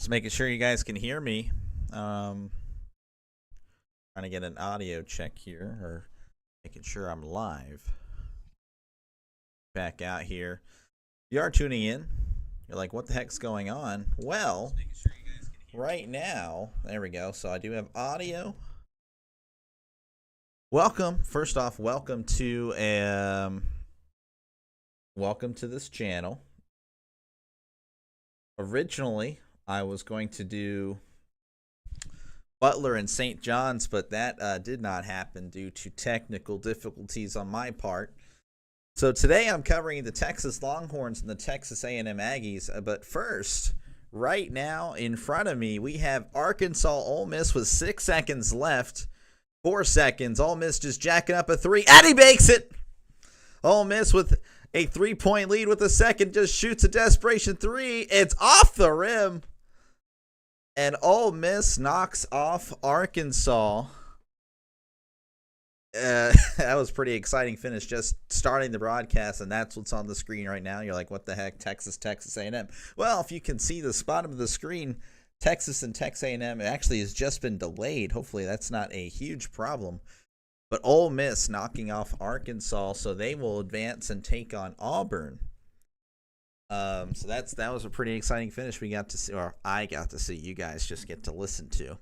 Just making sure you guys can hear me. Trying to get an audio check here, or making sure I'm live. Back out here. You are tuning in. You're like, what the heck's going on? Well, right now, there we go. So I do have audio. Welcome. First off, welcome to this channel. Originally, I was going to do Butler and St. John's, but that did not happen due to technical difficulties on my part. So today I'm covering the Texas Longhorns and the Texas A&M Aggies. But first, right now in front of me, we have Arkansas Ole Miss with 6 seconds left. 4 seconds. Ole Miss just jacking up a three. And he makes it! Ole Miss with a 3-point lead with a second just shoots a desperation three. It's off the rim. And Ole Miss knocks off Arkansas. That was a pretty exciting finish just starting the broadcast, and that's what's on the screen right now. You're like, what the heck, Texas A&M? Well, if you can see the bottom of the screen, Texas and Texas A&M actually has just been delayed. Hopefully that's not a huge problem. But Ole Miss knocking off Arkansas, so they will advance and take on Auburn. So that was a pretty exciting finish we got to see, or I got to see. You guys just get to listen to.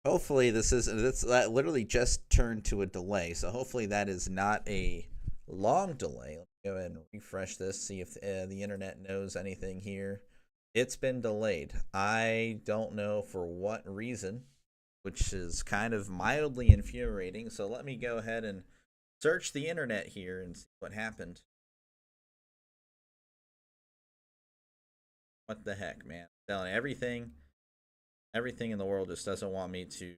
Hopefully that literally just turned to a delay. So hopefully that is not a long delay. Let me go ahead and refresh this, see if the internet knows anything here. It's been delayed. I don't know for what reason, which is kind of mildly infuriating. So let me go ahead and search the internet here and see what happened. What the heck, man? I'm telling you, everything in the world just doesn't want me to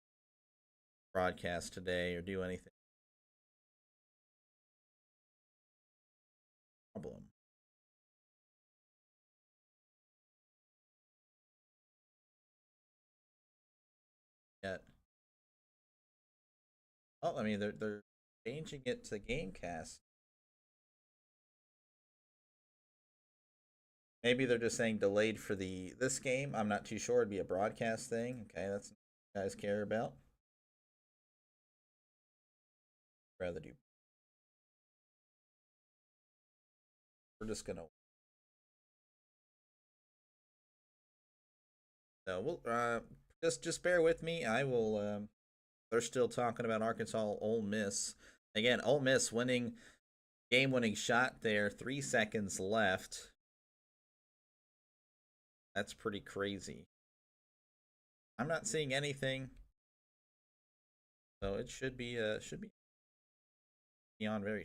broadcast today or do anything. Problem. Yet. Oh, I mean they're changing it to Gamecast. Maybe they're just saying delayed for this game. I'm not too sure. It'd be a broadcast thing. Okay, that's what you guys care about. Rather do. We're just gonna. So we'll just bear with me. I will. They're still talking about Arkansas Ole Miss again. Ole Miss winning game-winning shot there. 3 seconds left. That's pretty crazy. I'm not seeing anything, so it should be beyond very.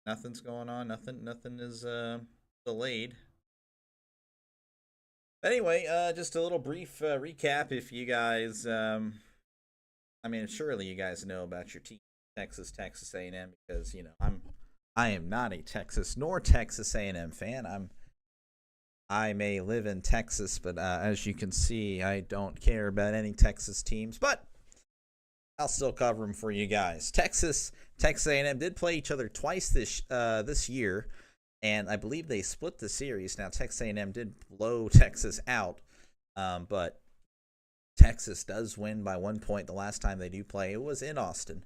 Nothing's going on. Nothing is delayed. Anyway, just a little brief recap. If you guys, I mean, surely you guys know about your team, Texas A&M, because I am not a Texas nor Texas A&M fan. I may live in Texas, but as you can see, I don't care about any Texas teams. But I'll still cover them for you guys. Texas A&M did play each other twice this year, and I believe they split the series. Now Texas A&M did blow Texas out, but Texas does win by 1 point the last time they do play. It was in Austin.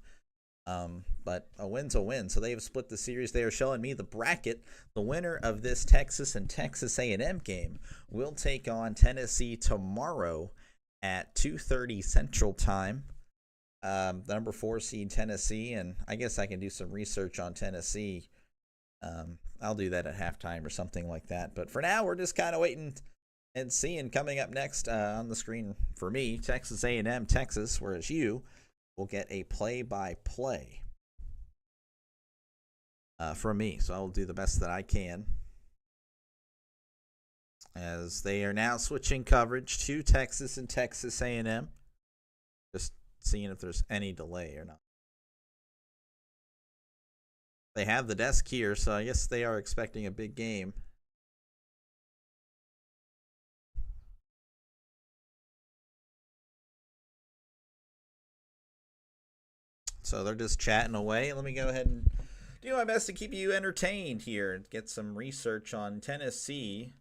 But a win's a win. So they have split the series. They are showing me the bracket. The winner of this Texas and Texas A&M game will take on Tennessee tomorrow at 2:30 Central Time. The number 4 seed Tennessee, and I guess I can do some research on Tennessee. I'll do that at halftime or something like that. But for now, we're just kind of waiting and seeing. Coming up next on the screen for me, Texas A&M, Texas, whereas you will get a play-by-play from me. So I will do the best that I can. As they are now switching coverage to Texas and Texas A&M. Just seeing if there's any delay or not. They have the desk here, so I guess they are expecting a big game. So they're just chatting away. Let me go ahead and do my best to keep you entertained here and get some research on Tennessee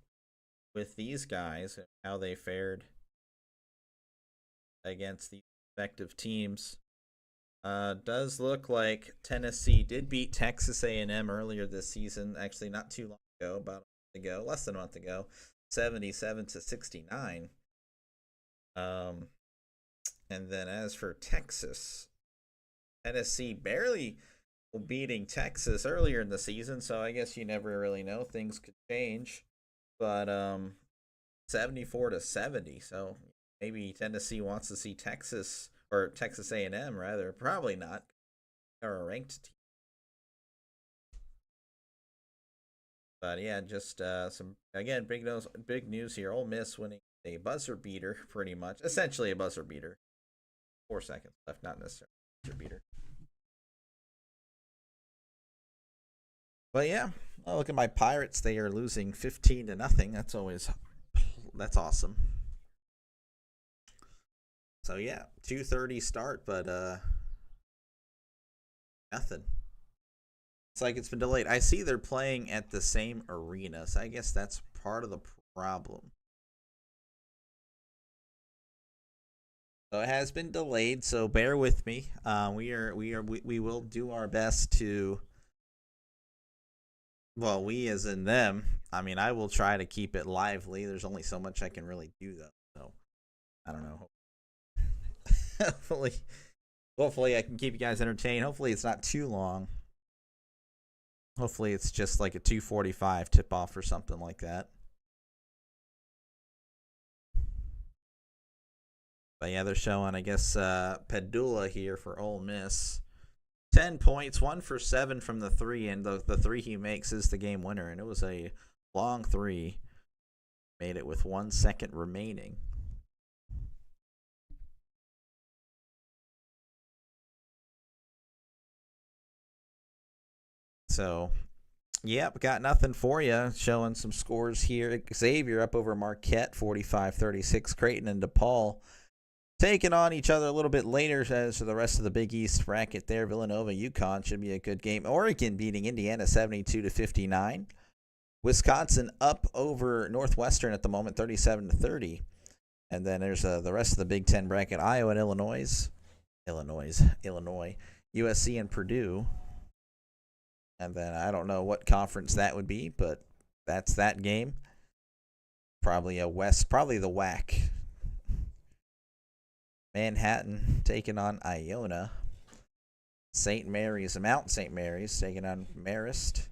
with these guys and how they fared against the respective teams. Does look like Tennessee did beat Texas A&M earlier this season. Actually, not too long ago, about a month ago, less than a month ago, 77-69. And then as for Texas, Tennessee barely beating Texas earlier in the season, so I guess you never really know. Things could change. But 74-70, so maybe Tennessee wants to see Texas, or Texas A&M rather. Probably not. They're a ranked team. But yeah, just some, again, big news here. Ole Miss winning a buzzer beater, pretty much. Essentially a buzzer beater. 4 seconds left, not necessarily a buzzer beater. But yeah, oh, look at my Pirates. They are losing 15-0. That's awesome. So yeah, 2:30 start, but nothing. It's like it's been delayed. I see they're playing at the same arena, so I guess that's part of the problem. So it has been delayed, so bear with me. We will do our best to. Well, we as in them. I mean, I will try to keep it lively. There's only so much I can really do, though. So, I don't know. hopefully I can keep you guys entertained. Hopefully it's not too long. Hopefully it's just like a 2:45 tip-off or something like that. But yeah, they're showing, I guess, Padula here for Ole Miss. 10 points, 1 for 7 from the three, and the three he makes is the game winner. And it was a long three. Made it with 1 second remaining. So, yep, got nothing for you. Showing some scores here. Xavier up over Marquette, 45-36. Creighton and DePaul taking on each other a little bit later as for the rest of the Big East bracket there. Villanova, UConn should be a good game. Oregon beating Indiana 72-59. Wisconsin up over Northwestern at the moment, 37-30. And then there's the rest of the Big Ten bracket. Iowa and Illinois, USC and Purdue. And then I don't know what conference that would be, but that's that game. Probably the WAC. Manhattan taking on Iona. Mount St. Mary's taking on Marist.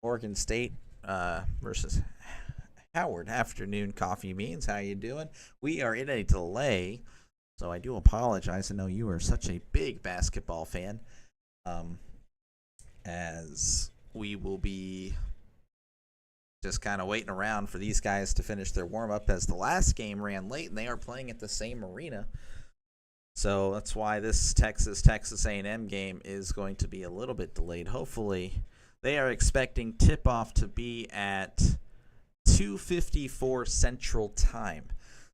Oregon State versus Howard. Afternoon coffee beans. How you doing? We are in a delay, so I do apologize. I know you are such a big basketball fan. As we will be just kind of waiting around for these guys to finish their warm-up, as the last game ran late and they are playing at the same arena. So that's why this Texas A&M game is going to be a little bit delayed. Hopefully, they are expecting tip-off to be at 2:54 Central Time.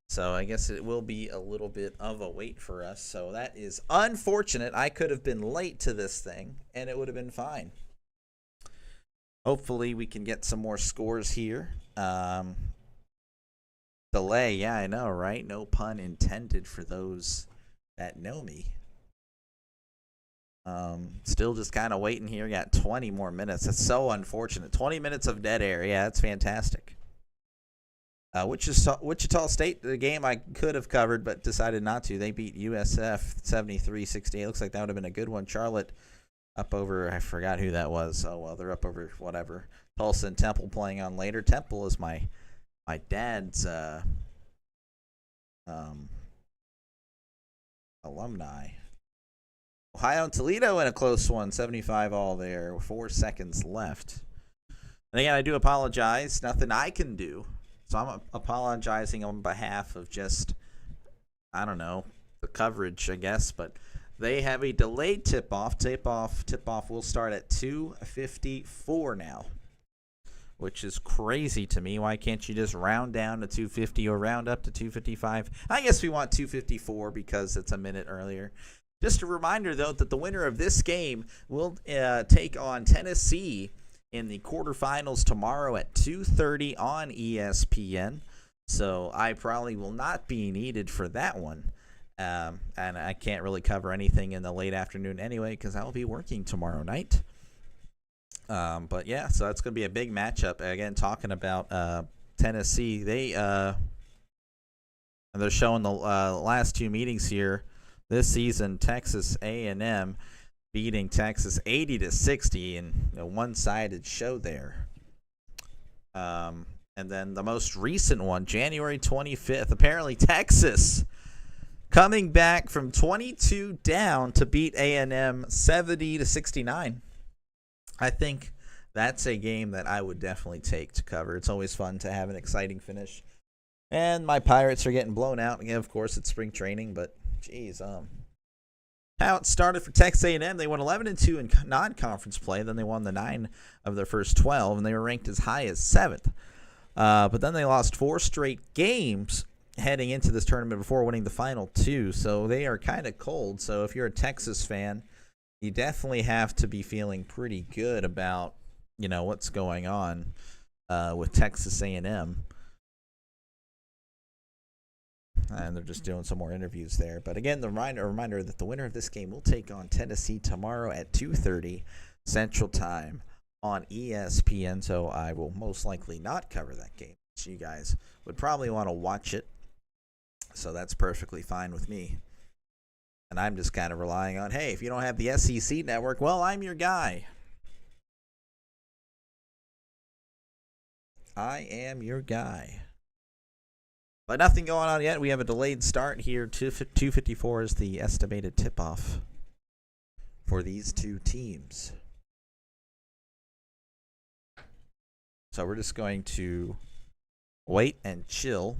So I guess it will be a little bit of a wait for us. So that is unfortunate. I could have been late to this thing, and it would have been fine. Hopefully we can get some more scores here. Delay, yeah, I know, right? No pun intended for those that know me. Still just kind of waiting here. Got 20 more minutes. That's so unfortunate. 20 minutes of dead air. Yeah, that's fantastic. Wichita State, the game I could have covered but decided not to. They beat USF 73-68. Looks like that would have been a good one. Charlotte up over, I forgot who that was. Oh, well, they're up over whatever. Tulsa and Temple playing on later. Temple is my dad's alumni. Ohio and Toledo in a close one. 75 all there. 4 seconds left. And again, I do apologize. Nothing I can do. So I'm apologizing on behalf of just, I don't know, the coverage, I guess. But they have a delayed tip-off. Tip-off will start at 2:54 now, which is crazy to me. Why can't you just round down to 2:50 or round up to 2:55? I guess we want 2:54 because it's a minute earlier. Just a reminder, though, that the winner of this game will take on Tennessee in the quarterfinals tomorrow at 2:30 on ESPN. So I probably will not be needed for that one. And I can't really cover anything in the late afternoon anyway because I will be working tomorrow night. But yeah, so that's going to be a big matchup. Again, talking about Tennessee, they're showing the last two meetings here this season. Texas A&M beating Texas 80-60 in a one-sided show there. And then the most recent one, January 25th, apparently Texas coming back from 22 down to beat A&M 70-69. I think that's a game that I would definitely take to cover. It's always fun to have an exciting finish. And my Pirates are getting blown out. Again, of course, it's spring training, but geez, how it started for Texas A&M, they won 11-2 in non-conference play. Then they won the 9 of their first 12, and they were ranked as high as 7th. But then they lost 4 straight games heading into this tournament before winning the final 2. So they are kind of cold. So if you're a Texas fan, you definitely have to be feeling pretty good about, what's going on with Texas A&M. And they're just doing some more interviews there. But again, the reminder that the winner of this game will take on Tennessee tomorrow at 2:30 Central Time on ESPN. So I will most likely not cover that game. So you guys would probably want to watch it. So that's perfectly fine with me. And I'm just kind of relying on, hey, if you don't have the SEC network, well, I'm your guy. I am your guy. But nothing going on yet. We have a delayed start here. 2:54 is the estimated tip-off for these two teams. So we're just going to wait and chill.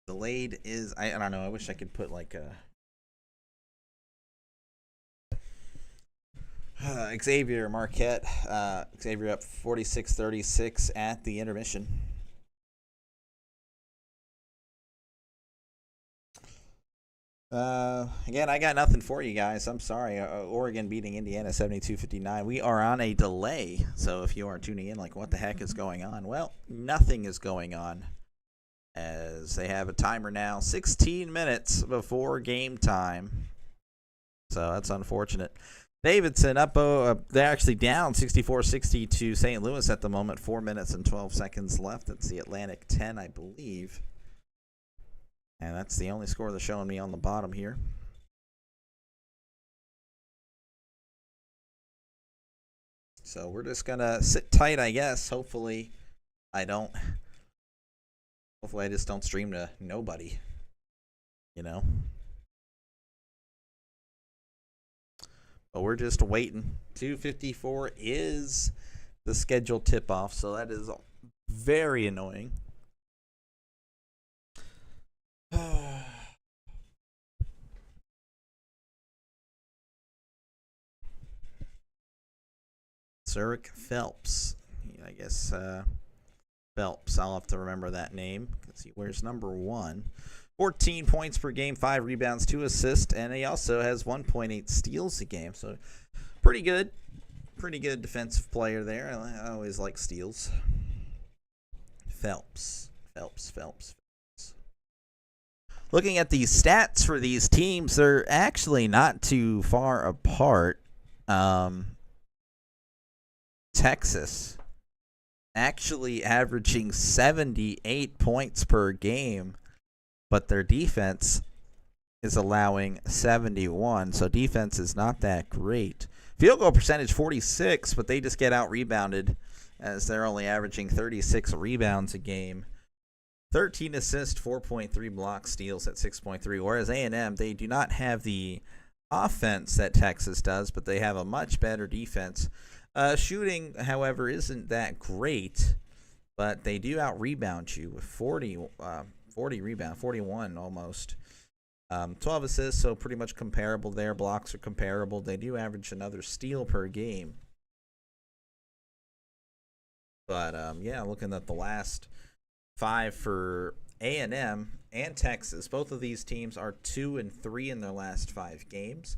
Delayed is, I don't know, I wish I could put like a Xavier Marquette. Xavier up 46-36 at the intermission. Again, I got nothing for you guys. I'm sorry. Oregon beating Indiana 72-59. We are on a delay. So if you are tuning in like, what the heck is going on? Well, nothing is going on, as they have a timer now 16 minutes before game time. So that's unfortunate. Davidson up, they're actually down 64-60 to St. Louis at the moment. 4 minutes and 12 seconds left. It's the Atlantic 10, I believe. And that's the only score they're showing me on the bottom here. So we're just going to sit tight, I guess. Hopefully I just don't stream to nobody, But we're just waiting. 2:54 is the scheduled tip-off, so that is very annoying. Zurich Phelps. I guess Phelps. I'll have to remember that name because he wears number 1. 14 points per game, 5 rebounds, 2 assists, and he also has 1.8 steals a game. So pretty good. Pretty good defensive player there. I always like steals. Phelps. Looking at the stats for these teams, they're actually not too far apart. Texas actually averaging 78 points per game, but their defense is allowing 71, so defense is not that great. Field goal percentage 46, but they just get out-rebounded as they're only averaging 36 rebounds a game. 13 assists, 4.3 blocks, steals at 6.3, whereas A&M, they do not have the offense that Texas does, but they have a much better defense. Shooting, however, isn't that great, but they do out-rebound you with 40 rebound, 41 almost. 12 assists, so pretty much comparable there. Blocks are comparable. They do average another steal per game. But yeah, looking at the last 5 for A&M and Texas, both of these teams are 2-3 in their last 5 games.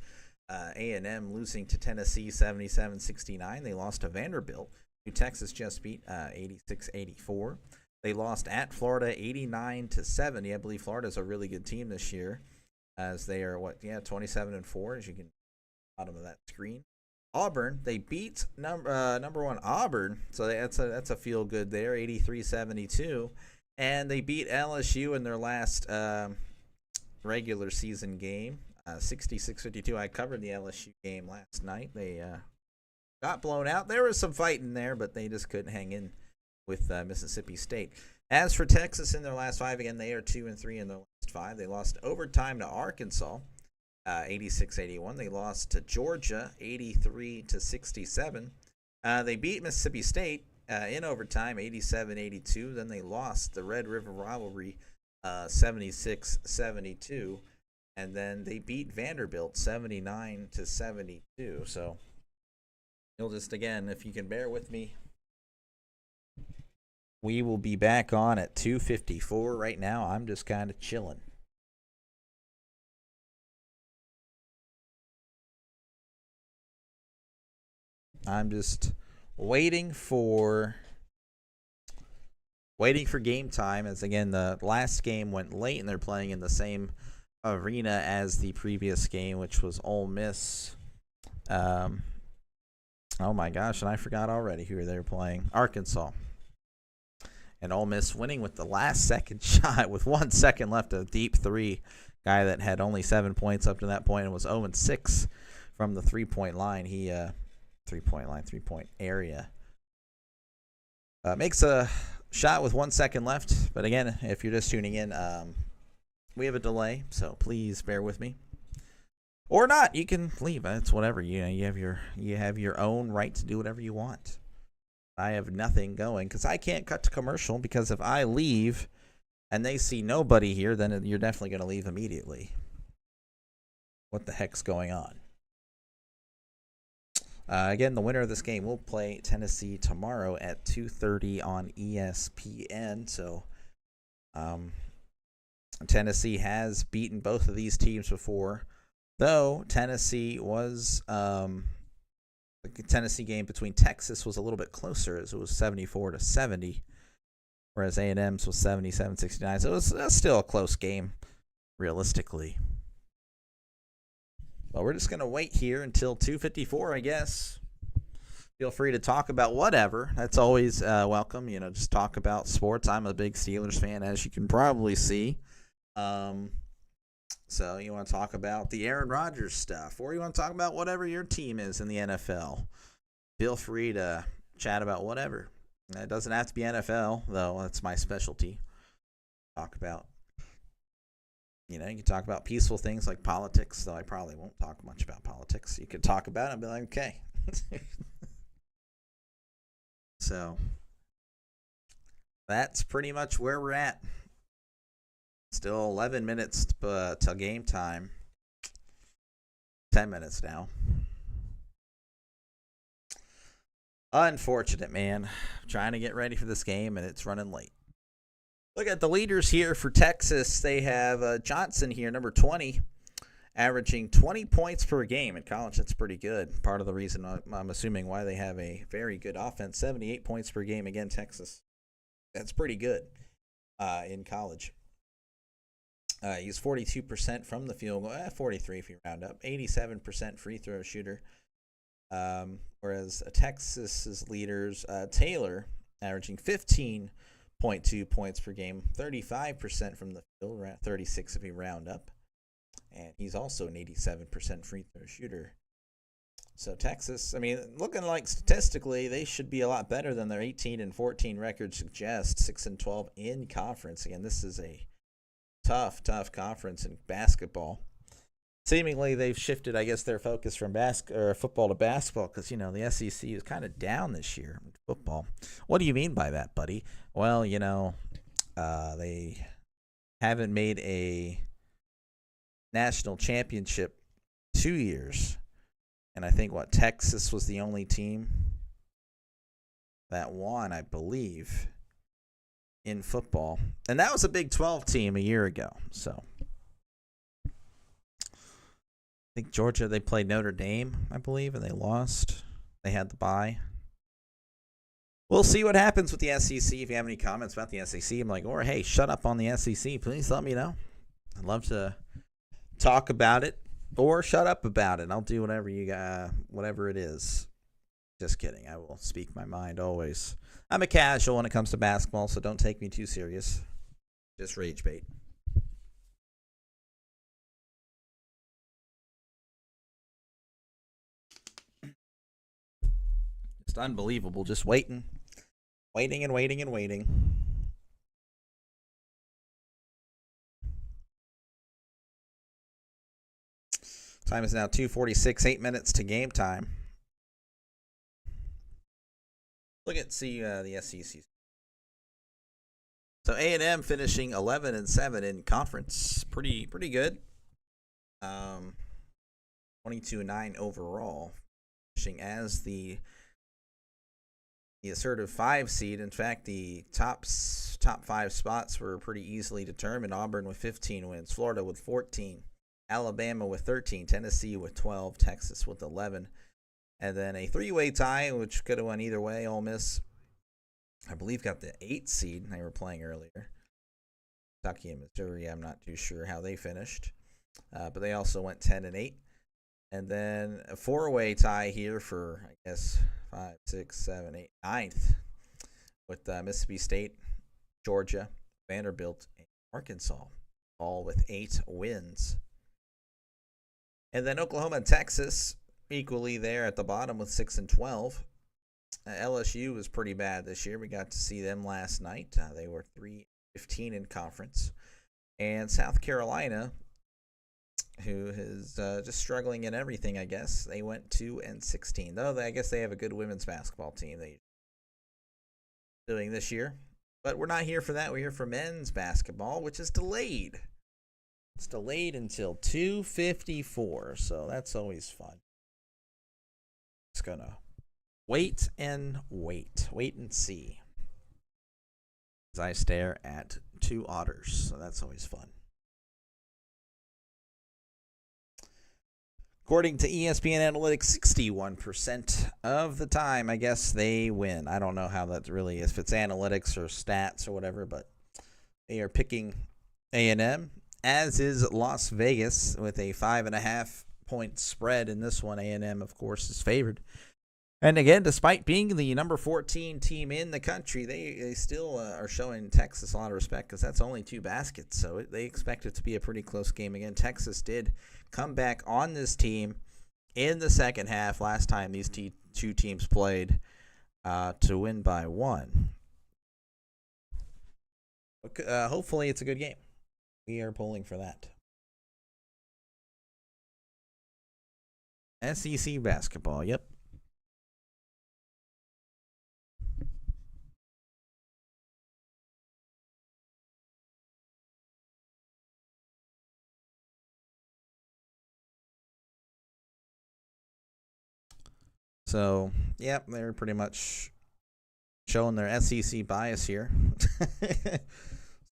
A&M losing to Tennessee 77-69. They lost to Vanderbilt, who Texas just beat 86-84. They lost at Florida 89-70. I believe Florida's a really good team this year, as they are 27-4, as you can bottom of that screen. Auburn, they beat number 1 Auburn, so that's a feel good there, 83-72, and they beat LSU in their last regular season game, 66-52. I covered the LSU game last night. They got blown out. There was some fighting there, but they just couldn't hang in with Mississippi State. As for Texas in their last 5, again, they are 2-3 in their last 5. They lost overtime to Arkansas, 86-81. They lost to Georgia, 83-67. They beat Mississippi State in overtime, 87-82. Then they lost the Red River Rivalry, 76-72. And then they beat Vanderbilt, 79-72. So you'll just, again, if you can bear with me, we will be back on at 2:54. Right now, I'm just kind of chilling. I'm just waiting for game time, as again the last game went late and they're playing in the same arena as the previous game, which was Ole Miss. Oh my gosh, and I forgot already who they were playing. Arkansas. And Ole Miss winning with the last second shot with 1 second left, a deep three. Guy that had only 7 points up to that point and was 0-6 from the 3-point line. He 3-point area. Makes a shot with 1 second left. But again, if you're just tuning in, we have a delay, so please bear with me. Or not, you can leave. It's whatever. You have your own right to do whatever you want. I have nothing going because I can't cut to commercial, because if I leave and they see nobody here, then you're definitely going to leave immediately. What the heck's going on? Again, the winner of this game will play Tennessee tomorrow at 2:30 on ESPN. So Tennessee has beaten both of these teams before, though Tennessee was the Tennessee game between Texas was a little bit closer, as it was 74-70, whereas A&M's was 77-69. So it was still a close game, realistically. Well, we're just going to wait here until 2:54, I guess. Feel free to talk about whatever. That's always welcome. Just talk about sports. I'm a big Steelers fan, as you can probably see. So you want to talk about the Aaron Rodgers stuff, or you want to talk about whatever your team is in the NFL. Feel free to chat about whatever. It doesn't have to be NFL, though. That's my specialty. Talk about, you can talk about peaceful things like politics, though I probably won't talk much about politics. You could talk about it and be like, okay. So that's pretty much where we're at. Still 11 minutes till game time. 10 minutes now. Unfortunate, man. I'm trying to get ready for this game, and it's running late. Look at the leaders here for Texas. They have Johnson here, number 20, averaging 20 points per game. In college, that's pretty good. Part of the reason I'm assuming why they have a very good offense. 78 points per game. Again, Texas. That's pretty good in college. He's 42% from the field goal, 43 if you round up, 87% free throw shooter. Whereas Texas's leaders, Taylor, averaging 15.2 points per game, 35% from the field, 36 if you round up. And he's also an 87% free throw shooter. So Texas, looking like statistically, they should be a lot better than their 18-14 record suggests, 6-12 in conference. Again, this is a tough conference in basketball. Seemingly, they've shifted, I guess, their focus from football to basketball, because the SEC is kind of down this year in football. What do you mean by that, buddy? Well, they haven't made a national championship 2 years, and I think Texas was the only team that won, I believe, in football. And that was a Big 12 team a year ago. So I think Georgia, they played Notre Dame, I believe, and they lost. They had the bye. We'll see what happens with the SEC. If you have any comments about the SEC, I'm like, or hey, shut up on the SEC. Please let me know. I'd love to talk about it or shut up about it. I'll do whatever whatever it is. Just kidding. I will speak my mind always. I'm a casual when it comes to basketball, so don't take me too serious. Just rage bait. Just unbelievable. Just waiting. Waiting and waiting and waiting. Time is now 2:46, 8 minutes to game time. Look at the SEC. So A&M finishing 11-7 in conference, pretty good. 22-9 overall, finishing as the assertive 5 seed. In fact, the top 5 spots were pretty easily determined. Auburn with 15 wins, Florida with 14, Alabama with 13, Tennessee with 12, Texas with 11. And then a 3-way tie, which could have went either way. Ole Miss, I believe, got the 8 seed. They were playing earlier. Kentucky and Missouri, I'm not too sure how they finished. But they also went 10-8. And then a 4-way tie here for, I guess, 5, 6, 7, 8, 9th. With Mississippi State, Georgia, Vanderbilt, and Arkansas. All with 8 wins. And then Oklahoma and Texas, equally there at the bottom with 6-12. LSU was pretty bad this year. We got to see them last night. They were 3-15 in conference. And South Carolina, who is just struggling in everything, I guess. They went 2-16. Though I guess they have a good women's basketball team they're doing this year. But we're not here for that. We're here for men's basketball, which is delayed. It's delayed until 2:54, so that's always fun. Just gonna wait and see as I stare at 2 otters. So that's always fun. According to ESPN Analytics, 61% of the time, I guess, they win. I don't know how that really is, if it's analytics or stats or whatever, but they are picking A&M, as is Las Vegas, with a 5.5-point spread in this one. A&M, of course, is favored. And again, despite being the number 14 team in the country, they still are showing Texas a lot of respect, because that's only 2 baskets. So they expect it to be a pretty close game. Again, Texas did come back on this team in the second half last time these 2 teams played to win by 1. Hopefully it's a good game. We are pulling for that. SEC basketball, yep. So, yep, they're pretty much showing their SEC bias here.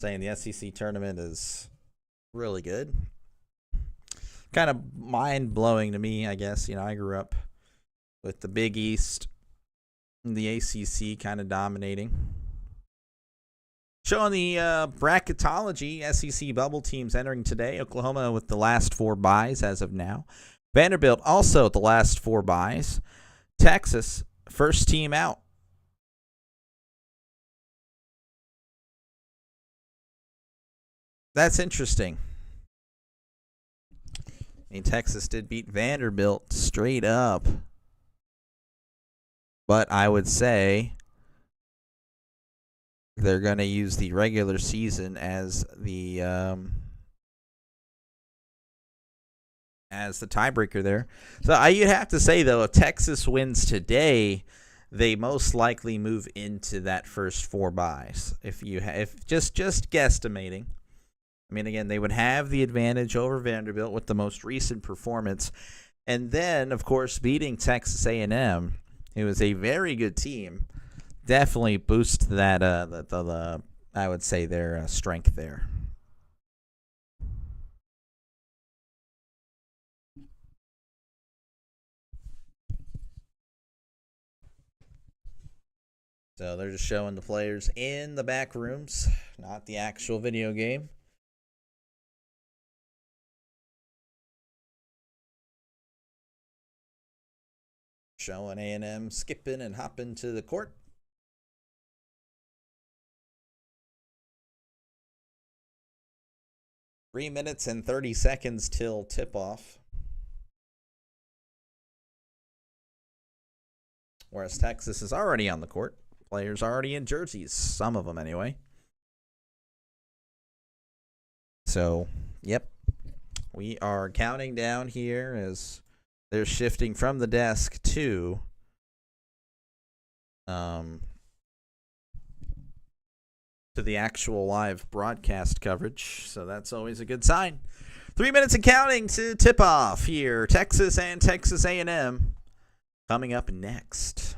Saying the SEC tournament is really good. Kind of mind-blowing to me, I guess. You know, I grew up with the Big East and the ACC kind of dominating. Showing the bracketology, SEC bubble teams entering today. Oklahoma with the last 4 byes as of now. Vanderbilt also the last 4 byes. Texas, first team out. That's interesting. I mean, Texas did beat Vanderbilt straight up. But I would say they're going to use the regular season as the tiebreaker there. So you'd have to say, though, if Texas wins today, they most likely move into that first 4 byes. If just guesstimating. I mean, again, they would have the advantage over Vanderbilt with the most recent performance. And then, of course, beating Texas A&M, who is a very good team, definitely boost that the I would say their strength there. So they're just showing the players in the back rooms, not the actual video game. Showing A&M skipping and hopping to the court. Three minutes and 30 seconds till tip-off. Whereas Texas is already on the court. Players already in jerseys. Some of them, anyway. So, yep. We are counting down here as they're shifting from the desk to the actual live broadcast coverage. So that's always a good sign. 3 minutes and counting to tip off here. Texas and Texas A&M coming up next.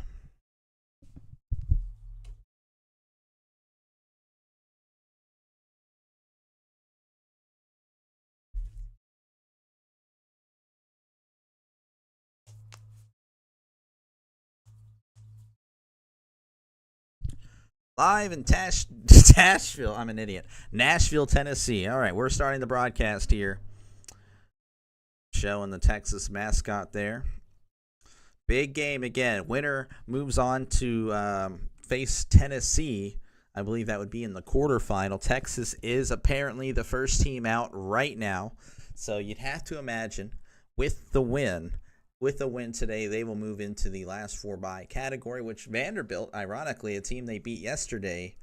Live in Nashville. I'm an idiot. Nashville, Tennessee. All right, we're starting the broadcast here. Showing the Texas mascot there. Big game again. Winner moves on to face Tennessee. I believe that would be in the quarterfinal. Texas is apparently the first team out right now. So you'd have to imagine with the win today, they will move into the last four bye category, which Vanderbilt, ironically, a team they beat yesterday,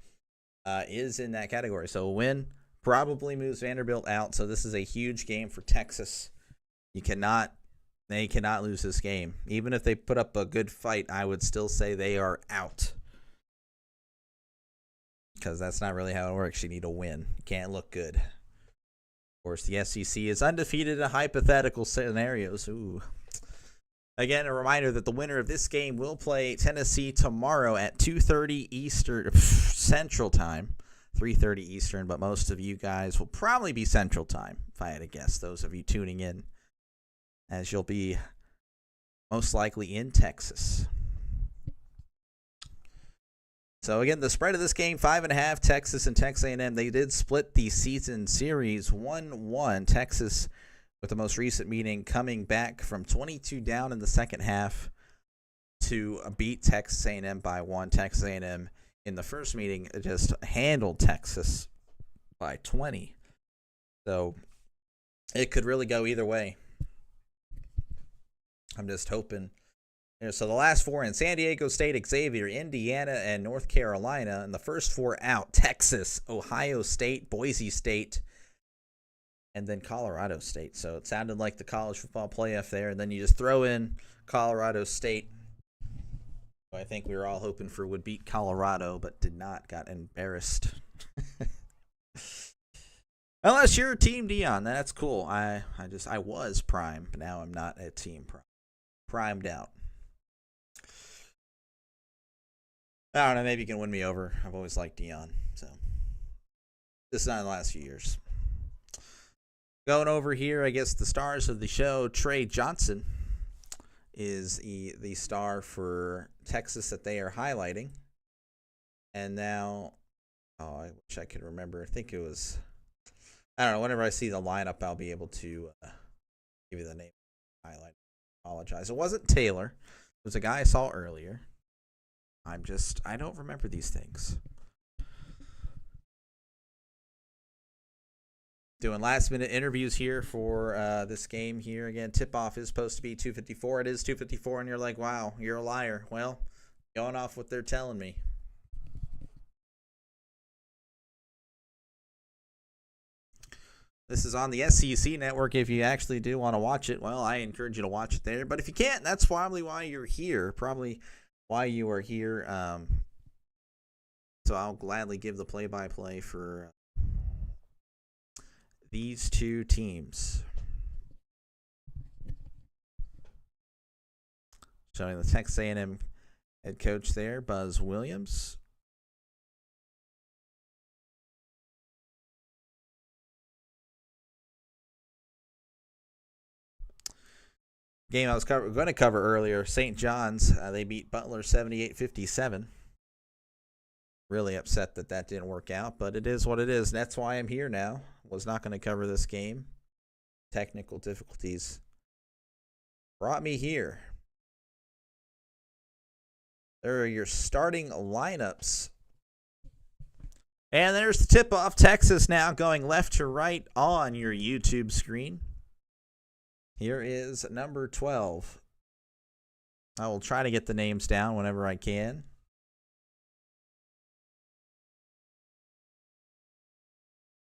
is in that category. So a win probably moves Vanderbilt out. So this is a huge game for Texas. They cannot lose this game. Even if they put up a good fight, I would still say they are out. Because that's not really how it works. You need a win. You can't look good. Of course, the SEC is undefeated in hypothetical scenarios. Ooh. Again, a reminder that the winner of this game will play Tennessee tomorrow at 2:30 Eastern Central Time, 3:30 Eastern, but most of you guys will probably be Central Time, if I had to guess, those of you tuning in, as you'll be most likely in Texas. So again, the spread of this game, 5.5, Texas and Texas A&M. They did split the season series 1-1. Texas, with the most recent meeting, coming back from 22 down in the second half to beat Texas A&M by 1. Texas A&M in the first meeting just handled Texas by 20. So it could really go either way. I'm just hoping. So the last four in: San Diego State, Xavier, Indiana, and North Carolina. And the first four out: Texas, Ohio State, Boise State, and then Colorado State. So it sounded like the college football playoff there. And then you just throw in Colorado State, who I think we were all hoping for would beat Colorado, but did not. Got embarrassed. Unless you're Team Deion, that's cool. I was prime, but now I'm not at Team Prime. Primed out. I don't know. Maybe you can win me over. I've always liked Deion. So this is not in the last few years. Going over here, I guess the stars of the show, Trey Johnson is the star for Texas that they are highlighting. And now, I wish I could remember. I think it was, I don't know. Whenever I see the lineup, I'll be able to give you the name. Highlight. I apologize. It wasn't Taylor. It was a guy I saw earlier. I don't remember these things. Doing last minute interviews here for this game here. Again, tip-off is supposed to be 2:54. It is 2:54, and you're like, wow, you're a liar. Well, going off what they're telling me. This is on the SEC network. If you actually do want to watch it, well, I encourage you to watch it there. But if you can't, that's probably why you're here. Probably why you are here. So I'll gladly give the play-by-play for these two teams. Showing the Texas A&M Head coach there, Buzz Williams. Game I was going to cover earlier, St. John's. They beat Butler 78-57. Really upset that didn't work out, but it is what it is. That's why I'm here now. Was not going to cover this game. Technical difficulties brought me here. There are your starting lineups. And there's the tip-off. Texas now going left to right on your YouTube screen. Here is number 12. I will try to get the names down whenever I can.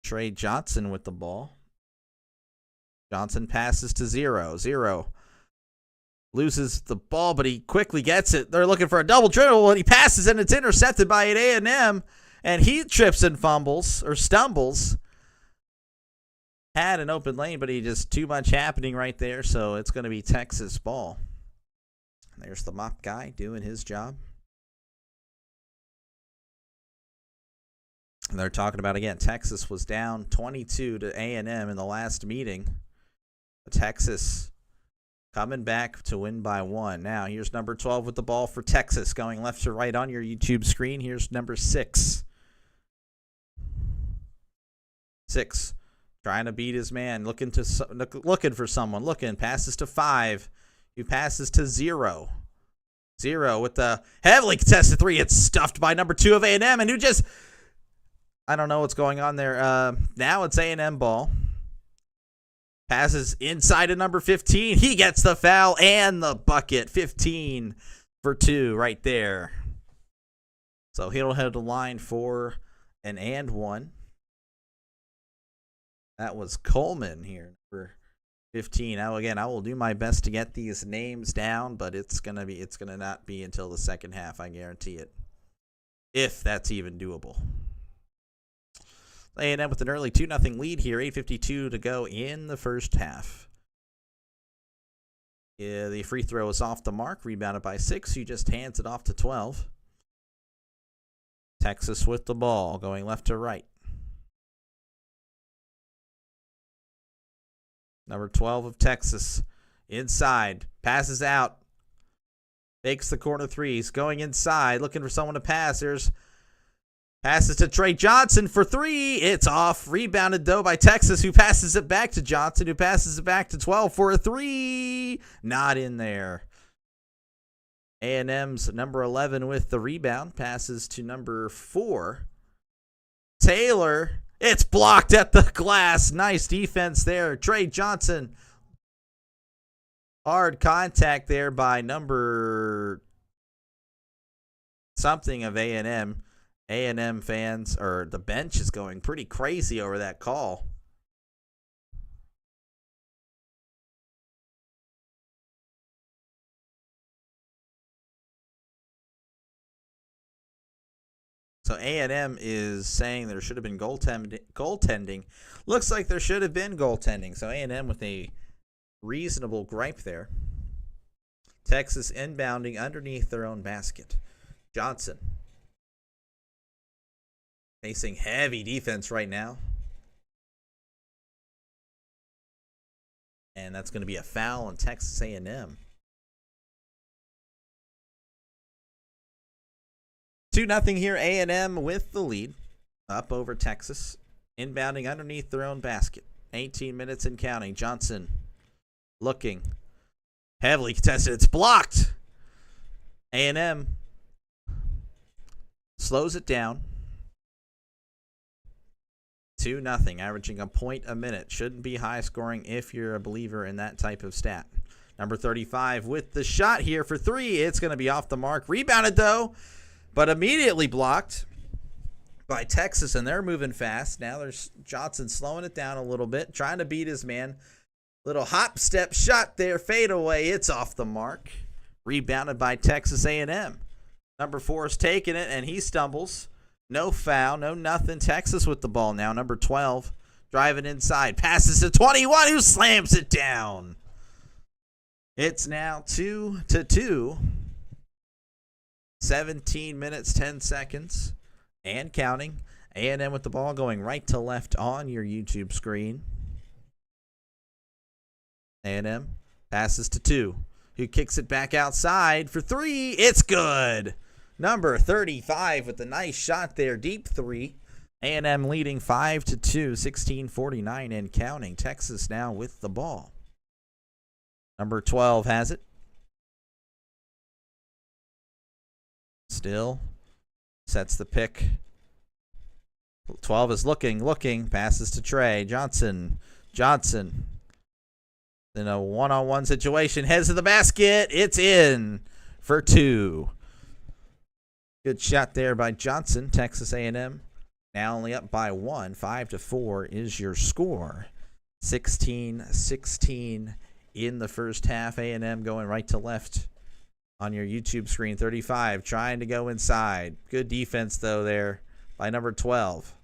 Trey Johnson with the ball. Johnson passes to Zero. Zero loses the ball, but he quickly gets it. They're looking for a double dribble, and he passes, and it's intercepted by an A&M, and he trips and fumbles, or stumbles. Had an open lane, but he just too much happening right there, so it's going to be Texas ball. There's the mop guy doing his job. And they're talking about, again, Texas was down 22 to A&M in the last meeting. Texas coming back to win by 1. Now, here's number 12 with the ball for Texas, going left to right on your YouTube screen. Here's number 6. 6. Trying to beat his man, looking for someone. Passes to 5. He passes to 0. 0 with the heavily contested 3. It's stuffed by number 2 of A&M, and who just, I don't know what's going on there. Now it's A&M ball. Passes inside to number 15. He gets the foul and the bucket. 15 for 2 right there. So he'll head to line for an and 1. That was Coleman here for 15. Now again, I will do my best to get these names down, but it's gonna not be until the second half, I guarantee it. If that's even doable. A&M with an early 2-0 lead here, 8:52 to go in the first half. Yeah, the free throw is off the mark, rebounded by 6. He just hands it off to 12. Texas with the ball, going left to right. Number 12 of Texas, inside, passes out, makes the corner 3. He's going inside, looking for someone to pass. There's passes to Trey Johnson for 3. It's off. Rebounded, though, by Texas, who passes it back to Johnson, who passes it back to 12 for a 3. Not in there. A&M's number 11 with the rebound. Passes to number 4. Taylor. It's blocked at the glass. Nice defense there. Trey Johnson. Hard contact there by number something of A&M. A&M fans, or the bench, is going pretty crazy over that call. So A&M is saying there should have been goaltending. Looks like there should have been goaltending. So A&M with a reasonable gripe there. Texas inbounding underneath their own basket. Johnson facing heavy defense right now. And that's going to be a foul on Texas A&M. 2-0 here, A&M with the lead. Up over Texas. Inbounding underneath their own basket. 18 minutes and counting. Johnson looking. Heavily contested. It's blocked. A&M slows it down. 2-0, averaging a point a minute. Shouldn't be high scoring if you're a believer in that type of stat. Number 35 with the shot here for 3. It's going to be off the mark. Rebounded, though, but immediately blocked by Texas, and they're moving fast. Now there's Johnson slowing it down a little bit, trying to beat his man. Little hop step shot there, fade away. It's off the mark. Rebounded by Texas A&M. Number 4 is taking it, and he stumbles. No foul, no nothing. Texas with the ball now. Number 12 driving inside. Passes to 21, who slams it down. It's now 2-2. 17 minutes, 10 seconds, and counting. A&M with the ball going right to left on your YouTube screen. A&M passes to 2, who kicks it back outside for 3. It's good. Number 35 with the nice shot there, deep 3. A&M leading 5-2, 16:49 and counting. Texas now with the ball. Number 12 has it. Still sets the pick. 12 is looking, passes to Trey. Johnson in a one-on-one situation, heads to the basket. It's in for 2. Good shot there by Johnson. Texas A&M now only up by 1. 5-4 is your score. 16-16 in the first half. A&M going right to left on your YouTube screen. 35 trying to go inside. Good defense, though, there by number 12.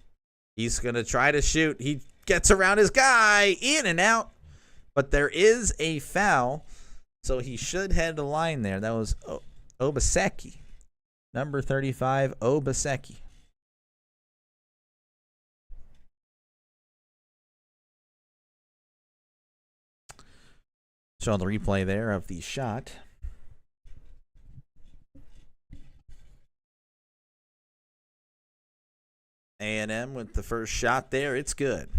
He's going to try to shoot. He gets around his guy. In and out. But there is a foul, so he should head the line there. That was Obaseki. Number 35, Obaseki. Showing the replay there of the shot. A&M with the first shot there. It's good.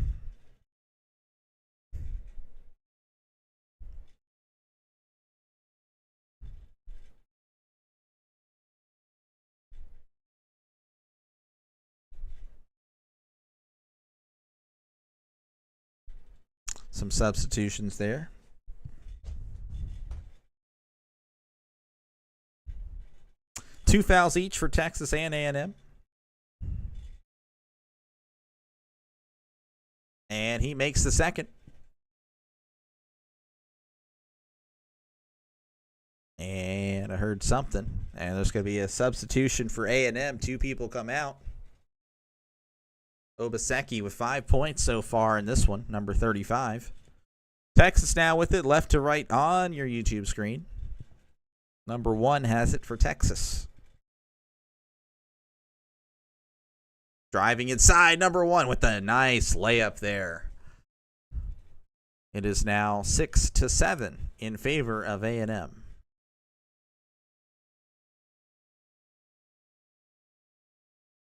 Some substitutions there. Two fouls each for Texas and A&M. And he makes the second. And I heard something. And there's going to be a substitution for A&M. 2 people come out. Obaseki with 5 points so far in this one, number 35. Texas now with it, left to right on your YouTube screen. Number 1 has it for Texas. Driving inside, number 1 with a nice layup there. It is now 6-7 in favor of A&M.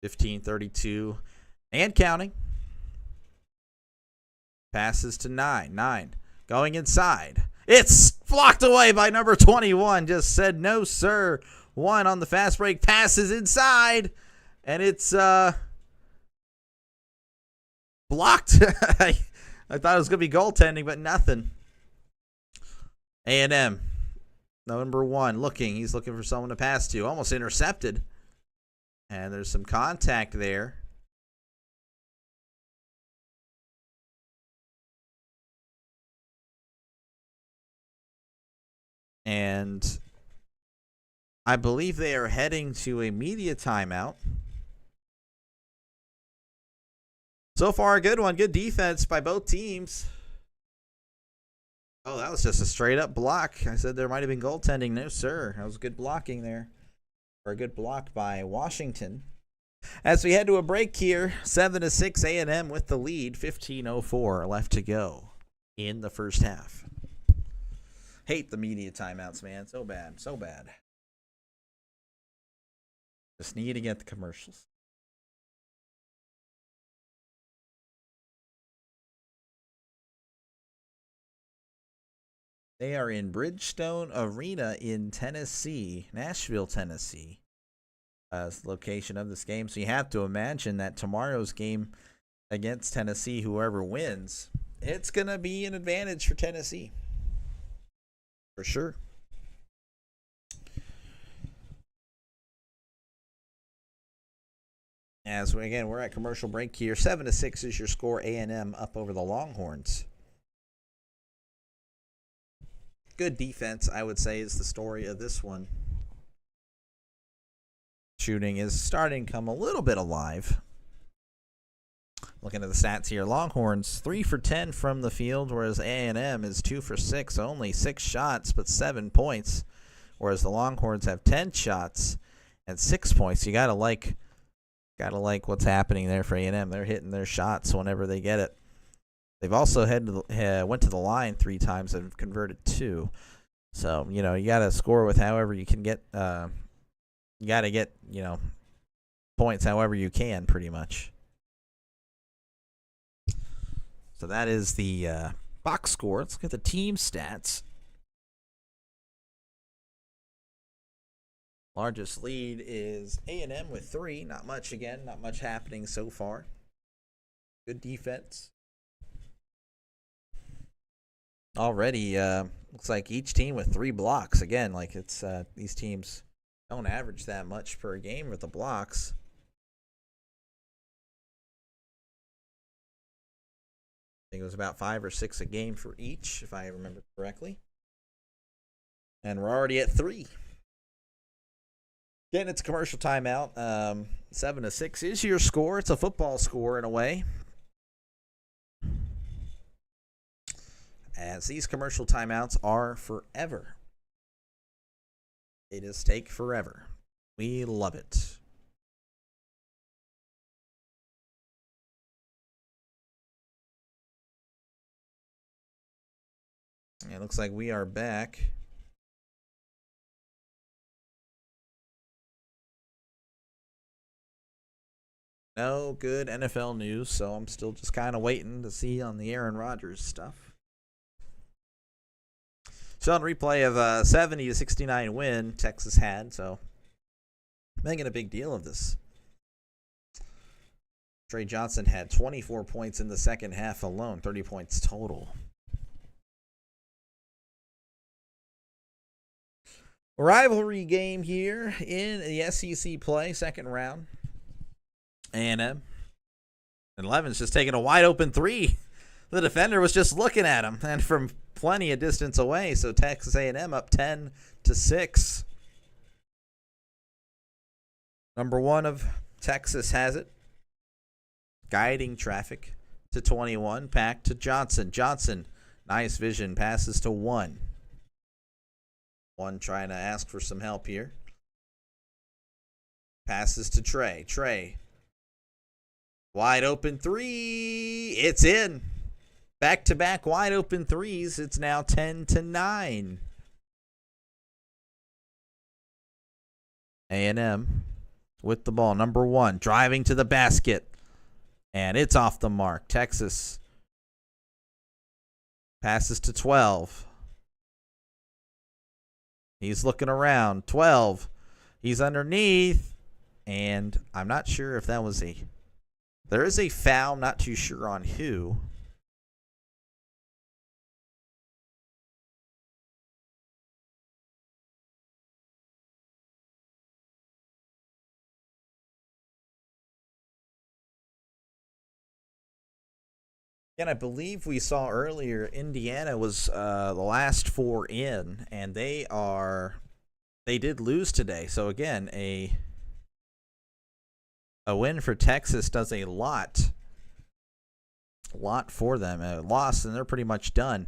(15:32) and counting. Passes to 9 going inside. It's blocked away by number 21. Just said no, sir. 1 on the fast break. Passes inside. And it's blocked. I thought it was going to be goaltending, but nothing. A&M. Number 1 looking. He's looking for someone to pass to. Almost intercepted. And there's some contact there. And I believe they are heading to a media timeout. So far, a good one. Good defense by both teams. Oh, that was just a straight-up block. I said there might have been goaltending. No, sir. That was good blocking there. Or a good block by Washington. As we head to a break here, 7-6 A&M with the lead. 15:04 left to go in the first half. Hate the media timeouts, man. So bad. So bad. Just need to get the commercials. They are in Bridgestone Arena in Tennessee, Nashville, Tennessee, as the location of this game. So you have to imagine that tomorrow's game against Tennessee, whoever wins, it's going to be an advantage for Tennessee. For sure. As we're at commercial break here. 7-6 is your score. A&M up over the Longhorns. Good defense, I would say, is the story of this one. Shooting is starting to come a little bit alive. Looking at the stats here, Longhorns 3 for 10 from the field, whereas A&M is 2 for 6, only 6 shots but 7 points. Whereas the Longhorns have 10 shots And 6 points, you gotta like what's happening there for A&M. They're hitting their shots whenever they get it. They've also went to the line 3 times and converted 2. So, you gotta score with however you can get. You gotta get, points however you can, pretty much. So that is the box score. Let's get the team stats. Largest lead is A&M with 3. Not much again. Not much happening so far. Good defense. Already, looks like each team with 3 blocks. Again, like it's these teams don't average that much per game with the blocks. I think it was about 5 or 6 a game for each, if I remember correctly. And we're already at 3. Again, it's commercial timeout. 7-6 is your score. It's a football score in a way. As these commercial timeouts are forever. They just take forever. We love it. It looks like we are back. No good NFL news, so I'm still just kind of waiting to see on the Aaron Rodgers stuff. So on replay of a 70-69 win Texas had, so making a big deal of this. Trey Johnson had 24 points in the second half alone, 30 points total. Rivalry game here in the SEC play, second round. A&M. And 11's just taking a wide open 3. The defender was just looking at him, and from plenty of distance away. So Texas A&M up 10-6. Number 1 of Texas has it. Guiding traffic to 21. Pack to Johnson. Johnson, nice vision. Passes to 1. 1 trying to ask for some help here. Passes to Trey. Trey. Wide open 3. It's in. Back-to-back wide open 3s. It's now 10-9. A&M with the ball. Number 1 driving to the basket. And it's off the mark. Texas passes to 12. He's looking around. 12. He's underneath. And I'm not sure if that was there is a foul. I'm not too sure on who. And I believe we saw earlier Indiana was the last 4 in, and they did lose today. So again, a win for Texas does a lot for them. A loss, and they're pretty much done.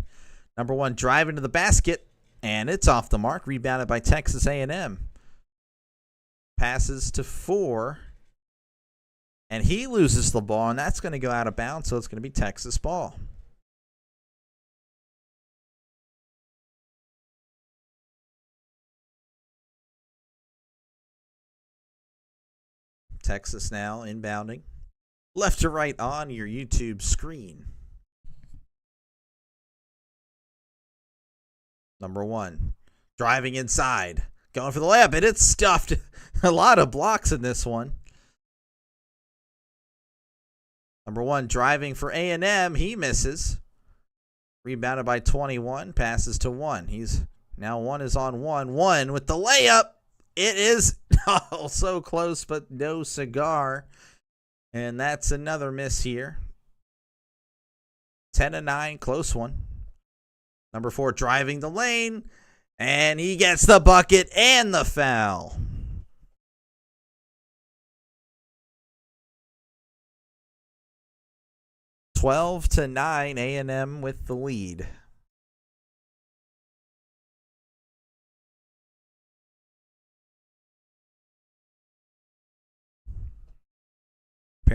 Number 1 driving to the basket, and it's off the mark. Rebounded by Texas A&M. Passes to 4. And he loses the ball, and that's going to go out of bounds, so it's going to be Texas ball. Texas now inbounding. Left to right on your YouTube screen. Number 1. Driving inside. Going for the layup, and it's stuffed. A lot of blocks in this one. Number 1 driving for A&M. He misses. Rebounded by 21. Passes to 1. He's now 1 is on 1. 1 with the layup. It is so close, but no cigar. And that's another miss here. 10-9. Close one. Number 4 driving the lane. And he gets the bucket and the foul. (12-9) A&M with the lead.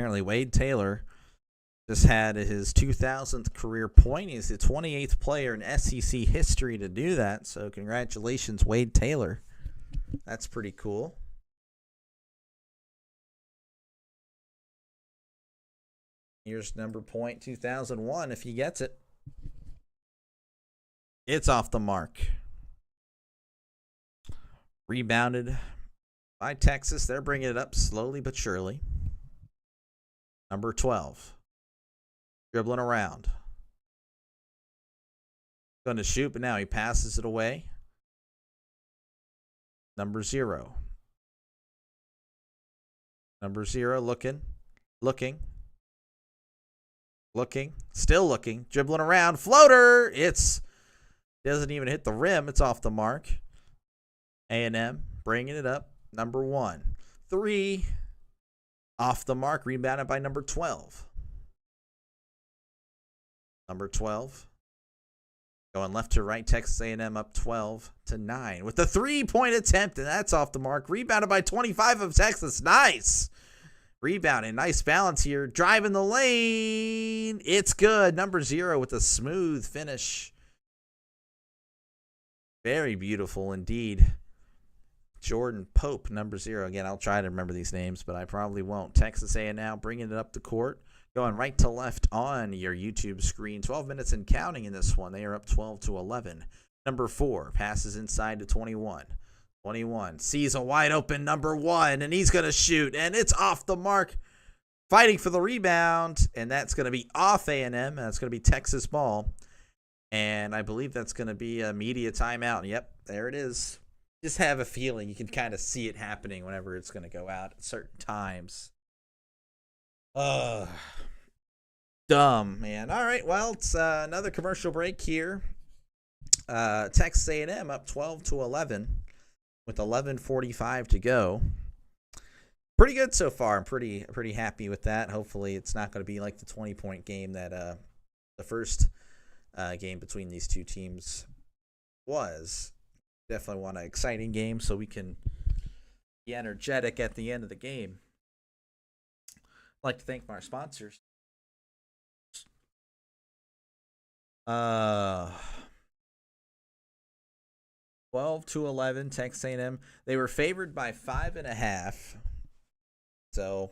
apparently Wade Taylor just had his 2,000th career point. He's the 28th player in SEC history to do that. So congratulations, Wade Taylor. That's pretty cool. Here's number point 2001 if he gets it. It's off the mark. Rebounded by Texas. They're bringing it up slowly but surely. Number 12. Dribbling around. Going to shoot, but now he passes it away. Number 0. Number 0 looking. Still looking. Dribbling around. Floater. Doesn't even hit the rim. It's off the mark. A&M bringing it up. Number 1. 3. Off the mark. Rebounded by number 12. Number 12. Going left to right. Texas A&M up 12-9 with the 3-point attempt, and that's off the mark. Rebounded by 25 of Texas. Nice. Rebounding. Nice balance here. Driving the lane. It's good. Number 0 with a smooth finish. Very beautiful indeed. Jordan Pope, number 0. Again, I'll try to remember these names, but I probably won't. Texas A&M now bringing it up the court. Going right to left on your YouTube screen. 12 minutes and counting in this one. They are up 12-11. Number 4 passes inside to 21. 21 sees a wide open number 1, and he's going to shoot, and it's off the mark. Fighting for the rebound, and that's going to be off A&M. That's going to be Texas ball. And I believe that's going to be a media timeout. Yep, there it is. Just have a feeling you can kind of see it happening whenever it's going to go out at certain times. Dumb, man. All right, well, it's another commercial break here. Texas A&M up 12-11 with 11:45 to go. Pretty good so far. I'm pretty happy with that. Hopefully it's not going to be like the 20-point game that the first game between these two teams was. Definitely want an exciting game so we can be energetic at the end of the game. I'd like to thank my sponsors. 12-11, Texas A&M. They were favored by 5.5. So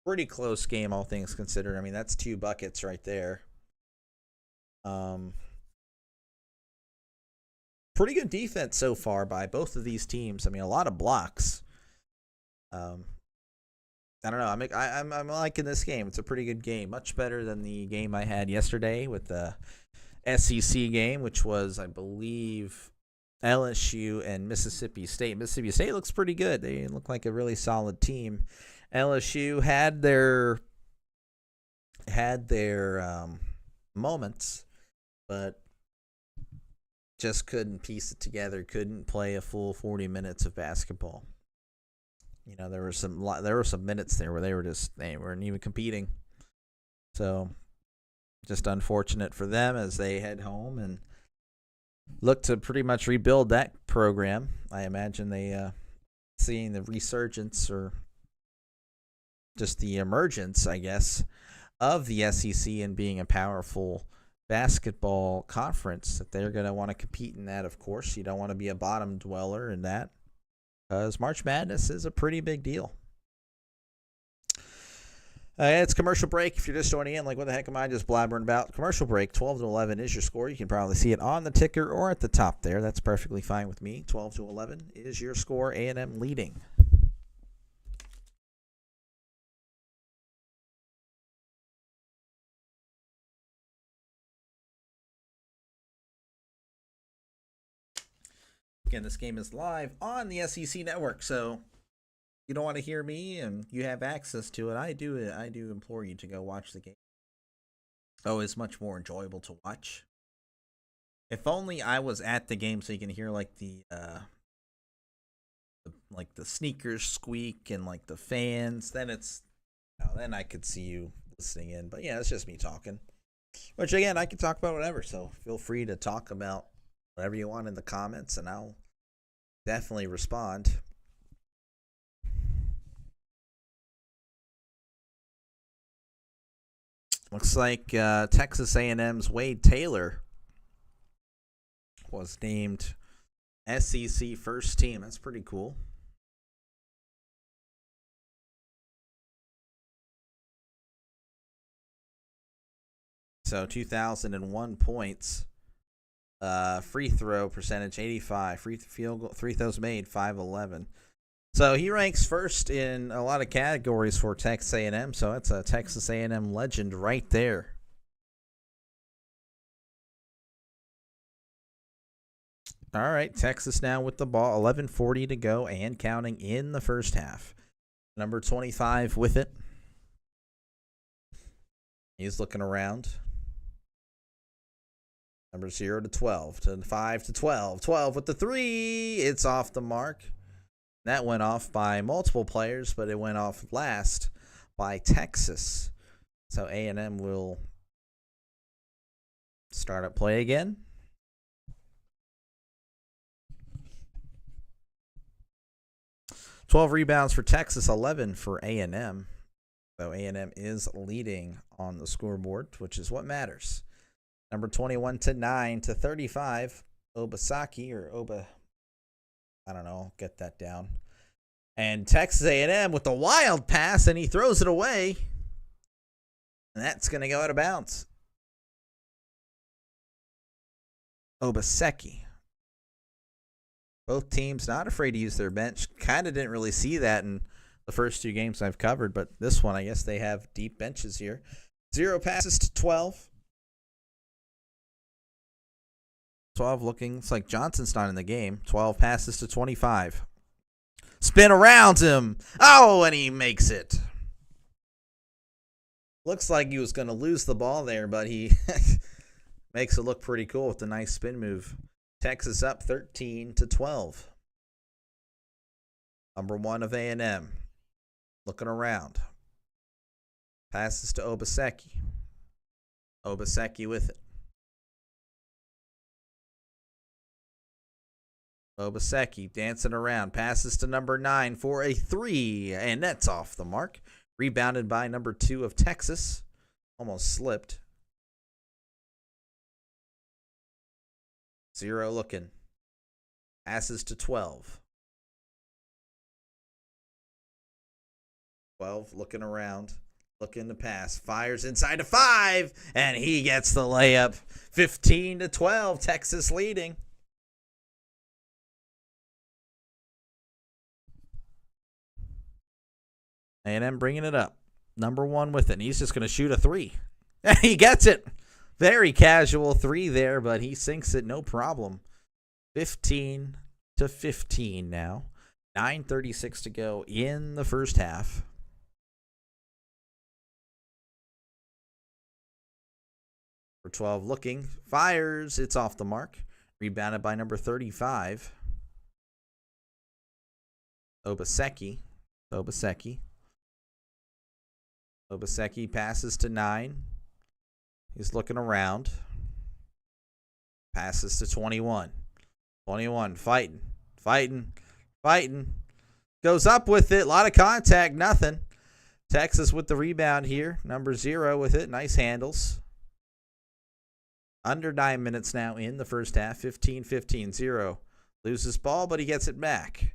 pretty close game, all things considered. I mean, that's 2 buckets right there. Pretty good defense so far by both of these teams. I mean, a lot of blocks. I don't know. I'm liking this game. It's a pretty good game. Much better than the game I had yesterday with the SEC game, which was, I believe, LSU and Mississippi State. Mississippi State looks pretty good. They look like a really solid team. LSU had their moments, but just couldn't piece it together. Couldn't play a full 40 minutes of basketball. You know, there were some minutes there where they weren't even competing. So just unfortunate for them as they head home and look to pretty much rebuild that program. I imagine they seeing the resurgence or just the emergence, I guess, of the SEC and being a powerful basketball conference, that they're going to want to compete in that, of course. You don't want to be a bottom dweller in that, because March Madness is a pretty big deal. It's commercial break. If you're just joining in, like, what the heck am I just blabbering about? Commercial break, 12-11 is your score. You can probably see it on the ticker or at the top there. That's perfectly fine with me. 12-11 is your score. A&M leading. Again, this game is live on the SEC Network, so you don't want to hear me and you have access to it. I do implore you to go watch the game. Oh, it's much more enjoyable to watch. If only I was at the game so you can hear like the sneakers squeak and like the fans, then then I could see you listening in. But yeah, it's just me talking. Which again, I can talk about whatever, so feel free to talk about whatever you want in the comments, and I'll definitely respond. Looks like Texas A&M's Wade Taylor was named SEC first team. That's pretty cool. So 2001 points. Free throw percentage 85. Free throws made 511. So he ranks first in a lot of categories for Texas A&M. So that's a Texas A&M legend right there. All right, Texas now with the ball. 11:40 to go and counting in the first half. Number 25 with it. He's looking around. Number 0 to 12 to 5 to 12. 12 with the 3. It's off the mark. That went off by multiple players, but it went off last by Texas. So A&M will start up play again. "12 rebounds for Texas, 11 for A&M. So A&M is leading on the scoreboard, which is what matters. Number 21 to 9 to 35. Obasaki or Oba. I don't know. Get that down. And Texas A&M with the wild pass, and he throws it away. And that's going to go out of bounds. Obaseki. Both teams not afraid to use their bench. Kind of didn't really see that in the first 2 games I've covered, but this one, I guess they have deep benches here. 0 passes to 12. 12 looking, it's like Johnson's not in the game. 12 passes to 25. Spin around him. Oh, and he makes it. Looks like he was going to lose the ball there, but he makes it look pretty cool with the nice spin move. Texas up 13 to 12. Number 1 of A&M. Looking around. Passes to Obaseki. Obaseki with it. Obaseki dancing around. Passes to number 9 for a 3. And that's off the mark. Rebounded by number 2 of Texas. Almost slipped. 0 looking. Passes to 12. 12 looking around. Looking to pass. Fires inside to 5. And he gets the layup. 15 to 12. Texas leading. A&M bringing it up. Number 1 with it. And he's just going to shoot a 3. He gets it. Very casual 3 there, but he sinks it no problem. 15 to 15 now. 9:36 to go in the first half. For 12 looking. Fires. It's off the mark. Rebounded by number 35. Obaseki. Obaseki passes to 9. He's looking around. Passes to 21. 21 fighting. Goes up with it. A lot of contact. Nothing. Texas with the rebound here. Number 0 with it. Nice handles. Under 9 minutes now in the first half. 15-15. 0. Loses ball, but he gets it back.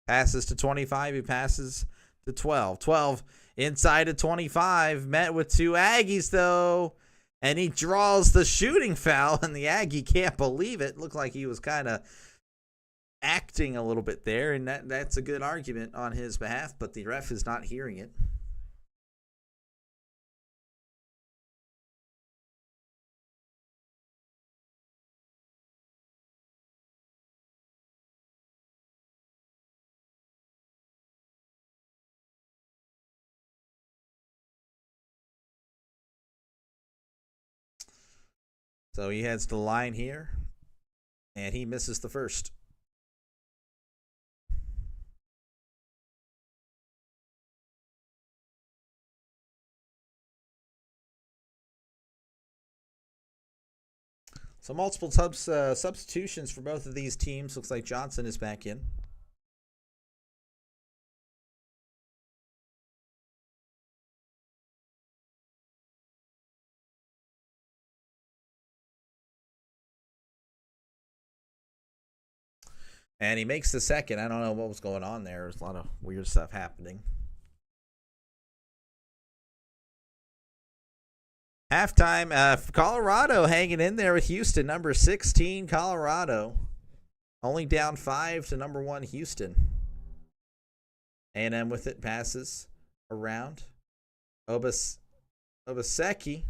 Passes to 25. He passes to 12. 12 inside of 25. Met with 2 Aggies, though. And he draws the shooting foul, and the Aggie can't believe it. Looked like he was kind of acting a little bit there, and that's a good argument on his behalf, but the ref is not hearing it. So he heads to the line here, and he misses the first. So multiple substitutions for both of these teams. Looks like Johnson is back in. And he makes the second. I don't know what was going on there. There's a lot of weird stuff happening. Halftime, Colorado hanging in there with Houston, number 16, Colorado. Only down 5 to number 1, Houston. A&M with it, passes around. Obaseki.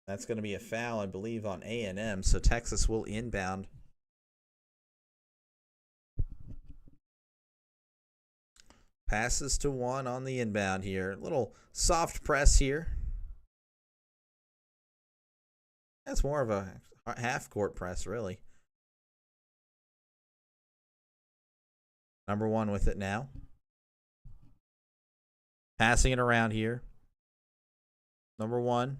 That's going to be a foul, I believe, on A&M, so Texas will inbound. Passes to 1 on the inbound here. Little soft press here. That's more of a half-court press, really. Number 1 with it now. Passing it around here. Number 1.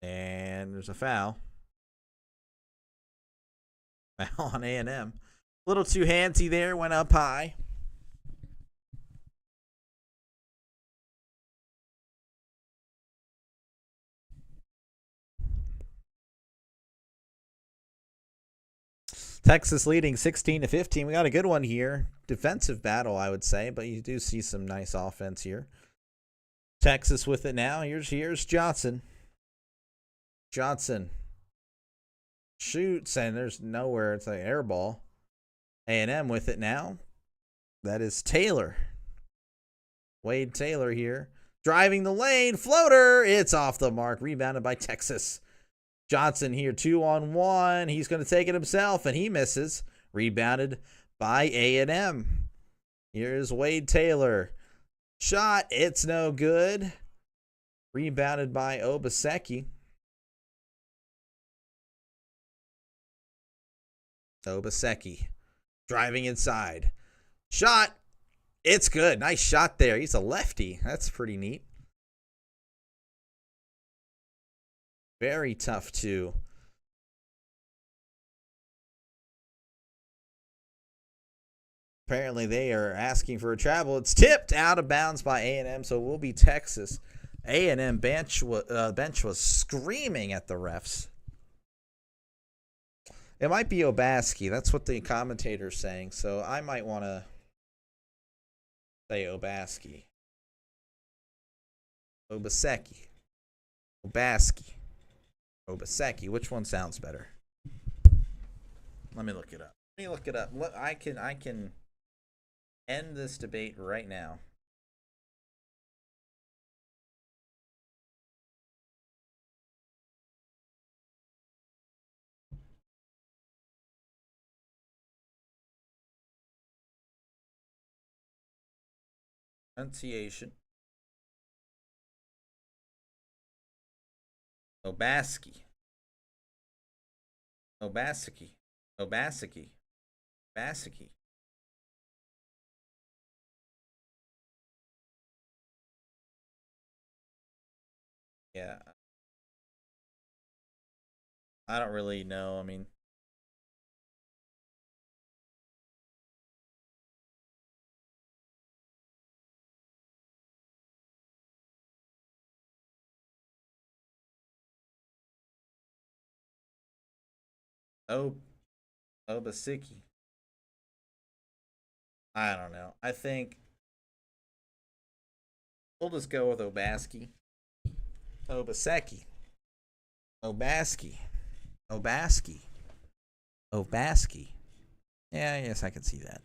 And there's a foul. Foul on A&M. A little too handsy there, went up high. Texas leading 16-15. We got a good one here. Defensive battle, I would say, but you do see some nice offense here. Texas with it now. Here's Johnson. Johnson shoots, and there's nowhere. It's like air ball. A&M with it now. That is Taylor. Wade Taylor here. Driving the lane. Floater. It's off the mark. Rebounded by Texas. Johnson here, 2-on-1. He's going to take it himself, and he misses. Rebounded by A&M. Here's Wade Taylor. Shot. It's no good. Rebounded by Obaseki. Obaseki. Driving inside. Shot. It's good. Nice shot there. He's a lefty. That's pretty neat. Very tough, too. Apparently, they are asking for a travel. It's tipped out of bounds by A&M, so it will be Texas. A&M bench was screaming at the refs. It might be Obaski. That's what the commentator's saying, so I might want to say Obaski. Obaseki. Obaski. Obaseki. Which one sounds better? Let me look it up. I can end this debate right now. Pronunciation. Obaseki. Obaseki. Obaseki. Obaseki. Yeah. I don't really know. I mean, Obaseki. I don't know. I think we'll just go with Obaski. Obaseki. Obaski. Obaski. Obaski. Yeah, yes, I can see that.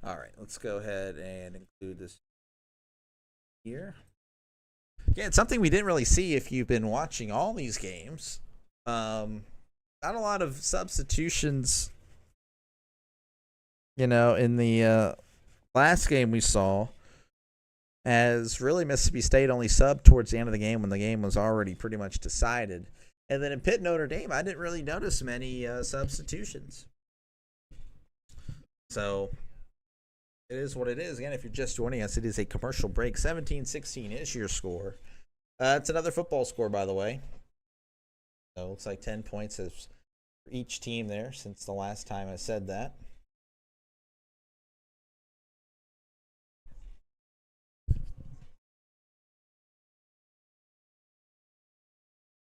All right, let's go ahead and include this here. Yeah, it's something we didn't really see if you've been watching all these games. Not a lot of substitutions, in the last game we saw, as really Mississippi State only subbed towards the end of the game when the game was already pretty much decided. And then in Pitt Notre Dame, I didn't really notice many substitutions. So it is what it is. Again, if you're just joining us, it is a commercial break. 17-16 is your score. It's another football score, by the way. So it looks like 10 points for each team there since the last time I said that.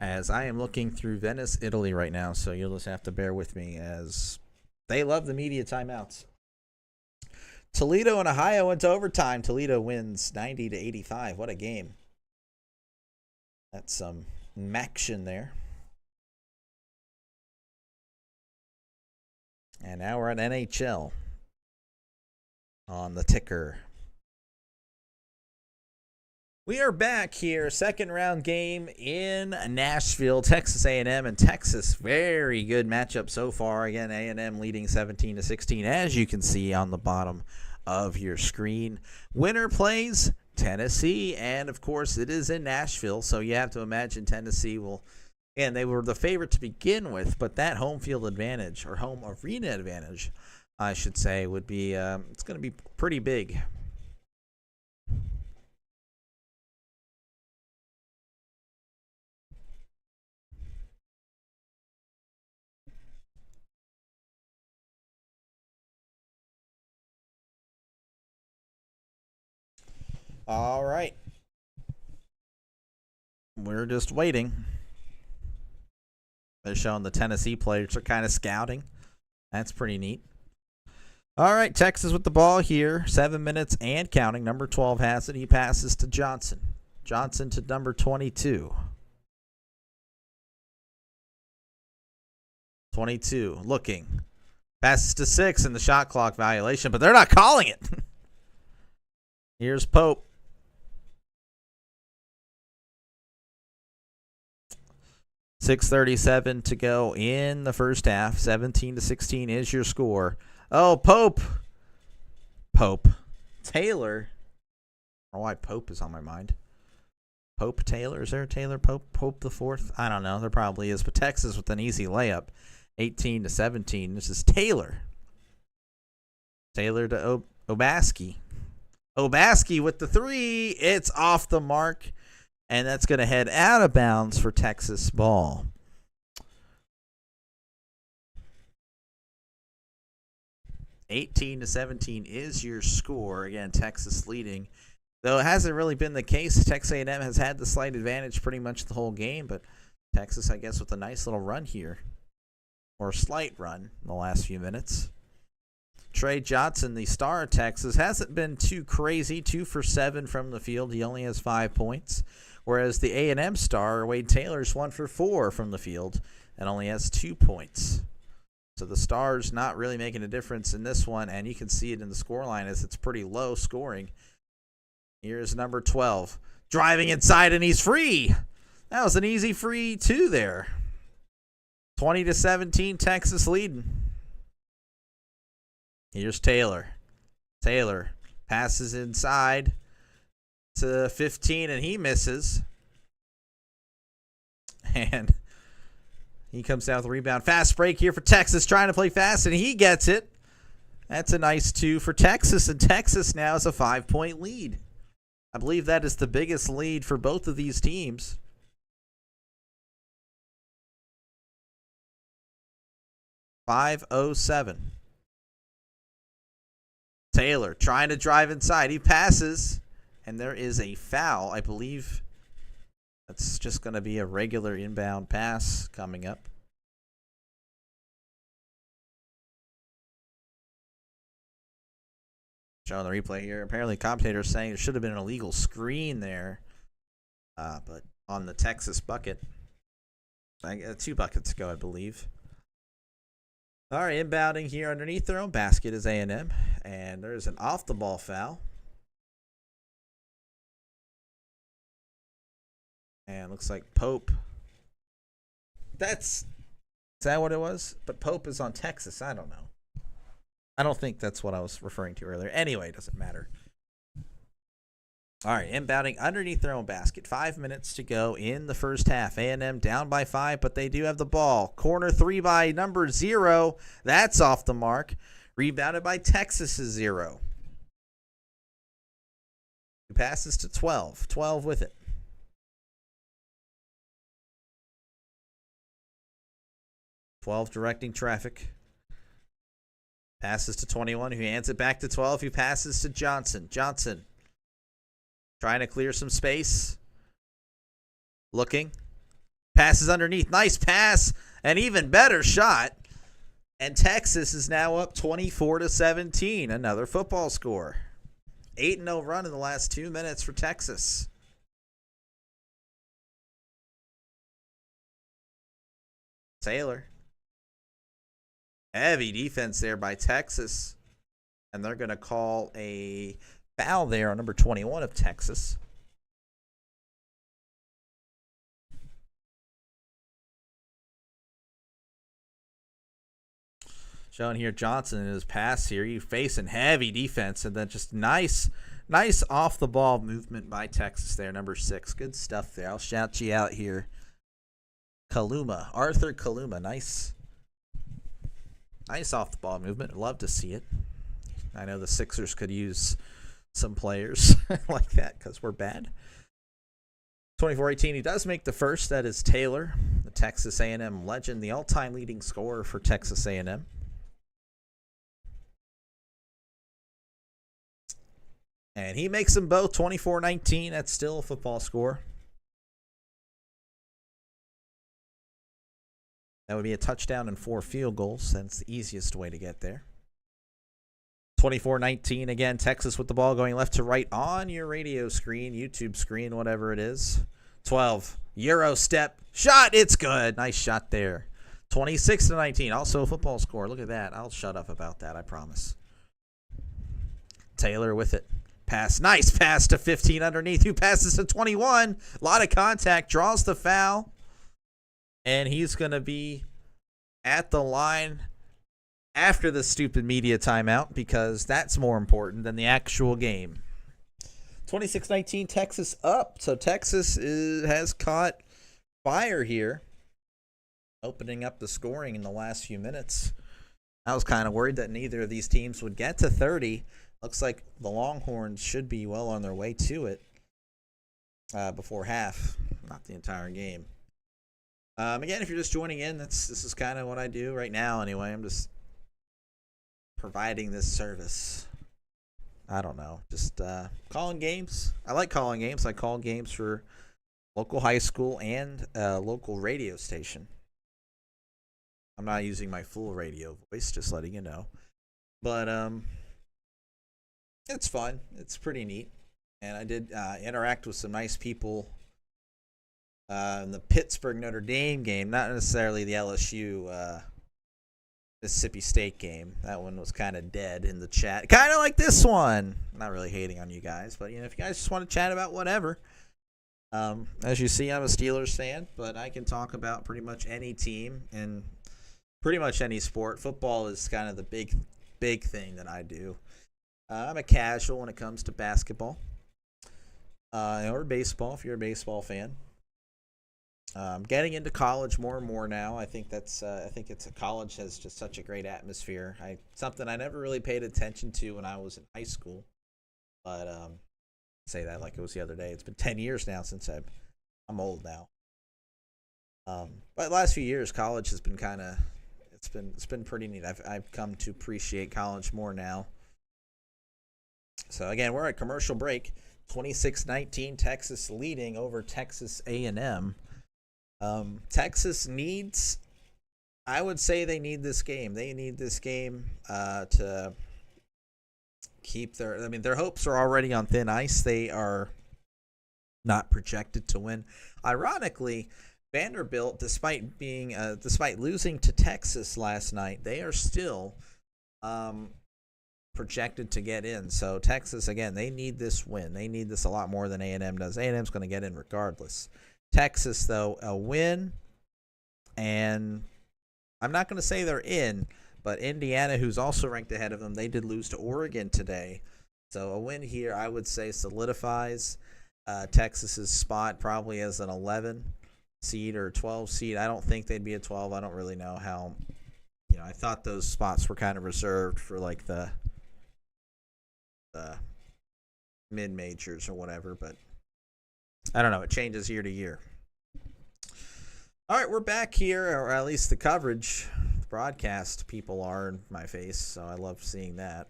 as I am looking through Venice, Italy right now, so you'll just have to bear with me as they love the media timeouts. Toledo and Ohio went to overtime. Toledo wins 90-85. What a game. That's some action there. And now we're at NHL on the ticker. We are back here, second round game in Nashville, Texas A&M and Texas. Very good matchup so far. Again, A&M leading 17-16, as you can see on the bottom of your screen. Winner plays Tennessee, and of course it is in Nashville, so you have to imagine Tennessee will, and they were the favorite to begin with, but that home field advantage, or home arena advantage, I should say, would be, it's going to be pretty big. All right. We're just waiting. They're showing the Tennessee players are kind of scouting. That's pretty neat. All right, Texas with the ball here. 7 minutes and counting. Number 12 has it. He passes to Johnson. Johnson to number 22. 22 looking. Passes to 6 in the shot clock violation, but they're not calling it. Here's Pope. 6:37 to go in the first half. 17-16 is your score. Oh, Pope. Taylor. I don't know why Pope is on my mind. Pope Taylor. Is there a Taylor Pope? Pope the fourth? I don't know. There probably is. But Texas with an easy layup. 18-17. This is Taylor. Taylor to Obaski. Obaski with the 3. It's off the mark. And that's going to head out of bounds for Texas ball. (18-17) is your score. Again, Texas leading. Though it hasn't really been the case. Texas A&M has had the slight advantage pretty much the whole game. But Texas, I guess, with a nice little run here. Or a slight run in the last few minutes. Trey Johnson, the star of Texas, hasn't been too crazy. 2 for 7 from the field. He only has 5 points. Whereas the A&M star, Wade Taylor's 1 for 4 from the field and only has 2 points. So the star's not really making a difference in this one, and you can see it in the scoreline as it's pretty low scoring. Here's number 12. Driving inside, and he's free. That was an easy free, too, there. 20-17, Texas leading. Here's Taylor. Taylor passes inside to 15, and he misses. And he comes down with a rebound. Fast break here for Texas, trying to play fast, and he gets it. That's a nice 2 for Texas, and Texas now has a 5-point lead. I believe that is the biggest lead for both of these teams. .507. Taylor trying to drive inside. He passes. And there is a foul, I believe. That's just going to be a regular inbound pass coming up. Showing the replay here. Apparently, commentators saying there should have been an illegal screen there. But on the Texas bucket. 2 buckets ago, I believe. All right, inbounding here underneath their own basket is A&M. And there's an off-the-ball foul. And looks like Pope. Is that what it was? But Pope is on Texas. I don't know. I don't think that's what I was referring to earlier. Anyway, it doesn't matter. All right, inbounding underneath their own basket. 5 minutes to go in the first half. A&M down by 5, but they do have the ball. Corner 3 by number 0. That's off the mark. Rebounded by Texas's 0. He passes to 12. 12 with it. 12 directing traffic. Passes to 21, who hands it back to 12, who passes to Johnson. Johnson trying to clear some space. Looking. Passes underneath. Nice pass. An even better shot. And Texas is now up 24-17. Another football score. 8-0 run in the last 2 minutes for Texas. Taylor. Heavy defense there by Texas. And they're going to call a foul there on number 21 of Texas. Showing here Johnson in his pass here. You facing heavy defense, and then just nice off the ball movement by Texas there, number 6. Good stuff there. I'll shout you out here. Kaluma, Arthur Kaluma, nice off the ball movement. Love to see it. I know the Sixers could use some players like that because we're bad. 24-18. He does make the first. That is Taylor, the Texas A&M legend, the all-time leading scorer for Texas A&M. And he makes them both 24-19. That's still a football score. That would be a touchdown and 4 field goals. That's the easiest way to get there. 24-19. Again, Texas with the ball going left to right on your radio screen, YouTube screen, whatever it is. 12. Euro step. Shot. It's good. Nice shot there. 26-19. Also a football score. Look at that. I'll shut up about that, I promise. Taylor with it. Pass. Nice pass to 15 underneath. Who passes to 21? A lot of contact. Draws the foul. And he's going to be at the line after the stupid media timeout because that's more important than the actual game. 26-19, Texas up. So Texas has caught fire here, opening up the scoring in the last few minutes. I was kind of worried that neither of these teams would get to 30. Looks like the Longhorns should be well on their way to it before half, not the entire game. Again, if you're just joining in, this is kind of what I do right now anyway. I'm just providing this service. I don't know, just calling games. I like calling games. I call games for local high school and local radio station. I'm not using my full radio voice, just letting you know. But it's fun. It's pretty neat. And I did interact with some nice people in the Pittsburgh Notre Dame game, not necessarily the LSU Mississippi State game. That one was kind of dead in the chat. Kind of like this one. Not really hating on you guys, but if you guys just want to chat about whatever. As you see, I'm a Steelers fan, but I can talk about pretty much any team and pretty much any sport. Football is kind of the big thing that I do. I'm a casual when it comes to basketball or baseball if you're a baseball fan. Getting into college more and more now. I think college has just such a great atmosphere. Something I never really paid attention to when I was in high school, but say that like it was the other day. It's been 10 years now since I'm old now. But the last few years, college has been it's been pretty neat. I've come to appreciate college more now. So again, we're at commercial break. 26-19, Texas leading over Texas A&M. Texas needs, I would say they need this game. They need this game to keep their hopes are already on thin ice. They are not projected to win. Ironically, Vanderbilt, despite losing to Texas last night, they are still projected to get in. So Texas, again, they need this win. They need this a lot more than A&M does. A&M's going to get in regardless. Texas, though, a win, and I'm not going to say they're in, but Indiana, who's also ranked ahead of them, they did lose to Oregon today. So a win here, I would say, solidifies Texas's spot probably as an 11 seed or 12 seed. I don't think they'd be a 12. I don't really know how. I thought those spots were kind of reserved for like the mid-majors or whatever, but I don't know. It changes year to year. All right, we're back here, or at least the coverage, the broadcast people are in my face, so I love seeing that.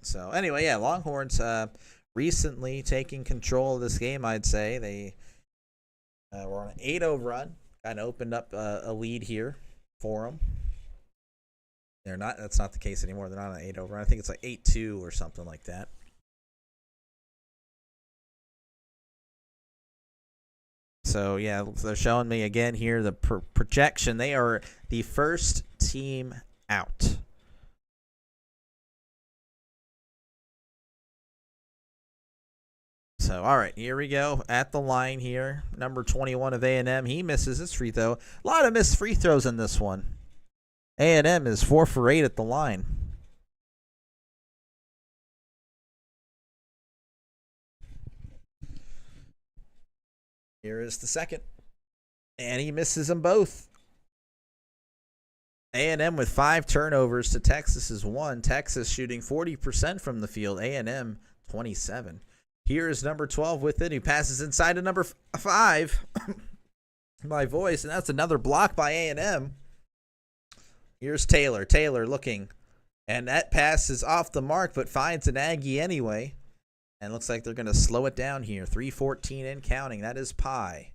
So anyway, yeah, Longhorns recently taking control of this game, I'd say. They were on an 8-0 run. Kind of opened up a lead here for them. They're not. That's not the case anymore. They're not on an 8-0 run. I think it's like 8-2 or something like that. So, yeah, they're showing me again here the projection. They are the first team out. So, all right, here we go at the line here. Number 21 of A&M. He misses his free throw. A lot of missed free throws in this one. A&M is 4 for 8 at the line. Here is the second. And he misses them both. A&M with 5 turnovers to Texas's 1. Texas shooting 40% from the field. A&M 27. Here is number 12 with it. He passes inside to number 5. My voice. And that's another block by A&M. Here's Taylor. Taylor looking. And that pass is off the mark, but finds an Aggie anyway. And looks like they're going to slow it down here. 3:14 and counting. That is Pye.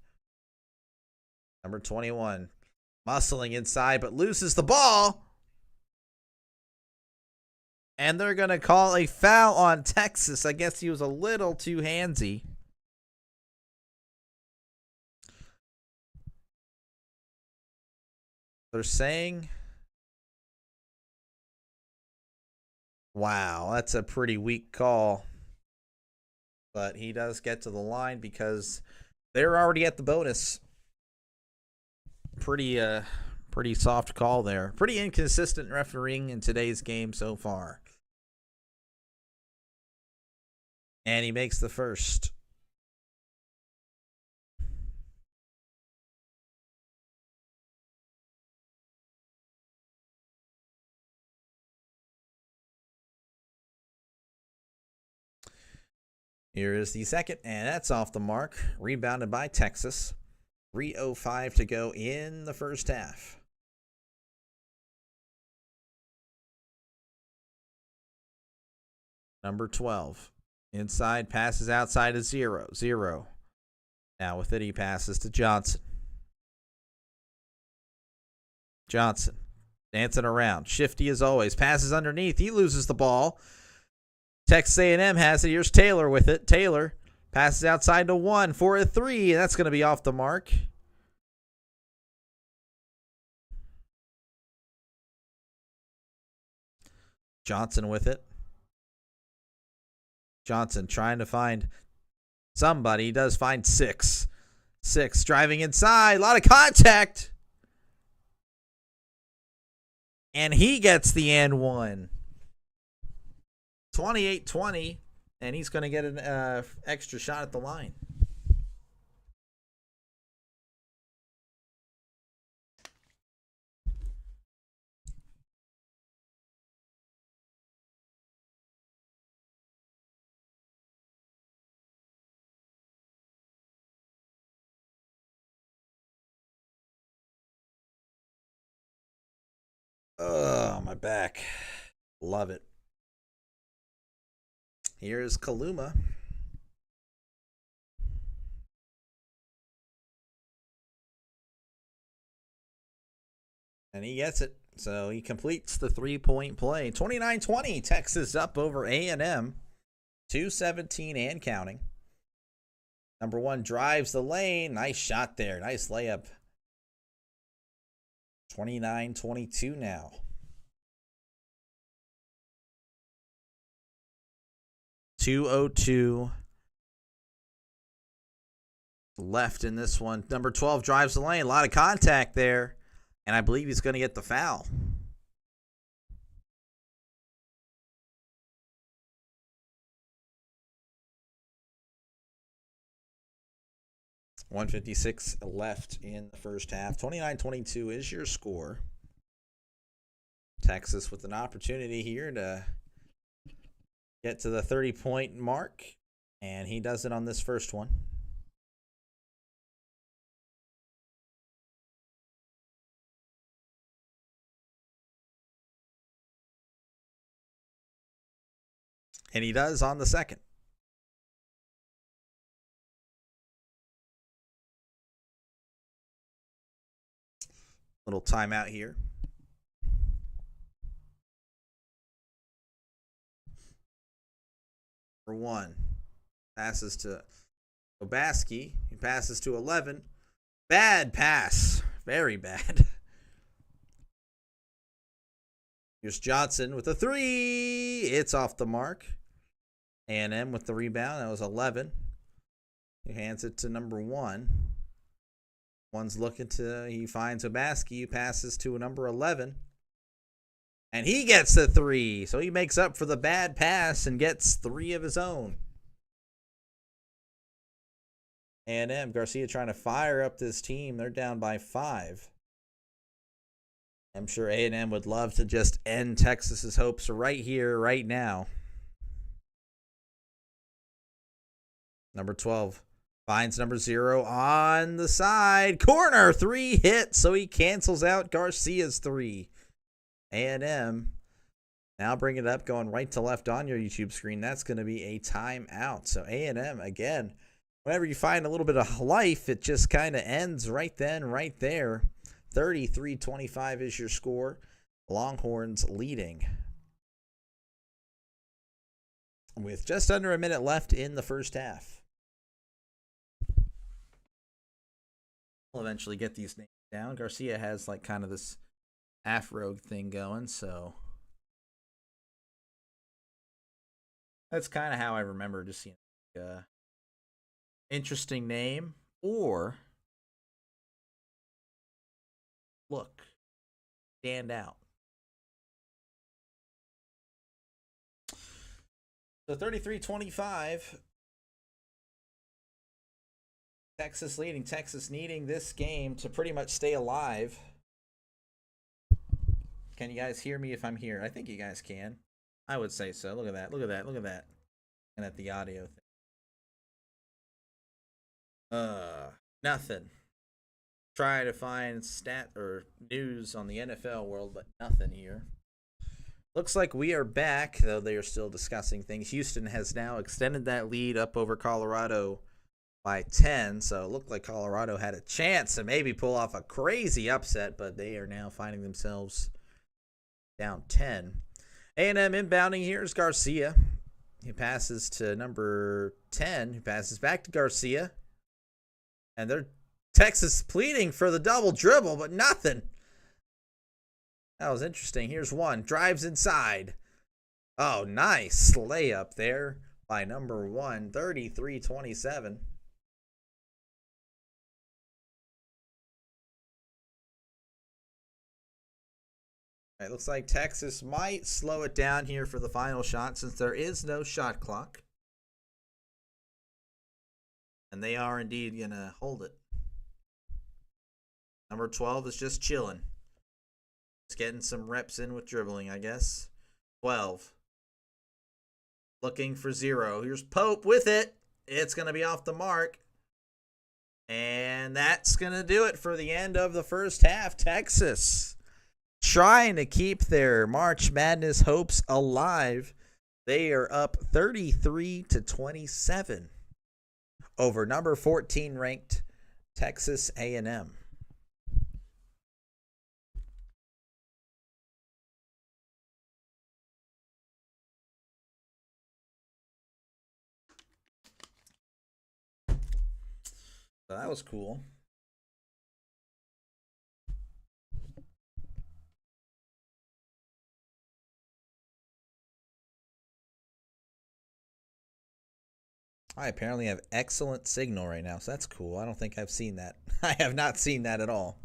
Number 21. Muscling inside, but loses the ball. And they're going to call a foul on Texas. I guess he was a little too handsy. They're saying... Wow, that's a pretty weak call. But he does get to the line because they're already at the bonus. Pretty soft call there. Pretty inconsistent refereeing in today's game so far. And he makes the first. Here is the second, and that's off the mark. Rebounded by Texas. 3:05 to go in the first half. Number 12. Inside, passes outside of 0. Now with it, he passes to Johnson. Johnson dancing around. Shifty as always. Passes underneath. He loses the ball. Texas A&M has it. Here's Taylor with it. Taylor passes outside to 1 for a 3. That's going to be off the mark. Johnson with it. Johnson trying to find somebody. He does find 6. 6 driving inside. A lot of contact. And he gets the and 1. 28-20. And he's going to get an extra shot at the line. Oh, my back. Love it. Here's Kaluma. And he gets it. So he completes the 3-point play. 29-20. Texas up over A&M. 2:17 and counting. Number 1 drives the lane. Nice shot there. Nice layup. 29-22 now. .202 left in this one. Number 12 drives the lane. A lot of contact there. And I believe he's going to get the foul. .156 left in the first half. 29-22 is your score. Texas with an opportunity here to get to the 30-point mark. And he does it on this first one. And he does on the second. Little timeout here. Number 1 passes to Obaski. He passes to 11. Bad pass. Very bad. Here's Johnson with a 3. It's off the mark. A&M with the rebound. That was 11. He hands it to number 1. One's looking to, he finds Obaski, who passes to number 11. And he gets the 3. So he makes up for the bad pass and gets 3 of his own. A&M, Garcia trying to fire up this team. They're down by 5. I'm sure A&M would love to just end Texas's hopes right here, right now. Number 12 finds number 0 on the side. Corner, 3 hit, so he cancels out Garcia's 3. A&M now bring it up, going right to left on your YouTube screen. That's going to be a timeout. So A&M, again, whenever you find a little bit of life, it just kind of ends right then, right there. 33-25 is your score. Longhorns leading with just under a minute left in the first half. We'll eventually get these names down. Garcia has like kind of this afro thing going, so that's kind of how I remember just seeing interesting name or look, stand out. So 33-25. Texas leading. Texas needing this game to pretty much stay alive. Can you guys hear me if I'm here? I think you guys can. I would say so. Look at that. Look at that. Look at that. And at the audio thing. Nothing. Try to find stat or news on the NFL world, but nothing here. Looks like we are back, though they are still discussing things. Houston has now extended that lead up over Colorado by 10, so it looked like Colorado had a chance to maybe pull off a crazy upset, but they are now finding themselves down 10. A&M inbounding here is Garcia. He passes to number 10, who passes back to Garcia. And they're Texas pleading for the double dribble, but nothing. That was interesting. Here's one. Drives inside. Oh, nice layup there by number 1, 33-27. It looks like Texas might slow it down here for the final shot since there is no shot clock. And they are indeed going to hold it. Number 12 is just chilling. Just getting some reps in with dribbling, I guess. 12. Looking for 0. Here's Pope with it. It's going to be off the mark. And that's going to do it for the end of the first half. Texas trying to keep their March Madness hopes alive. They are up 33-27 over number 14 ranked Texas A&M. So that was cool. I apparently have excellent signal right now, so that's cool. I don't think I've seen that. I have not seen that at all.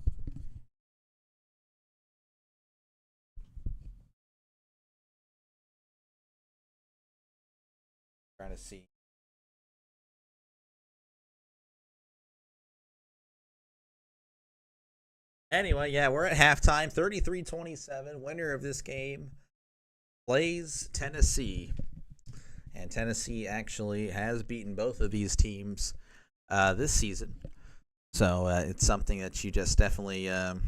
Trying to see. Anyway, yeah, we're at halftime. 33-27. Winner of this game plays Tennessee. And Tennessee actually has beaten both of these teams this season. So it's something that you just definitely have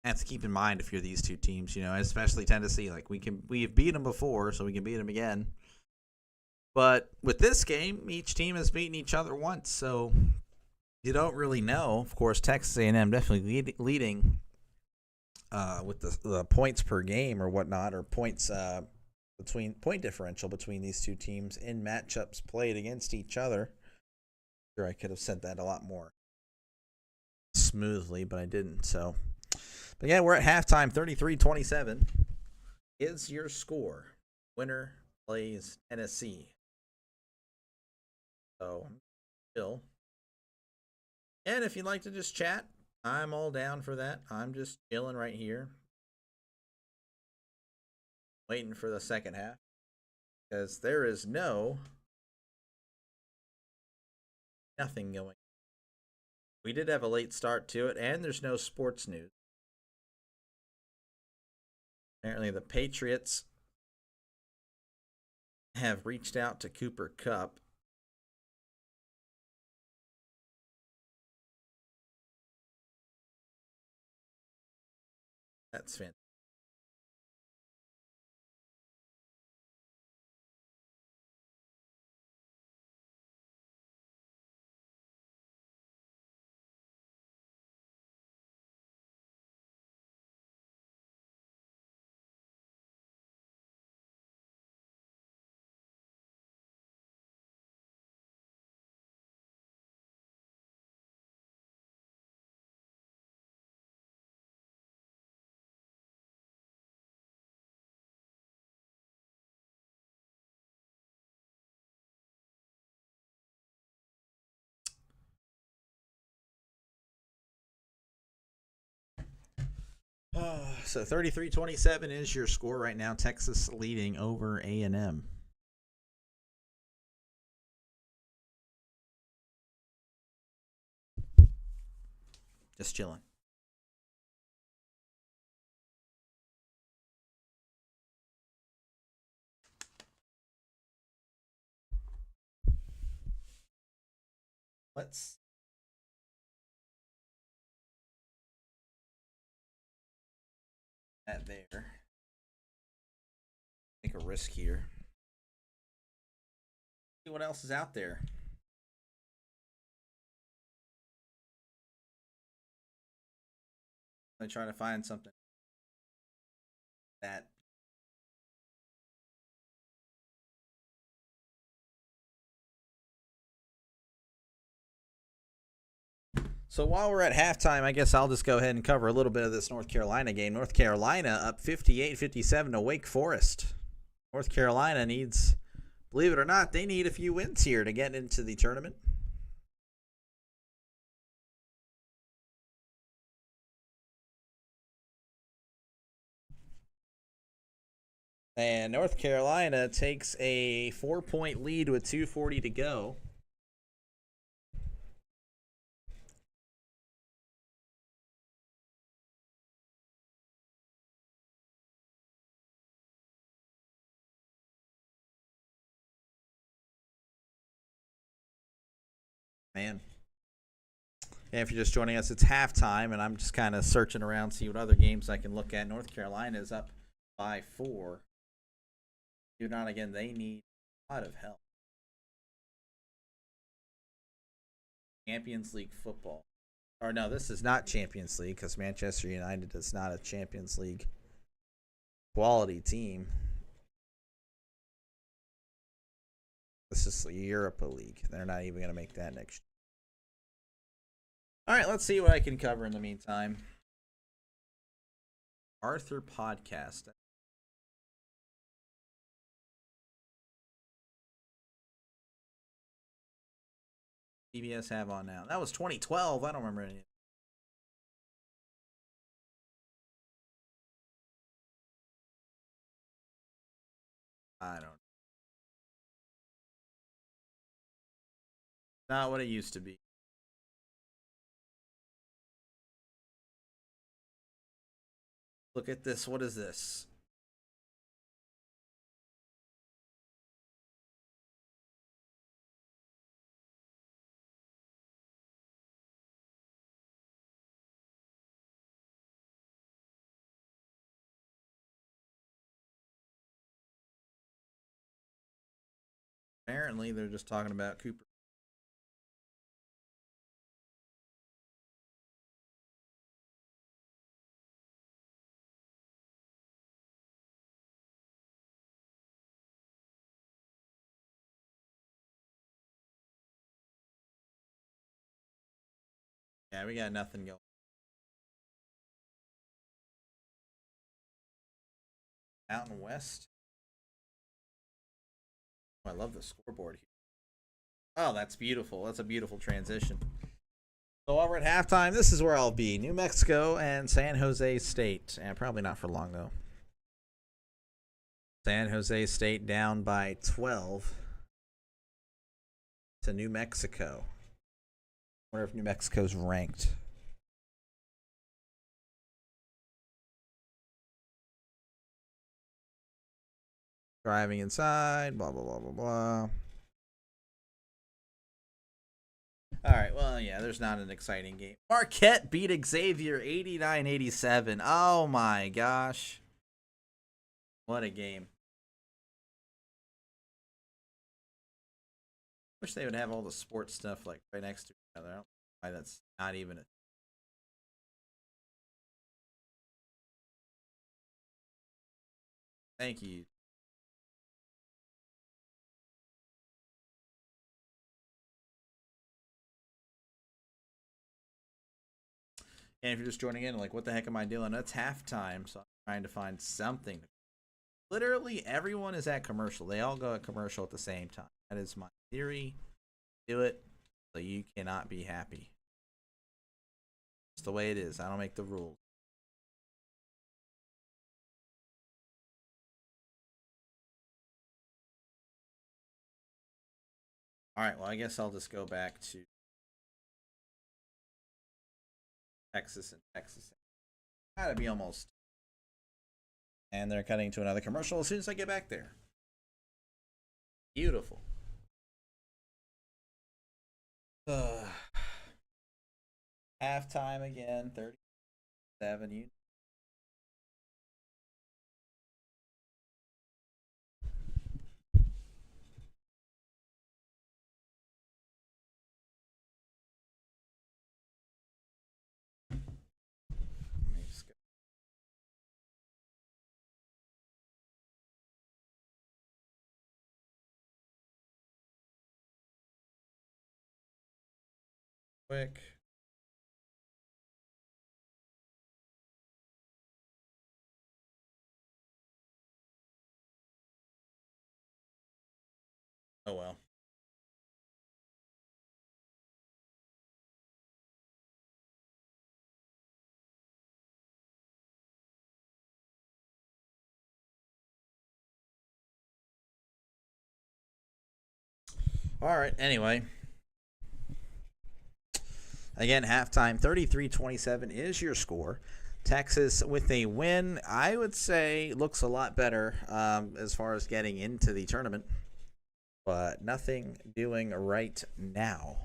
to keep in mind if you're these two teams, you know, especially Tennessee. Like we've beaten them before, so we can beat them again. But with this game, each team has beaten each other once. So You don't really know. Of course, Texas A&M definitely leading with the points per game or whatnot, or points between point differential between these two teams in matchups played against each other. Sure, I could have said that a lot more smoothly, but I didn't. So, but yeah, we're at halftime, 33-27 is your score. Winner plays Tennessee. So, still. And if you'd like to just chat, I'm all down for that. I'm just chilling right here, waiting for the second half, because there is nothing going. We did have a late start to it, and there's no sports news. Apparently, the Patriots have reached out to Cooper Kupp. That's fantastic. So 33-27 is your score right now. Texas leading over A&M. Just chilling. Let's that there. Take a risk here. See what else is out there. I try to find something that So while we're at halftime, I guess I'll just go ahead and cover a little bit of this North Carolina game. North Carolina up 58-57 to Wake Forest. North Carolina needs, believe it or not, they need a few wins here to get into the tournament. And North Carolina takes a 4-point lead with 2:40 to go. Man. And if you're just joining us, it's halftime, and I'm just kind of searching around, see what other games I can look at. North Carolina is up by 4. Do not, again, they need a lot of help. Champions League football. Or no, this is not Champions League because Manchester United is not a Champions League quality team. This is the Europa League. They're not even going to make that next year. All right, let's see what I can cover in the meantime. Arthur Podcast. CBS have on now. That was 2012. I don't remember any. I don't. Not what it used to be. Look at this. What is this? Apparently, they're just talking about Cooper. Yeah, we got nothing going. Mountain West. Oh, I love the scoreboard here. Oh, that's beautiful. That's a beautiful transition. So while we're at halftime, this is where I'll be. New Mexico and San Jose State. And probably not for long, though. San Jose State down by 12 to New Mexico. I wonder if New Mexico's ranked. Driving inside, blah, blah, blah, blah, blah. All right, well, yeah, there's not an exciting game. Marquette beat Xavier 89-87. Oh my gosh. What a game. Wish they would have all the sports stuff like right next to each other. I don't know why that's not even a. Thank you. And if you're just joining in, like, what the heck am I doing? That's halftime, so I'm trying to find something. Literally, everyone is at commercial. They all go at commercial at the same time. That is my theory. Do it, so you cannot be happy. It's the way it is. I don't make the rules. All right, well, I guess I'll just go back to Texas and Texas. Gotta be almost. And they're cutting to another commercial as soon as I get back there. Beautiful. Halftime again, 37. You. Quick. Oh well. All right. Anyway. Again, halftime 33-27 is your score. Texas with a win, I would say, looks a lot better as far as getting into the tournament. But nothing doing right now.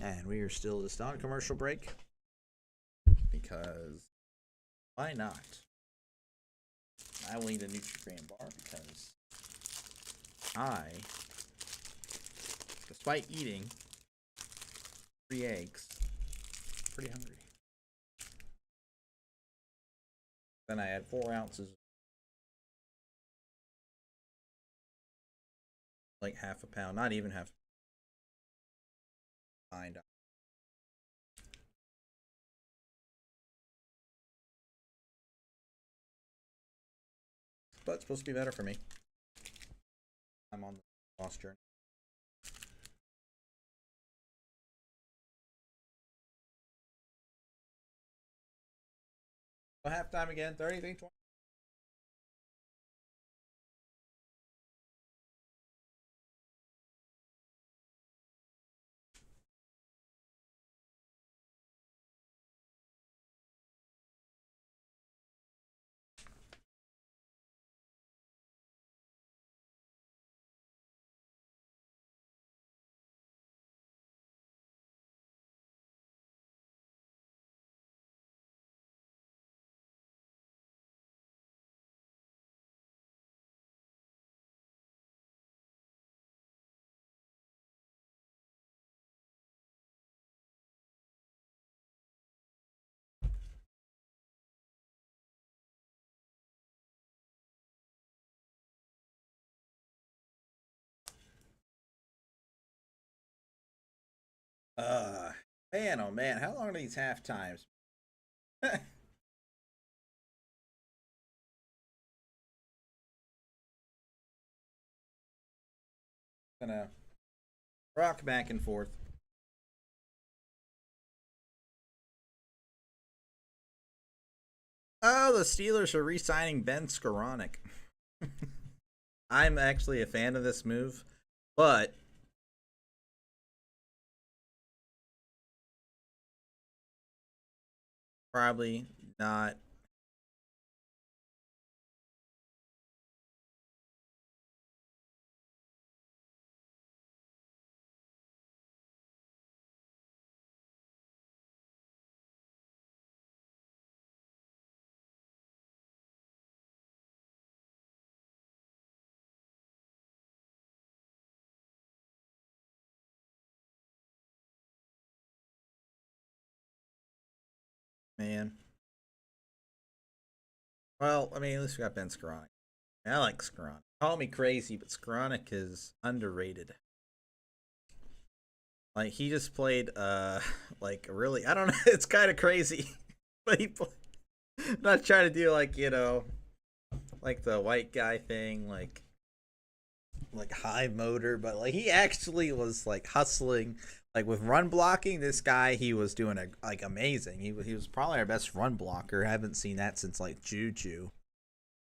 And we are still just on commercial break. Because why not? I will eat a Nutri-Grain bar because I, despite eating 3 eggs, pretty hungry. Then I had 4 ounces, like half a pound, not even half. Find out. But it's supposed to be better for me. I'm on the lost journey. So halftime again, 33-20. Man, oh man, how long are these half times? Gonna rock back and forth. Oh, the Steelers are re-signing Ben Skoranek. I'm actually a fan of this move, but probably not. Man. Well, I mean, at least we got Ben Skoranek. I like Skoranek. Call me crazy, but Skoranek is underrated. Like he just played, like really, I don't know. It's kind of crazy, but not trying to do like like the white guy thing, like high motor, but like he actually was like hustling, like with run blocking. This guy, he was doing like amazing. He was probably our best run blocker. I haven't seen that since like Juju,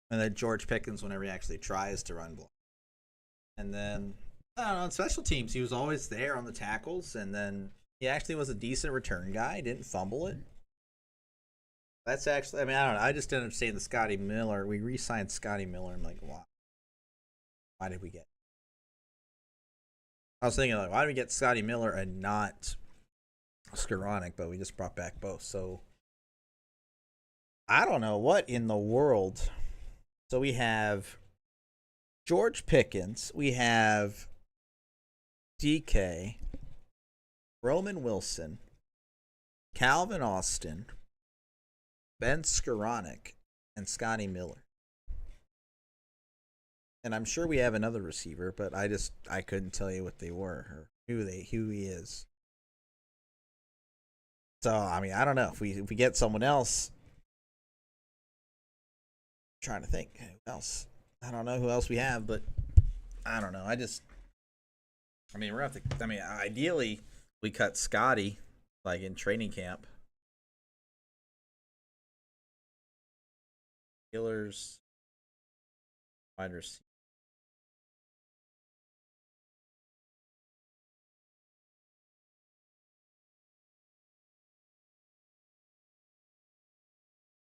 and then George Pickens whenever he actually tries to run block, and then I don't know, on special teams, he was always there on the tackles, and then he actually was a decent return guy. He didn't fumble it. That's actually, I mean, I don't know. I just ended up saying the Scotty Miller. We re-signed Scotty Miller. I'm like, why? Why did we get? I was thinking, like, why did we get Scotty Miller and not Skoranek? But we just brought back both. So I don't know what in the world. So we have George Pickens. We have DK, Roman Wilson, Calvin Austin, Ben Skoranek, and Scotty Miller. And I'm sure we have another receiver, but I couldn't tell you what they were or who he is. So I mean, I don't know if we get someone else. I'm trying to think who else. I don't know who else we have, but I don't know. I mean, we're gonna have to. I mean, ideally, we cut Scotty like in training camp. Steelers wide receiver.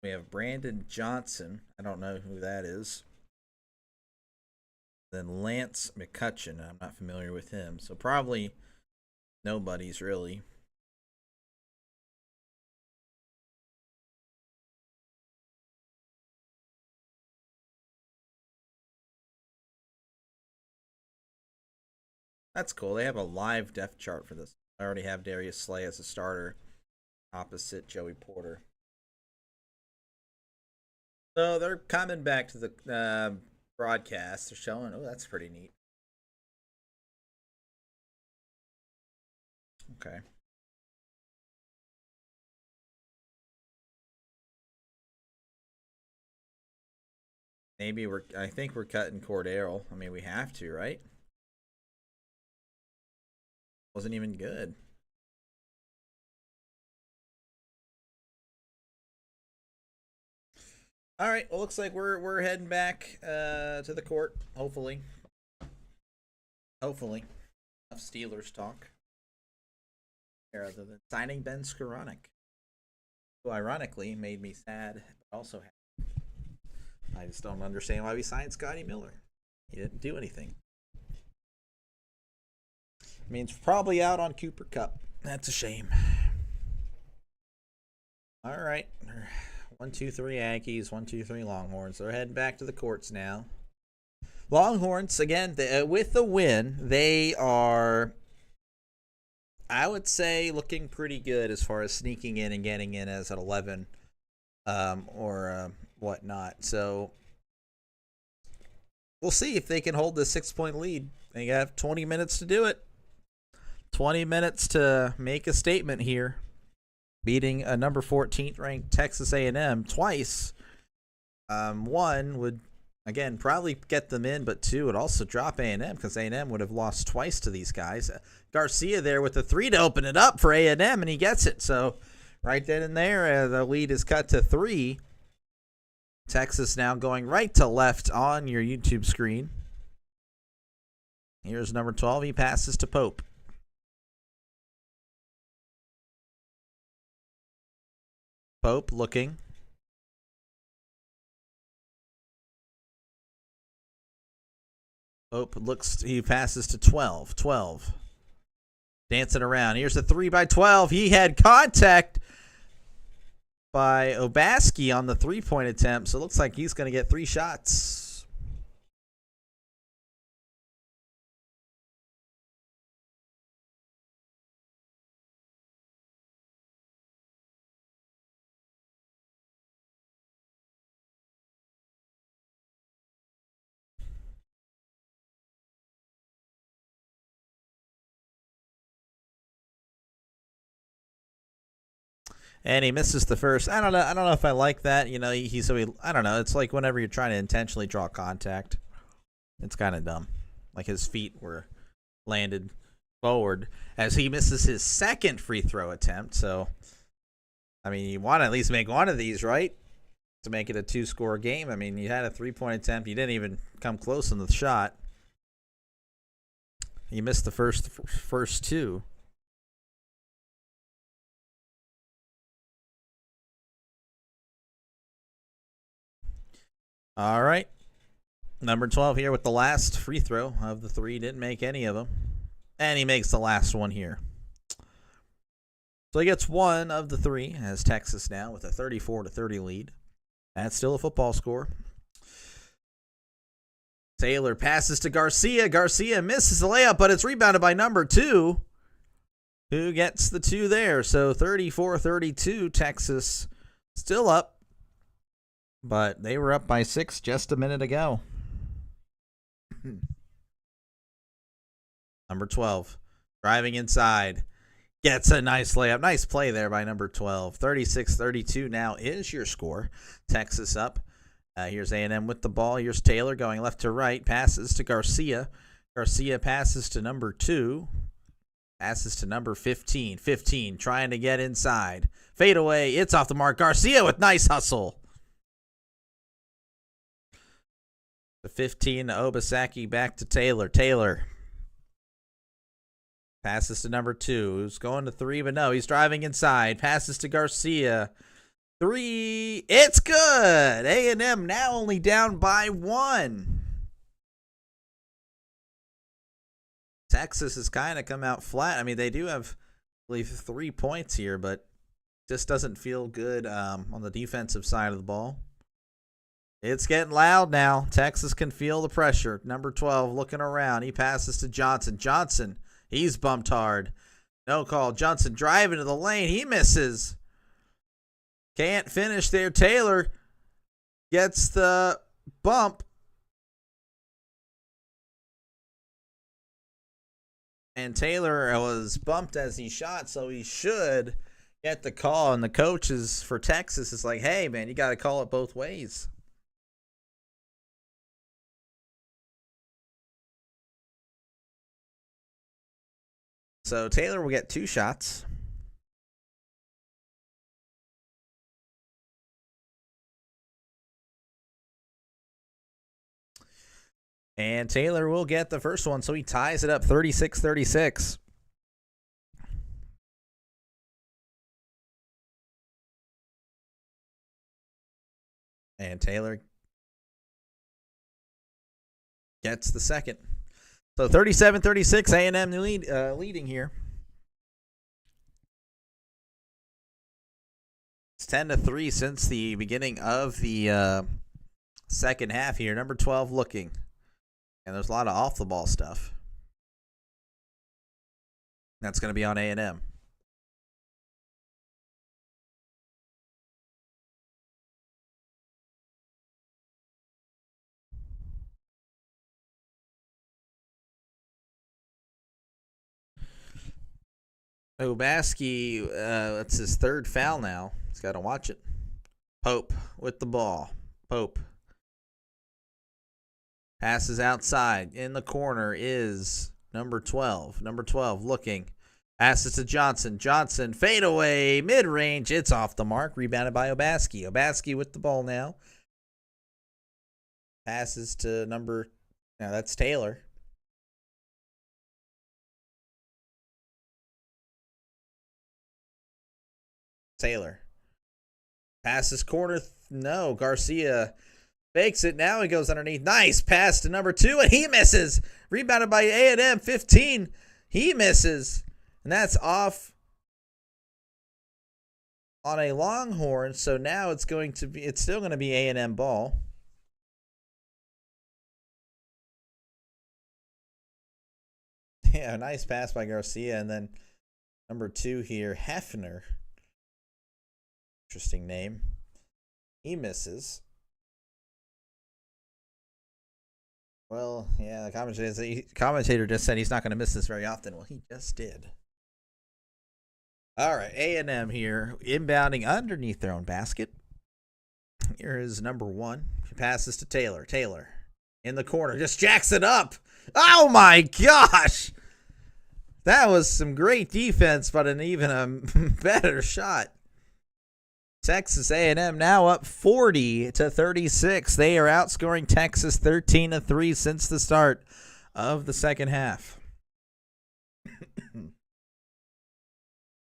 We have Brandon Johnson. I don't know who that is. Then Lance McCutcheon. I'm not familiar with him. So probably nobody's really. That's cool. They have a live depth chart for this. I already have Darius Slay as a starter opposite Joey Porter. So they're coming back to the broadcast. They're showing. Oh, that's pretty neat. Okay. Maybe I think we're cutting Cordero. I mean, we have to, right? Wasn't even good. All right. Well, looks like we're heading back to the court. Hopefully. Hopefully. Enough Steelers talk. Rather than signing Ben Skoranek, who ironically made me sad, but also happy. I just don't understand why we signed Scotty Miller. He didn't do anything. Means probably out on Cooper Kupp. That's a shame. All right. 1, 2, 3 Yankees, 1, 2, 3 Longhorns. They're heading back to the courts now. Longhorns, again, with the win, they are, I would say, looking pretty good as far as sneaking in and getting in as an 11 or whatnot. So we'll see if they can hold the 6-point lead. They have 20 minutes to do it. 20 minutes to make a statement here. Beating a number 14th ranked Texas A&M twice. One would, again, probably get them in, but two would also drop A&M because A&M would have lost twice to these guys. Garcia there with the 3 to open it up for A&M, and he gets it. So right then and there, the lead is cut to 3. Texas now going right to left on your YouTube screen. Here's number 12. He passes to Pope. Pope looking. Pope looks. He passes to 12. 12. Dancing around. Here's a 3 by 12. He had contact by Obaski on the 3-point attempt, so it looks like he's going to get 3 shots. And he misses the first. I don't know if I like that. You know, I don't know. It's like whenever you're trying to intentionally draw contact, it's kind of dumb. Like his feet were landed forward as he misses his second free throw attempt. So, I mean, you want to at least make one of these, right? To make it a 2-score game. I mean, you had a 3-point attempt. You didn't even come close on the shot. You missed the first 2. All right. Number 12 here with the last free throw of the 3. Didn't make any of them. And he makes the last one here. So he gets 1 of the 3 as Texas now with a 34-30 lead. That's still a football score. Taylor passes to Garcia. Garcia misses the layup, but it's rebounded by number 2, who gets the 2 there. So 34-32, Texas still up. But they were up by 6 just a minute ago. Number 12, driving inside. Gets a nice layup. Nice play there by number 12. 36-32 now is your score. Texas up. Here's A&M with the ball. Here's Taylor going left to right. Passes to Garcia. Garcia passes to number 2. Passes to number 15. 15 trying to get inside. Fade away. It's off the mark. Garcia with nice hustle. The 15 to Obasaki, back to Taylor. Taylor passes to number 2, who's going to 3, but no, he's driving inside. Passes to Garcia. 3, it's good. A&M now only down by 1. Texas has kind of come out flat. I mean, they do have, I believe, 3 points here, but just doesn't feel good on the defensive side of the ball. It's getting loud now. Texas can feel the pressure. Number 12 looking around. He passes to Johnson. Johnson, he's bumped hard. No call. Johnson driving to the lane. He misses. Can't finish there. Taylor gets the bump. And Taylor was bumped as he shot, so he should get the call. And the coaches for Texas is like, hey, man, you got to call it both ways. So Taylor will get 2 shots. And Taylor will get the first one, so he ties it up 36-36. And Taylor gets the second. So 37-36, A&M leading here. It's 10-3 since the beginning of the second half here. Number 12 looking. And there's a lot of off-the-ball stuff. That's going to be on A&M. Obaski, that's his third foul now. He's got to watch it. Pope with the ball. Pope passes outside. In the corner is number 12. Number 12 looking. Passes to Johnson. Johnson, fadeaway, mid-range. It's off the mark. Rebounded by Obaski. Obaski with the ball now. Passes to number, now that's Taylor. Taylor. Passes corner. No, Garcia fakes it. Now he goes underneath. Nice pass to number 2, and he misses. Rebounded by A&M. 15. He misses. And that's off on a Longhorn. So now it's still going to be A&M ball. Yeah, nice pass by Garcia. And then number 2 here, Hefner. Interesting name. He misses. Well, yeah, the commentator just said he's not going to miss this very often. Well, he just did. All right, A&M here, inbounding underneath their own basket. Here is number 1. He passes to Taylor. Taylor in the corner, just jacks it up. Oh, my gosh. That was some great defense, but an even better shot. Texas A&M now up 40-36. They are outscoring Texas 13-3 since the start of the second half.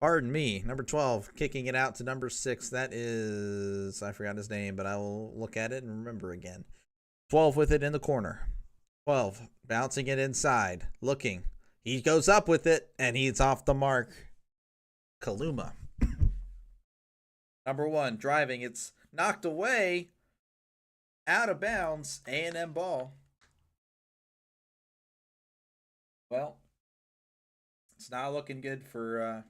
Pardon me. Number 12 kicking it out to number 6. That is, I forgot his name, but I will look at it and remember again. 12 with it in the corner. 12 bouncing it inside. Looking. He goes up with it, and he's off the mark. Kaluma. Number 1, driving. It's knocked away. Out of bounds. A&M ball. Well, it's not looking good for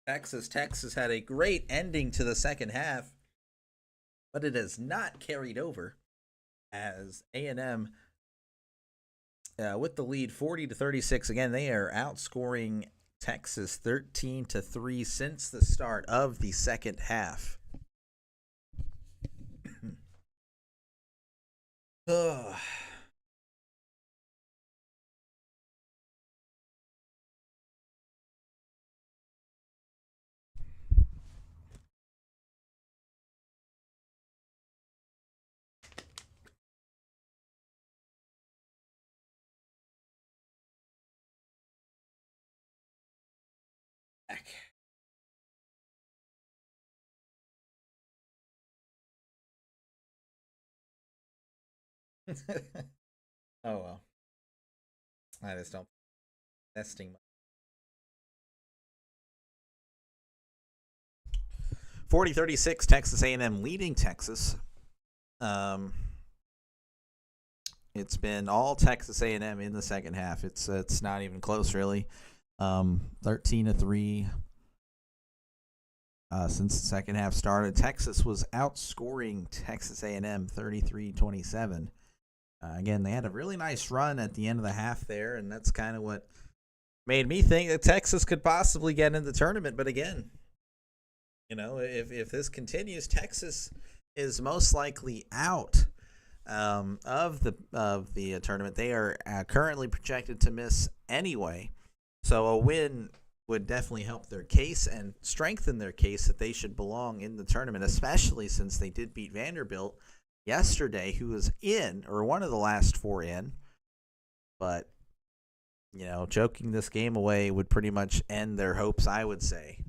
Texas. Texas had a great ending to the second half, but it has not carried over as A&M with the lead 40-36. Again, they are outscoring Texas 13-3 since the start of the second half. Ugh. Oh well. I just don't testing. 40-36, Texas A&M leading Texas. It's been all Texas A&M in the second half. It's not even close really. 13-3 since the second half started. Texas was outscoring Texas A&M 33-27. Again, they had a really nice run at the end of the half there, and that's kind of what made me think that Texas could possibly get in the tournament. But again, you know, if this continues, Texas is most likely out of the tournament. They are currently projected to miss anyway, so a win would definitely help their case and strengthen their case that they should belong in the tournament, especially since they did beat Vanderbilt yesterday, who was in, or one of the last 4 in. But, you know, choking this game away would pretty much end their hopes, I would say.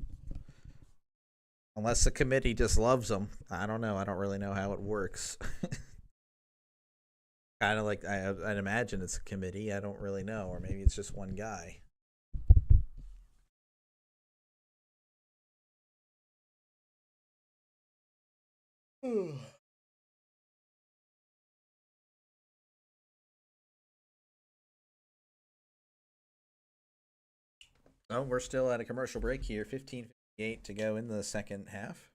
Unless the committee just loves them. I don't know. I don't really know how it works. Kind of like, I'd imagine it's a committee. I don't really know. Or maybe it's just one guy. Oh, we're still at a commercial break here. 15:58 to go in the second half.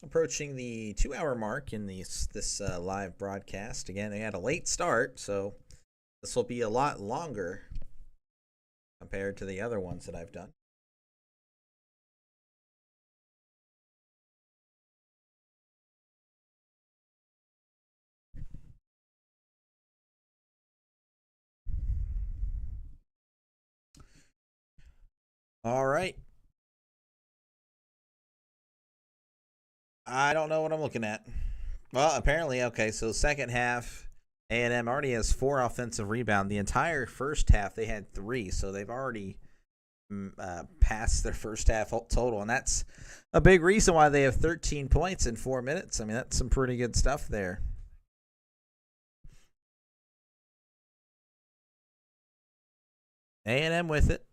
Approaching the 2-hour mark in this live broadcast. Again, I had a late start, so this will be a lot longer compared to the other ones that I've done. All right. I don't know what I'm looking at. Well, apparently, okay, so second half, A&M already has 4 offensive rebounds. The entire first half, they had 3, so they've already passed their first half total, and that's a big reason why they have 13 points in 4 minutes. I mean, that's some pretty good stuff there. A&M with it.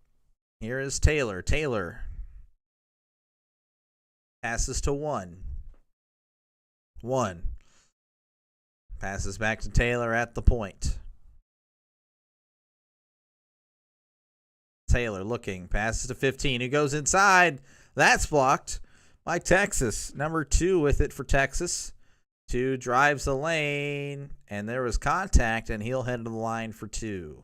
Here is Taylor. Taylor passes to 1. Passes back to Taylor at the point. Taylor looking. Passes to 15. He goes inside. That's blocked by Texas. Number 2 with it for Texas. 2 drives the lane. And there was contact, and he'll head to the line for 2.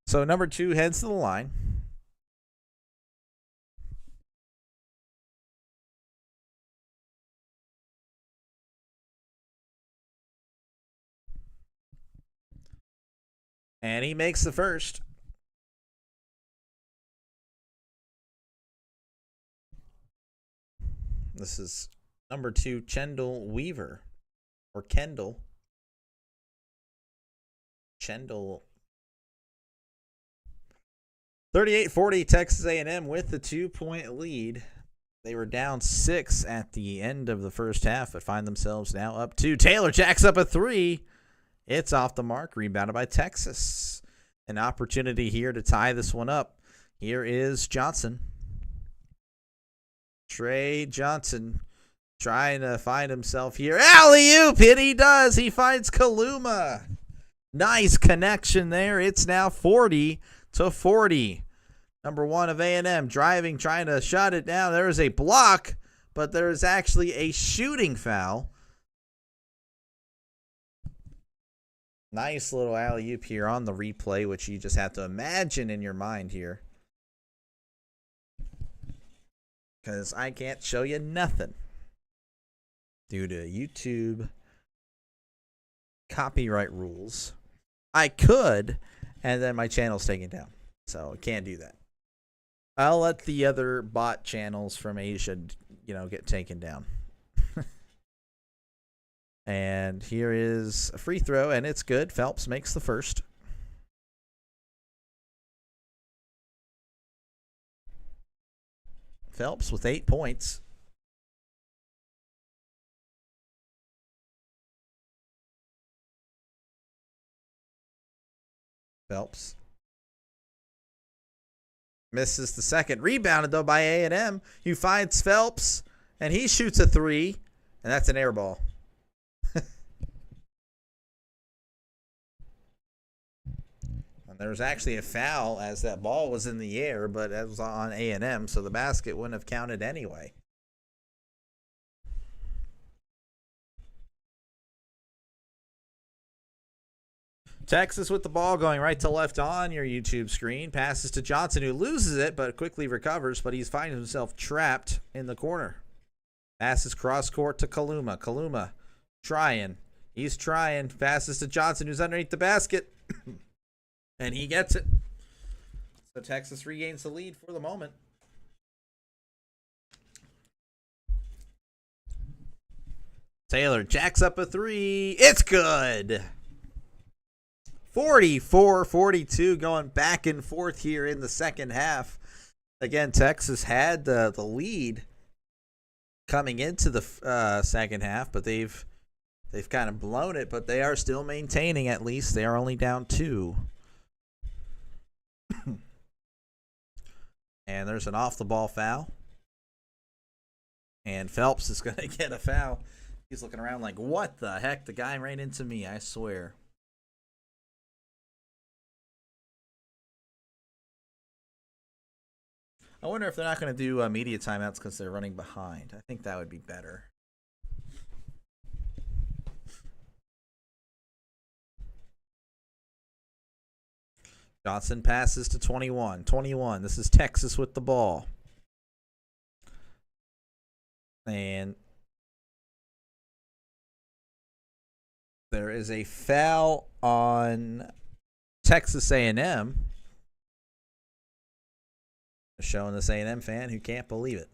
So number 2 heads to the line. And he makes the first. This is number 2, Chendall Weaver. Or Kendall. Chendall. 38-40, Texas A&M with the 2-point lead. They were down 6 at the end of the first half, but find themselves now up 2. Taylor jacks up a 3. It's off the mark, rebounded by Texas. An opportunity here to tie this one up. Here is Johnson. Trey Johnson trying to find himself here. Alley-oop, and he does. He finds Kaluma. Nice connection there. It's now 40-40. Number 1 of A&M driving, trying to shut it down. There is a block, but there is actually a shooting foul. Nice little alley-oop here on the replay, which you just have to imagine in your mind here. Because I can't show you nothing due to YouTube copyright rules. I could, and then my channel's taken down. So I can't do that. I'll let the other bot channels from Asia, get taken down. And here is a free throw, and it's good. Phelps makes the first. Phelps with 8 points. Phelps misses the second. Rebounded, though, by A&M. He finds Phelps, and he shoots a 3, and that's an air ball. And there's actually a foul as that ball was in the air, but it was on A&M, so the basket wouldn't have counted anyway. Texas with the ball going right to left on your YouTube screen. Passes to Johnson, who loses it but quickly recovers, but he's finding himself trapped in the corner. Passes cross court to Kaluma. Kaluma trying. He's trying. Passes to Johnson, who's underneath the basket. And he gets it. So Texas regains the lead for the moment. Taylor jacks up a 3. It's good. 44-42, going back and forth here in the second half. Again, Texas had the lead coming into the second half, but they've kind of blown it, but they are still maintaining at least. They are only down 2. And there's an off-the-ball foul. And Phelps is going to get a foul. He's looking around like, what the heck? The guy ran into me, I swear. I wonder if they're not going to do media timeouts because they're running behind. I think that would be better. Johnson passes to 21. 21. This is Texas with the ball. And there is a foul on Texas A&M. Showing this A&M fan who can't believe it.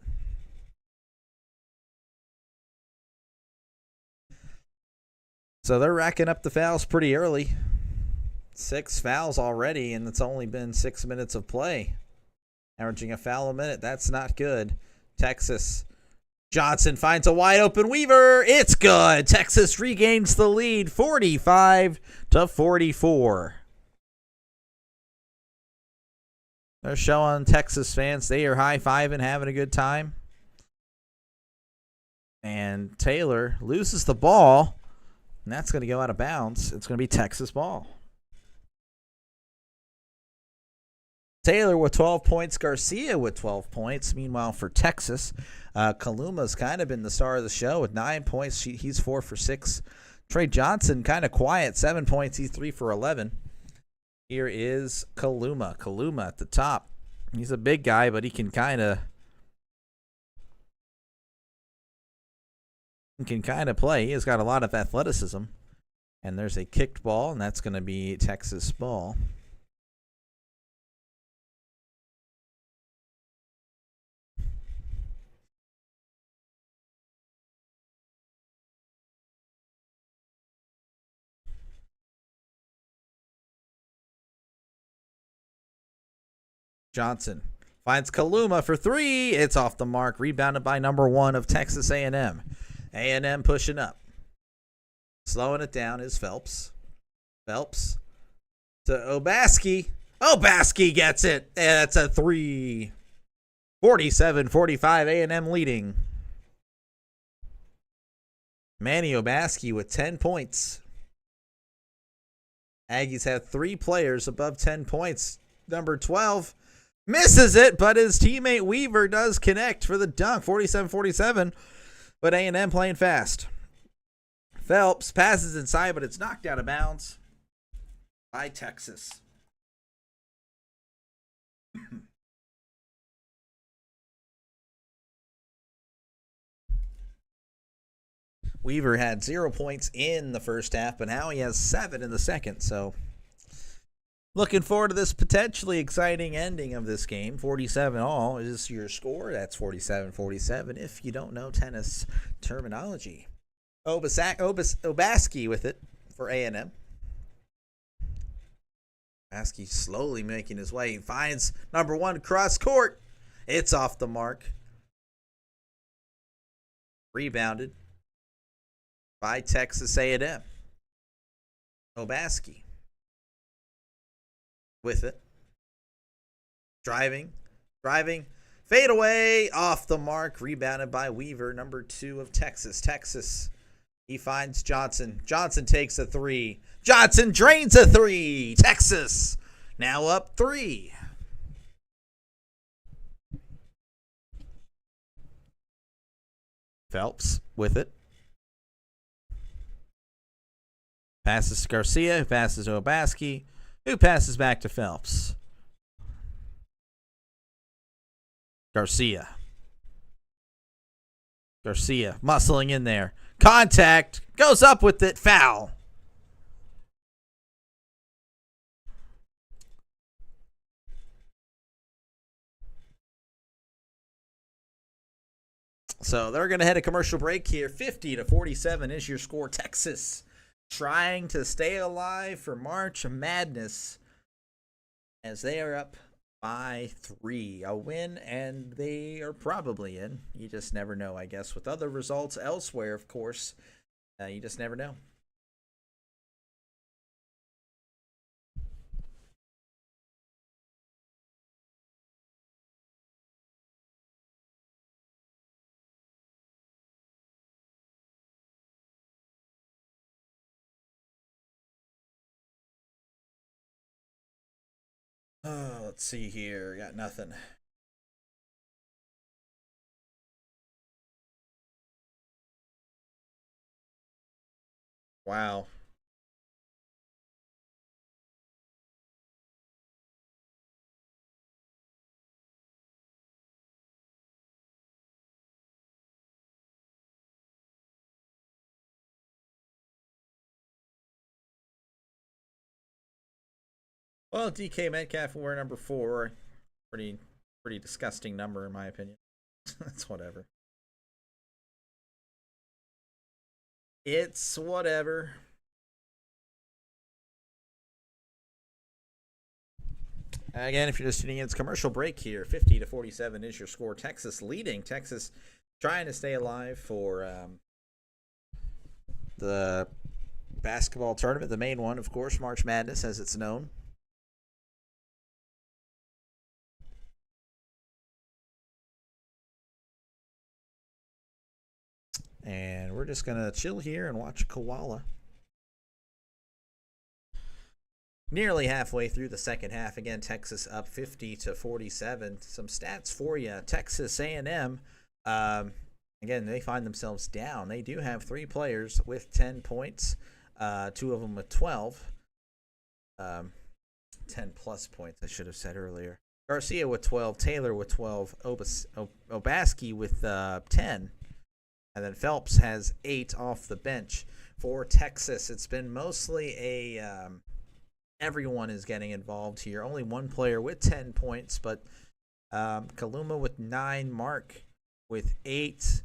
So they're racking up the fouls pretty early. 6 fouls already, and it's only been 6 minutes of play. Averaging a foul a minute. That's not good. Texas. Johnson finds a wide open Weaver. It's good. Texas regains the lead 45-44. They're showing Texas fans they are high-fiving, having a good time. And Taylor loses the ball, and that's going to go out of bounds. It's going to be Texas ball. Taylor with 12 points, Garcia with 12 points. Meanwhile, for Texas, Kaluma's kind of been the star of the show with 9 points. He's 4 for 6. Trey Johnson kind of quiet, 7 points. He's 3 for 11. Here is Kaluma. Kaluma at the top. He's a big guy, but he can kind of play. He has got a lot of athleticism. And there's a kicked ball, and that's going to be Texas ball. Johnson finds Kaluma for 3. It's off the mark. Rebounded by number 1 of Texas A&M. A&M pushing up. Slowing it down is Phelps. Phelps to Obaski. Obaski gets it. That's a 3. 47-45, A&M leading. Manny Obaski with 10 points. Aggies have 3 players above 10 points. Number 12 misses it, but his teammate Weaver does connect for the dunk. 47-47, but A&M playing fast. Phelps passes inside, but it's knocked out of bounds by Texas. Weaver had 0 points in the first half, but now he has 7 in the second, so looking forward to this potentially exciting ending of this game. 47-all is your score. That's 47-47 if you don't know tennis terminology. Obaski with it for A&M. Obaski slowly making his way. He finds number 1 cross court. It's off the mark. Rebounded by Texas A&M. Obaski with it. Driving. Fade away. Off the mark. Rebounded by Weaver, number 2 of Texas. Texas. He finds Johnson. Johnson takes a 3. Johnson drains a 3. Texas now up 3. Phelps with it. Passes to Garcia, who passes to Obaski, who passes back to Phelps. Garcia muscling in there. Contact. Goes up with it. Foul. So they're going to head a commercial break here. 50-47 is your score. Texas trying to stay alive for March Madness as they are up by 3. A win, and they are probably in. You just never know, I guess. With other results elsewhere, of course, you just never know. Let's see here. Got nothing. Wow. Well, DK Metcalf were number 4. Pretty disgusting number in my opinion. It's whatever. It's whatever. Again, if you're just tuning in, it's commercial break here. 50-47 is your score. Texas leading. Texas trying to stay alive for the basketball tournament, the main one, of course, March Madness, as it's known. And we're just going to chill here and watch Koala. Nearly halfway through the second half. Again, Texas up 50-47. Some stats for you. Texas A&M, again, they find themselves down. They do have 3 players with 10 points, 2 of them with 12. 10-plus points, I should have said earlier. Garcia with 12, Taylor with 12, Obaski with 10. And then Phelps has 8 off the bench for Texas. It's been mostly a everyone is getting involved here. Only one player with 10 points, but Kaluma with 9, Mark with 8.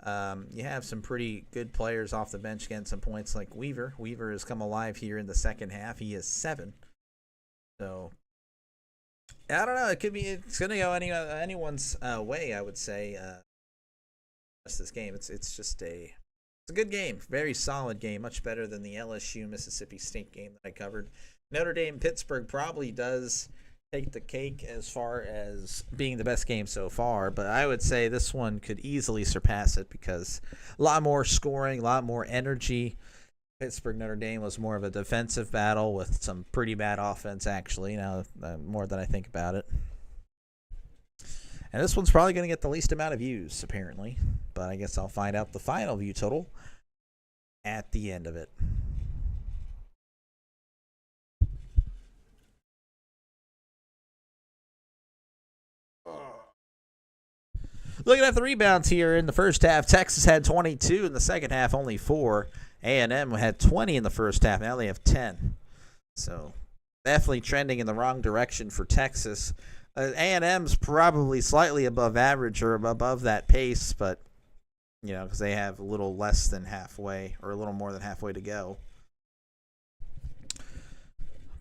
You have some pretty good players off the bench getting some points like Weaver. Weaver has come alive here in the second half. He is 7. So I don't know. It's going to go anyone's way, I would say. This game, it's a good game, very solid game, much better than the LSU Mississippi State game that I covered. Notre Dame Pittsburgh probably does take the cake as far as being the best game so far, but I would say this one could easily surpass it because a lot more scoring, a lot more energy. Pittsburgh Notre Dame was more of a defensive battle with some pretty bad offense, actually. Now, more than I think about it. And this one's probably going to get the least amount of views, apparently. But I guess I'll find out the final view total at the end of it. Looking at the rebounds here in the first half, Texas had 22. In the second half, only 4. A&M had 20 in the first half. Now they have 10. So definitely trending in the wrong direction for Texas. A&M's probably slightly above average or above that pace, but, you know, because they have a little less than halfway or a little more than halfway to go.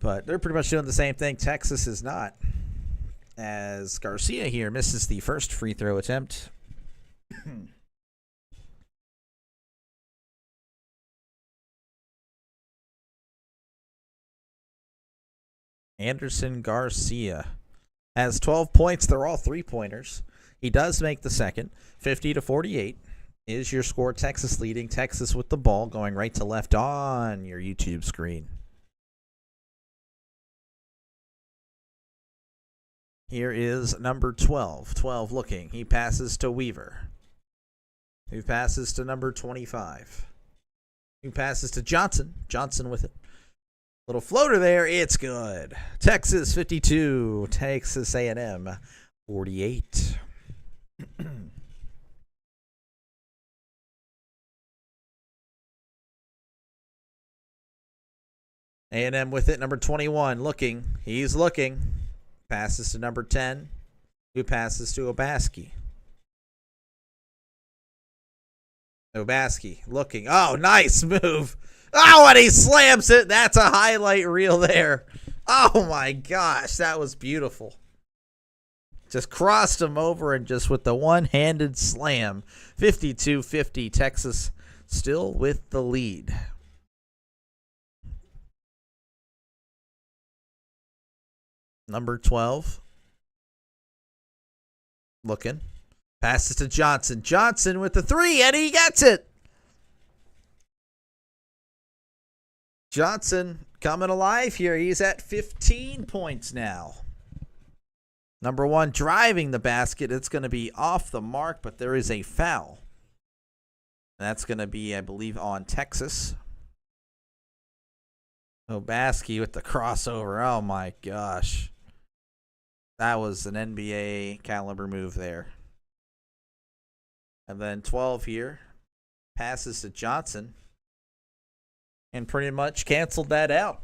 But they're pretty much doing the same thing. Texas is not. As Garcia here misses the first free throw attempt. Anderson Garcia has 12 points. They're all 3-pointers. He does make the second. 50-48 is your score. Texas leading. Texas with the ball going right to left on your YouTube screen. Here is number 12. 12 looking. He passes to Weaver. Who passes to number 25. Who passes to Johnson. Johnson with it. Little floater there. It's good. Texas 52. Texas A&M 48. A&M with it. Number 21 looking. He's looking. Passes to number 10. Who passes to Obaski. Obaski looking. Oh, nice move. Oh, and he slams it. That's a highlight reel there. Oh, my gosh. That was beautiful. Just crossed him over and just with the one-handed slam. 52-50. Texas still with the lead. Number 12. Looking. Passes to Johnson. Johnson with the 3, and he gets it. Johnson coming alive here. He's at 15 points now. Number 1 driving the basket. It's going to be off the mark, but there is a foul. And that's going to be, I believe, on Texas. Obaski with the crossover. Oh my gosh. That was an NBA caliber move there. And then 12 here. Passes to Johnson. And pretty much canceled that out.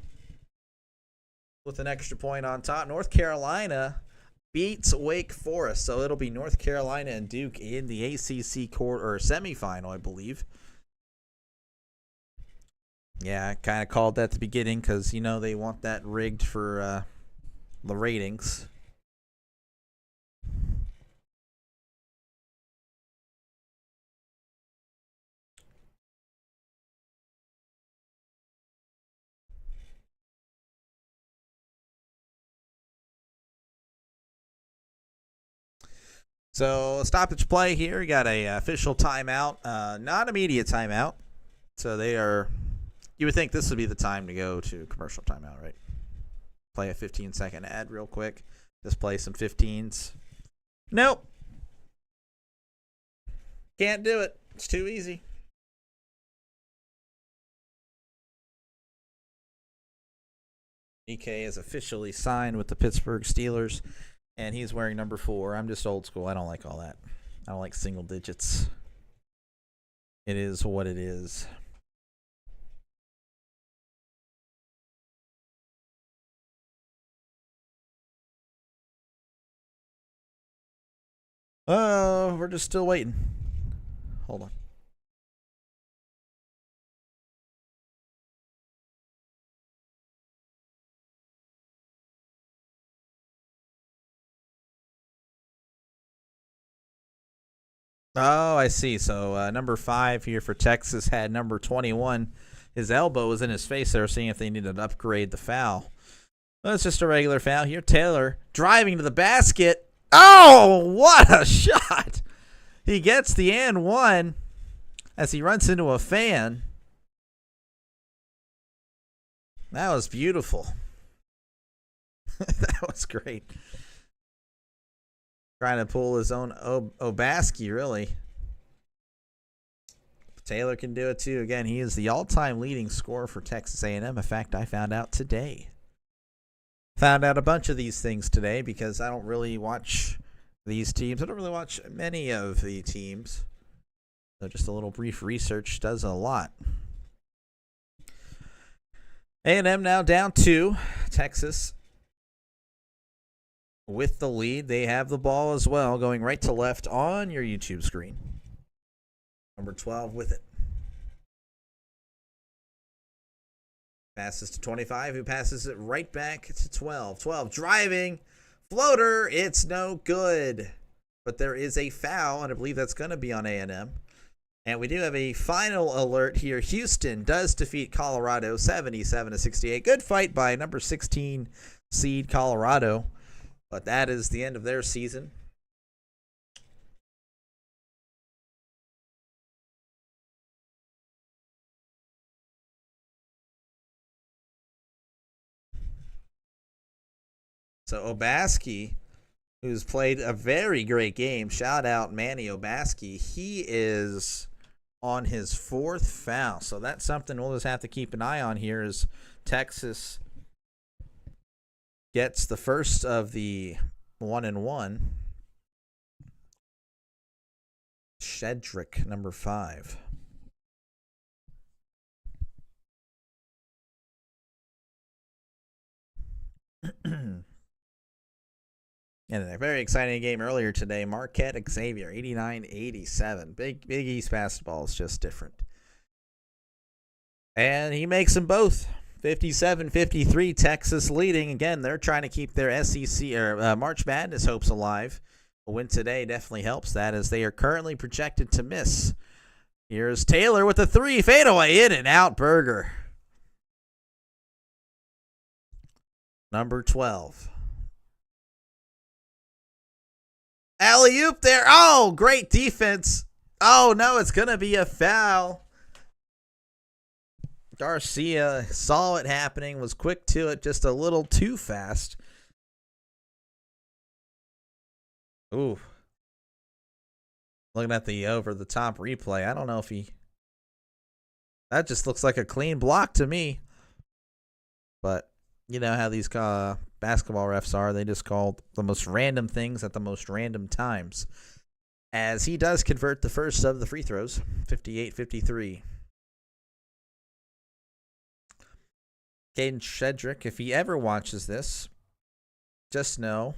With an extra point on top. North Carolina beats Wake Forest. So it'll be North Carolina and Duke in the ACC semifinal, I believe. Yeah, I kind of called that at the beginning because, you know, they want that rigged for the ratings. So stoppage play here. We got a official timeout, not immediate timeout. So they are. You would think this would be the time to go to commercial timeout, right? Play a 15-second ad real quick. Just play some 15s. Nope. Can't do it. It's too easy. EK is officially signed with the Pittsburgh Steelers, and he's wearing number 4. I'm just old school. I don't like all that. I don't like single digits. It is what it is. Oh, we're just still waiting. Hold on. Oh, I see. So number 5 here for Texas had number 21. His elbow was in his face. They were seeing if they needed to upgrade the foul. Well, it's just a regular foul here. Taylor driving to the basket. Oh, what a shot. He gets the and one as he runs into a fan. That was beautiful. That was great. Trying to pull his own Obaski, really. Taylor can do it too. Again, he is the all-time leading scorer for Texas A&M. In fact, I found out today. Found out a bunch of these things today because I don't really watch these teams. I don't really watch many of the teams. So just a little brief research does a lot. A&M now down 2. Texas with the lead. They have the ball as well, going right to left on your YouTube screen. Number 12 with it. Passes to 25, who passes it right back to 12. 12 driving. Floater. It's no good. But there is a foul, and I believe that's going to be on A&M. And we do have a final alert here. Houston does defeat Colorado 77-68. Good fight by number 16 seed Colorado. But that is the end of their season. So Obaski, who's played a very great game, shout out Manny Obaski. He is on his 4th foul. So that's something we'll just have to keep an eye on here as Texas gets the first of the 1-and-1. Shedrick, number 5. And a very exciting game earlier today. Marquette Xavier, 89-87. Big East basketball is just different. And he makes them both. 57-53, Texas leading. Again, they're trying to keep their SEC or March Madness hopes alive. A win today definitely helps that as they are currently projected to miss. Here's Taylor with a 3. Fadeaway in and out. Berger. Number 12. Alley-oop there. Oh, great defense. Oh, no, it's going to be a foul. Garcia saw it happening, was quick to it, just a little too fast. Ooh, looking at the over the top replay, I don't know if he. That just looks like a clean block to me. But you know how these basketball refs are. They just call the most random things at the most random times. As he does convert the first of the free throws, 58-53. Caden Shedrick, if he ever watches this, just know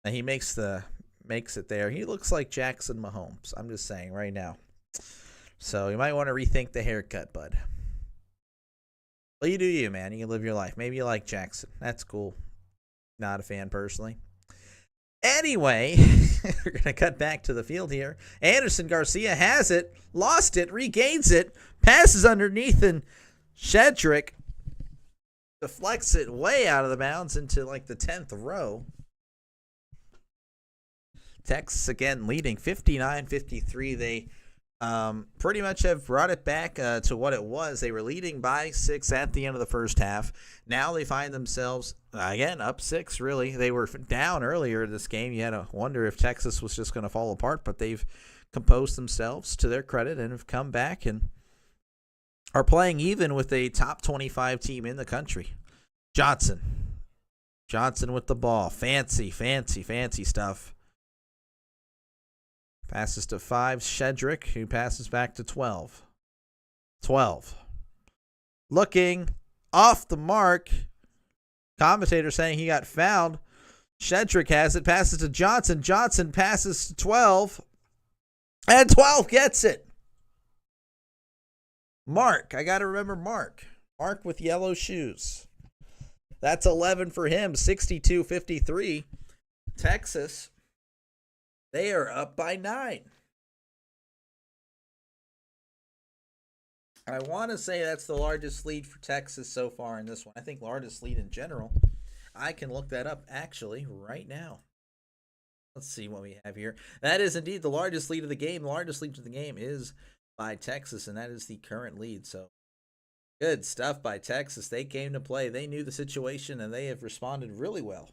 that he makes it there. He looks like Jackson Mahomes. I'm just saying right now. So you might want to rethink the haircut, bud. Well, you do you, man. You can live your life. Maybe you like Jackson. That's cool. Not a fan personally. Anyway, we're going to cut back to the field here. Anderson Garcia has it, lost it, regains it, passes underneath, and Shedrick deflects it way out of the bounds into like the 10th row. Texas again leading 59-53. They pretty much have brought it back to what it was. They were leading by 6 at the end of the first half. Now they find themselves, again, up 6, really. They were down earlier in this game. You had to wonder if Texas was just going to fall apart, but they've composed themselves to their credit and have come back and are playing even with a top 25 team in the country. Johnson with the ball. Fancy stuff. Passes to 5, Shedrick, who passes back to 12. 12. Looking off the mark. Commentator saying he got fouled. Shedrick has it, passes to Johnson. Johnson passes to 12. And 12 gets it. Mark, I got to remember Mark. Mark with yellow shoes. That's 11 for him, 62-53. Texas, they are up by 9. I want to say that's the largest lead for Texas so far in this one. I think largest lead in general. I can look that up actually right now. Let's see what we have here. That is indeed the largest lead of the game. The largest lead of the game is by Texas, and that is the current lead. So good stuff by Texas. They came to play. They knew the situation, and they have responded really well.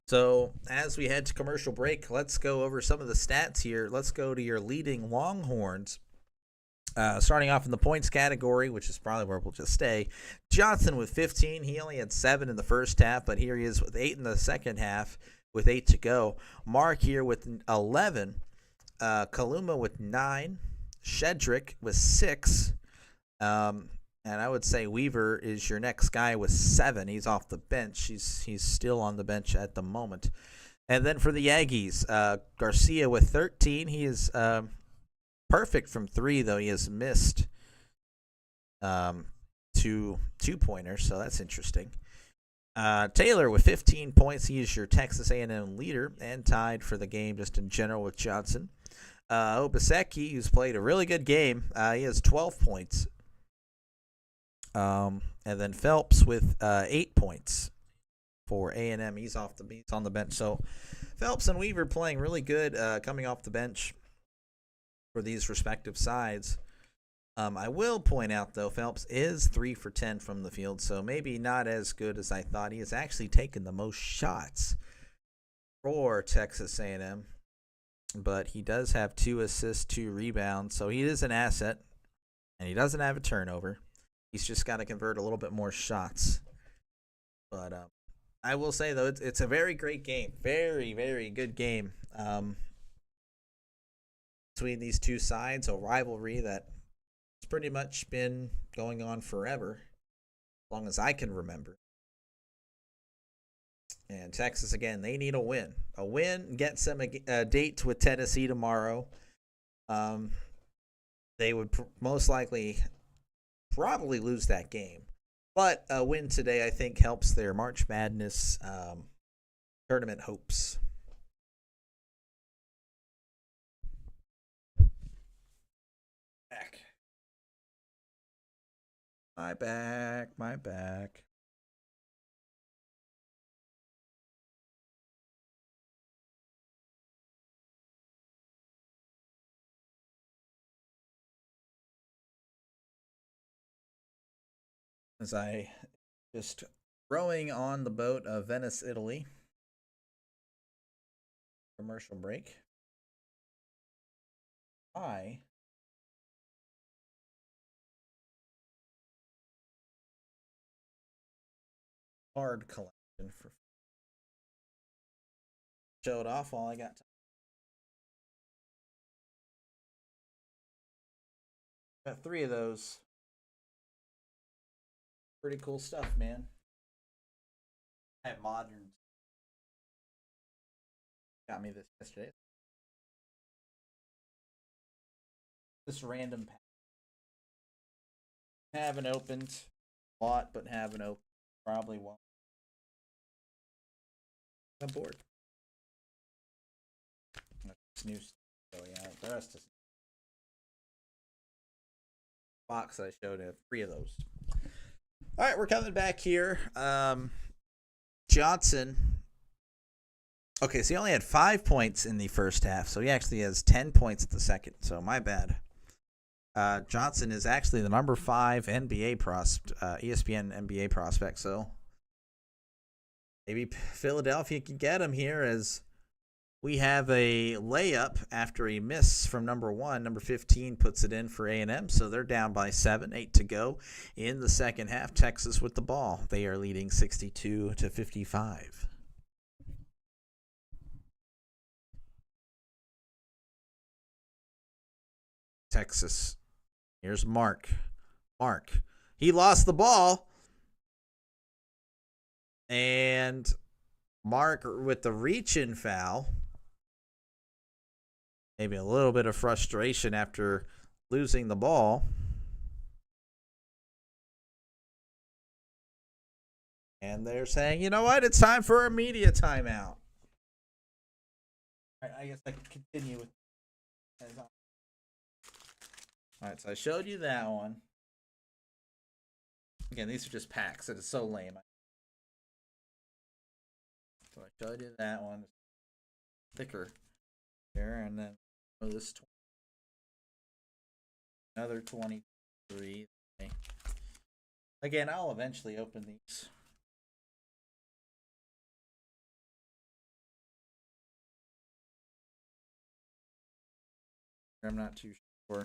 So as we head to commercial break, let's go over some of the stats here. Let's go to your leading Longhorns. Starting off in the points category, which is probably where we'll just stay. Johnson with 15. He only had 7 in the first half, but here he is with 8 in the second half with 8 to go. Mark here with 11. Kaluma with 9. Shedrick with 6. And I would say Weaver is your next guy with 7. He's off the bench. He's still on the bench at the moment. And then for the Aggies, Garcia with 13. He is perfect from 3, though he has missed 2 two-pointers, so that's interesting. Taylor with 15 points. He is your Texas A&M leader and tied for the game just in general with Johnson. Obaseki, who's played a really good game, he has 12 points. And then Phelps with 8 points for A&M. He's on the bench. So Phelps and Weaver playing really good coming off the bench for these respective sides. I will point out, though, Phelps is 3 for 10 from the field, so maybe not as good as I thought. He has actually taken the most shots for Texas A&M, but he does have 2 assists, 2 rebounds, so he is an asset, and he doesn't have a turnover. He's just got to convert a little bit more shots. But I will say, though, it's a very great game. Very, very good game between these two sides. A rivalry that's pretty much been going on forever, as long as I can remember. And Texas, again, they need a win. A win gets them a date with Tennessee tomorrow. They would most likely probably lose that game. But a win today, I think, helps their March Madness tournament hopes. My back. As I just Rowing on the boat of Venice, Italy. Commercial break. Card collection for show it off while I got time. Got 3 of those. Pretty cool stuff, man. I have modern. Got me this yesterday. This random pack. Haven't opened a lot, but haven't opened. Probably won't. I'm bored. This new stuff going out. The rest is box I showed it. 3 of those. All right, we're coming back here. Johnson. Okay, so he only had 5 points in the first half, so he actually has 10 points at the second. So my bad. Johnson is actually the number 5 NBA ESPN NBA prospect. So maybe Philadelphia can get him here, as we have a layup after a miss from number 1. Number 15 puts it in for A&M, so they're down by 7, 8 to go in the second half. Texas with the ball. They are leading 62-55. Texas. Here's Mark. He lost the ball. And Mark with the reach-in foul. Maybe a little bit of frustration after losing the ball. And they're saying, you know what? It's time for a media timeout. All right, I guess I can continue with. All right, so I showed you that one. Again, these are just packs. It is so lame. So I showed you that one. Thicker here, and then this 20. Another 23. Okay. Again, I'll eventually open these. I'm not too sure.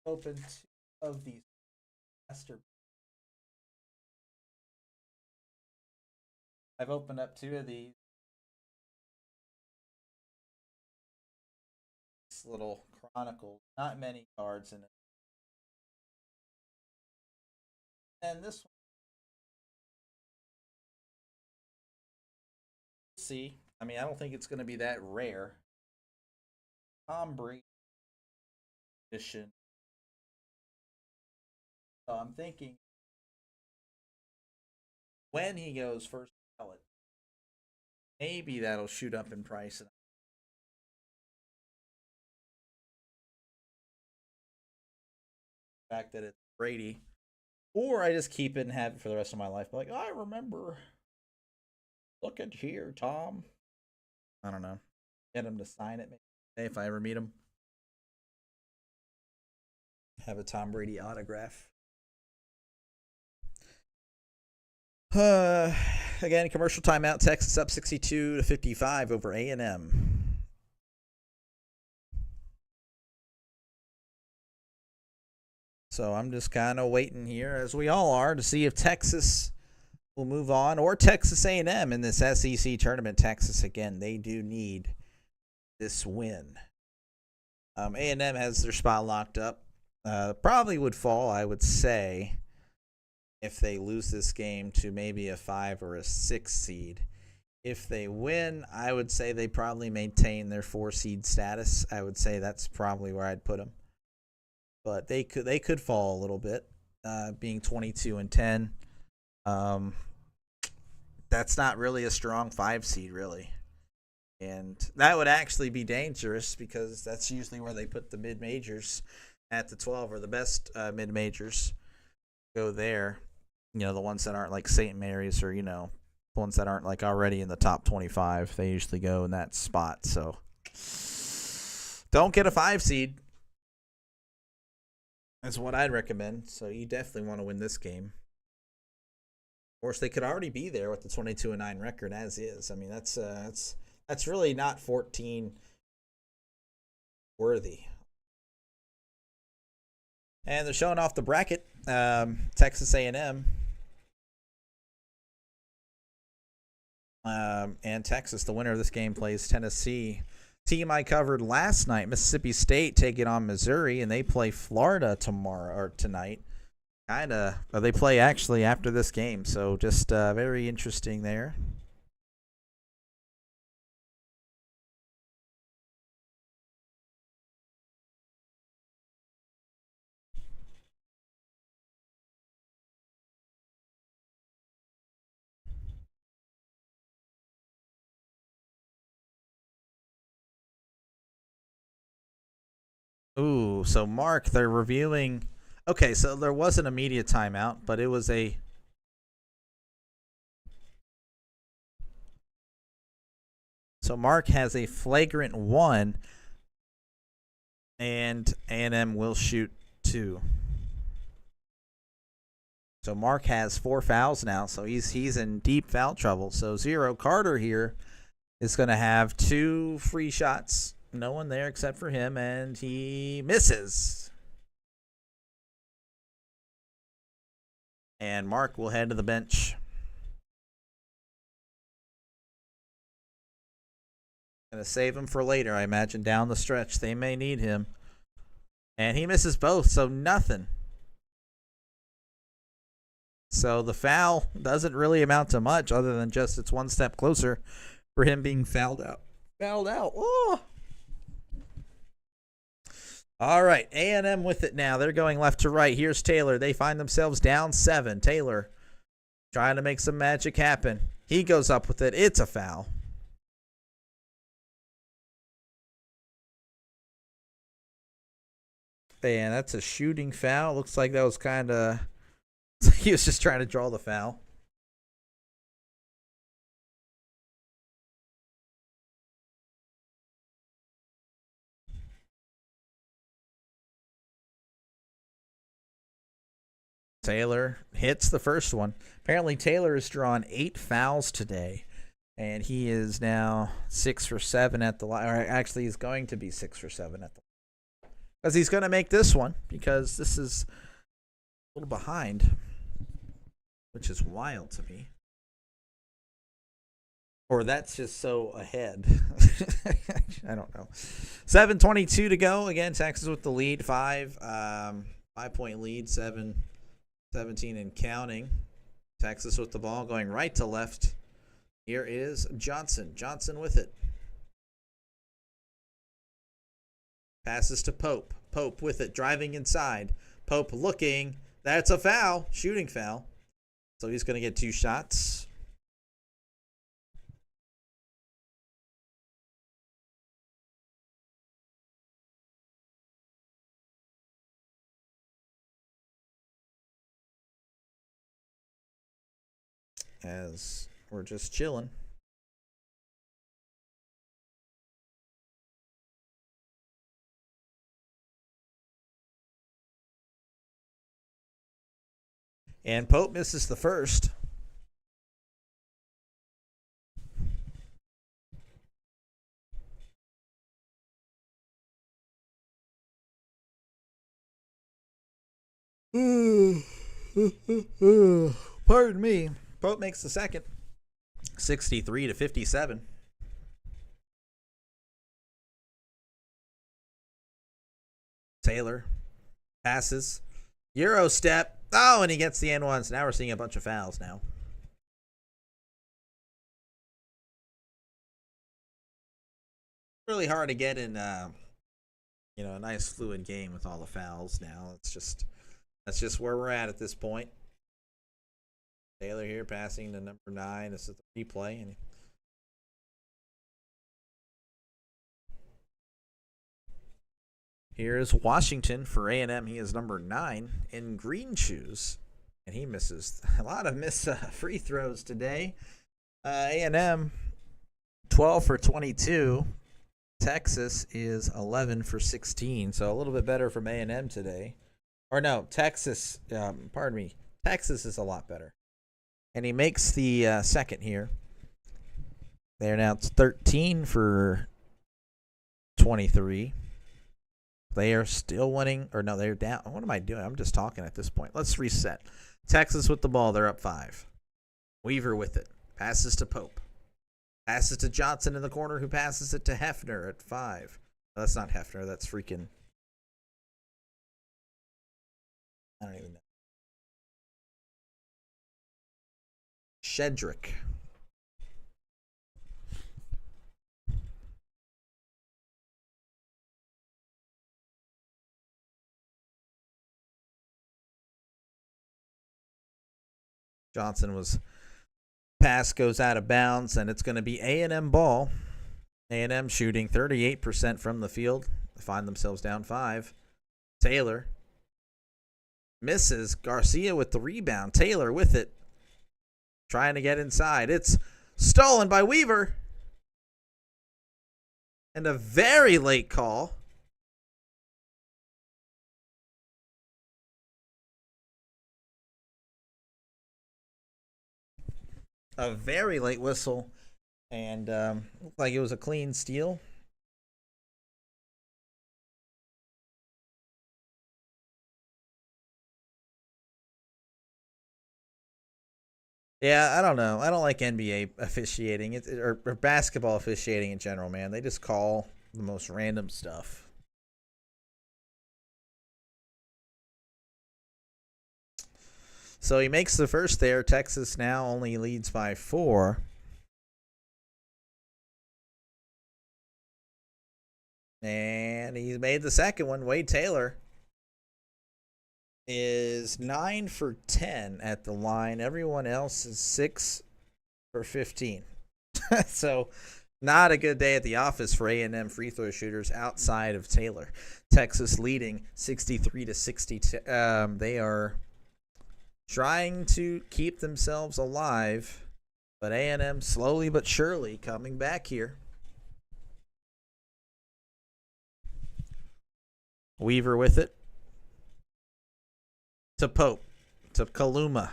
Open 2 of these master. I've opened up 2 of these. This little Chronicles. Not many cards in it. And this one. See, I mean, I don't think it's going to be that rare. Tom Brady edition. So I'm thinking when he goes first ballot, maybe that'll shoot up in price. The fact that it's Brady, or I just keep it and have it for the rest of my life. Like, I remember. Look at here, Tom. I don't know. Get him to sign it maybe if I ever meet him. Have a Tom Brady autograph. Again, commercial timeout. Texas up 62-55 over A&M. So I'm just kind of waiting here, as we all are, to see if Texas will move on, or Texas A&M in this SEC tournament. Texas, again, they do need this win. A&M has their spot locked up. Probably would fall, I would say, if they lose this game to maybe a 5 or a 6 seed. If they win, I would say they probably maintain their 4 seed status. I would say that's probably where I'd put them. But they could fall a little bit, being 22-10. That's not really a strong 5 seed, really. And that would actually be dangerous, because that's usually where they put the mid-majors at the 12, or the best mid-majors go there. You know, the ones that aren't like St. Mary's, or, you know, the ones that aren't like already in the top 25. They usually go in that spot. So Don't get a 5 seed. That's what I'd recommend. So you definitely want to win this game. Of course, they could already be there with the 22-9 record as is. I mean, that's really not 14 worthy. And they're showing off the bracket. Texas A&M and Texas, the winner of this game, plays Tennessee. Team I covered last night, Mississippi State, taking on Missouri, and they play Florida tonight. They play actually after this game, so just very interesting there. Ooh, so Mark, they're reviewing. Okay, so there wasn't a media timeout, but it was a. So Mark has a flagrant 1, and A&M will shoot 2. So Mark has 4 fouls now, so he's in deep foul trouble. So Zero Carter here is going to have 2 free shots. No one there except for him, and he misses. And Mark will head to the bench. Gonna save him for later, I imagine, down the stretch. They may need him. And he misses both, so nothing. So the foul doesn't really amount to much other than just it's one step closer for him being fouled out. Oh! All right, A&M with it now. They're going left to right. Here's Taylor. They find themselves down 7. Taylor trying to make some magic happen. He goes up with it. It's a foul. And that's a shooting foul. Looks like that was kind of... He was just trying to draw the foul. Taylor hits the first one. Apparently, Taylor has drawn 8 fouls today, and he is now 6 for 7 at the line. Or actually, he's going to be 6 for 7 at the line. Because he's going to make this one, because this is a little behind, which is wild to me. Or that's just so ahead. I don't know. 7:22 to go. Again, Texas with the lead. 5-point lead. 17 and counting. Texas with the ball going right to left. Here is Johnson. Johnson with it. Passes to Pope. Pope with it, driving inside. Pope looking. That's a foul. Shooting foul. So he's going to get 2 shots. As we're just chilling. And Pope misses the first. Pardon me. Pope makes the second. 63-57. Taylor passes. Euro step. Oh, and he gets the N1s. Now we're seeing a bunch of fouls now. Really hard to get in a nice fluid game with all the fouls now. That's just where we're at this point. Taylor here passing to number 9. This is the replay. And here is Washington for A&M. He is number 9 in green shoes. And he misses a lot of free throws today. A&M 12 for 22. Texas is 11 for 16, so a little bit better from A&M today. Or no, Texas, pardon me, Texas is a lot better. And he makes the second here. They're now 13 for 23. They are still winning, or no, they're down. What am I doing? I'm just talking at this point. Let's reset. Texas with the ball. They're up 5. Weaver with it. Passes to Pope. Passes to Johnson in the corner, who passes it to Hefner at 5. No, that's not Hefner. That's freaking... I don't even know. Shedrick. Johnson was... Pass goes out of bounds, and it's going to be A&M ball. A&M shooting 38% from the field. They find themselves down 5. Taylor misses. Garcia with the rebound. Taylor with it. Trying to get inside. It's stolen by Weaver. And a very late call. A very late whistle. And looked like it was a clean steal. Yeah, I don't know. I don't like NBA officiating or basketball officiating in general, man. They just call the most random stuff. So he makes the first there. Texas now only leads by 4. And he's made the second one. Wade Taylor is 9 for 10 at the line. Everyone else is 6 for 15. So not a good day at the office for A&M free throw shooters outside of Taylor. Texas leading 63-60. They are trying to keep themselves alive, but A&M slowly but surely coming back here. Weaver with it. To Pope. To Kaluma.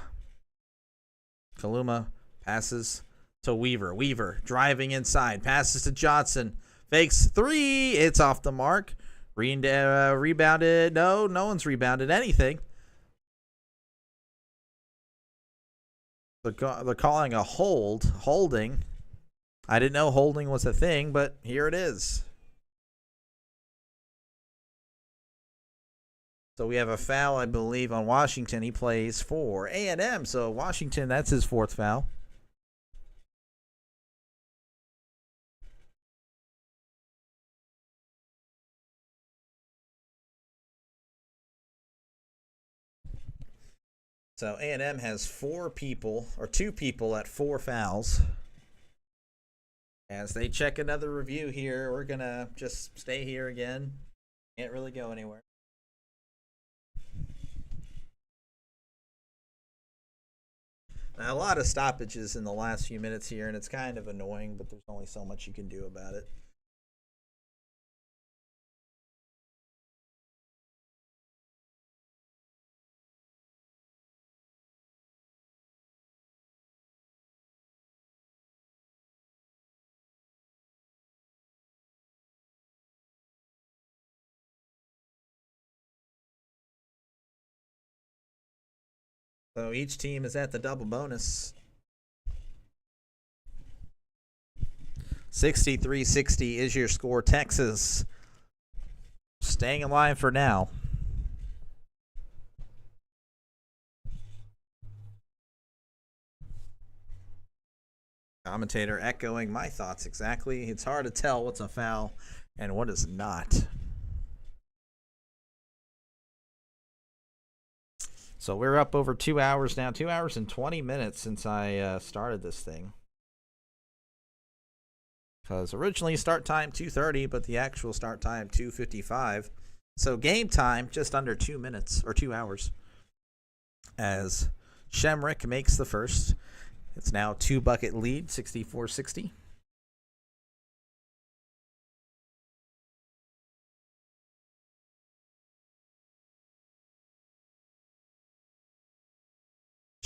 Kaluma passes to Weaver. Weaver driving inside. Passes to Johnson. Fakes 3. It's off the mark. Rebounded. No one's rebounded anything. They're calling a holding. I didn't know holding was a thing, but here it is. So we have a foul, I believe, on Washington. He plays for A&M. So Washington, that's his 4th foul. So A&M has 4 people, or 2 people at 4 fouls. As they check another review here, we're going to just stay here again. Can't really go anywhere. Now, a lot of stoppages in the last few minutes here, and it's kind of annoying, but there's only so much you can do about it. So each team is at the double bonus. 63-60 is your score. Texas staying alive for now. Commentator echoing my thoughts exactly. It's hard to tell what's a foul and what is not. So we're up over 2 hours now. 2 hours and 20 minutes since I started this thing. Because originally start time 2:30, but the actual start time 2:55. So game time just under 2 minutes or 2 hours. As Shemrick makes the first. It's now 2-bucket lead, 64-60.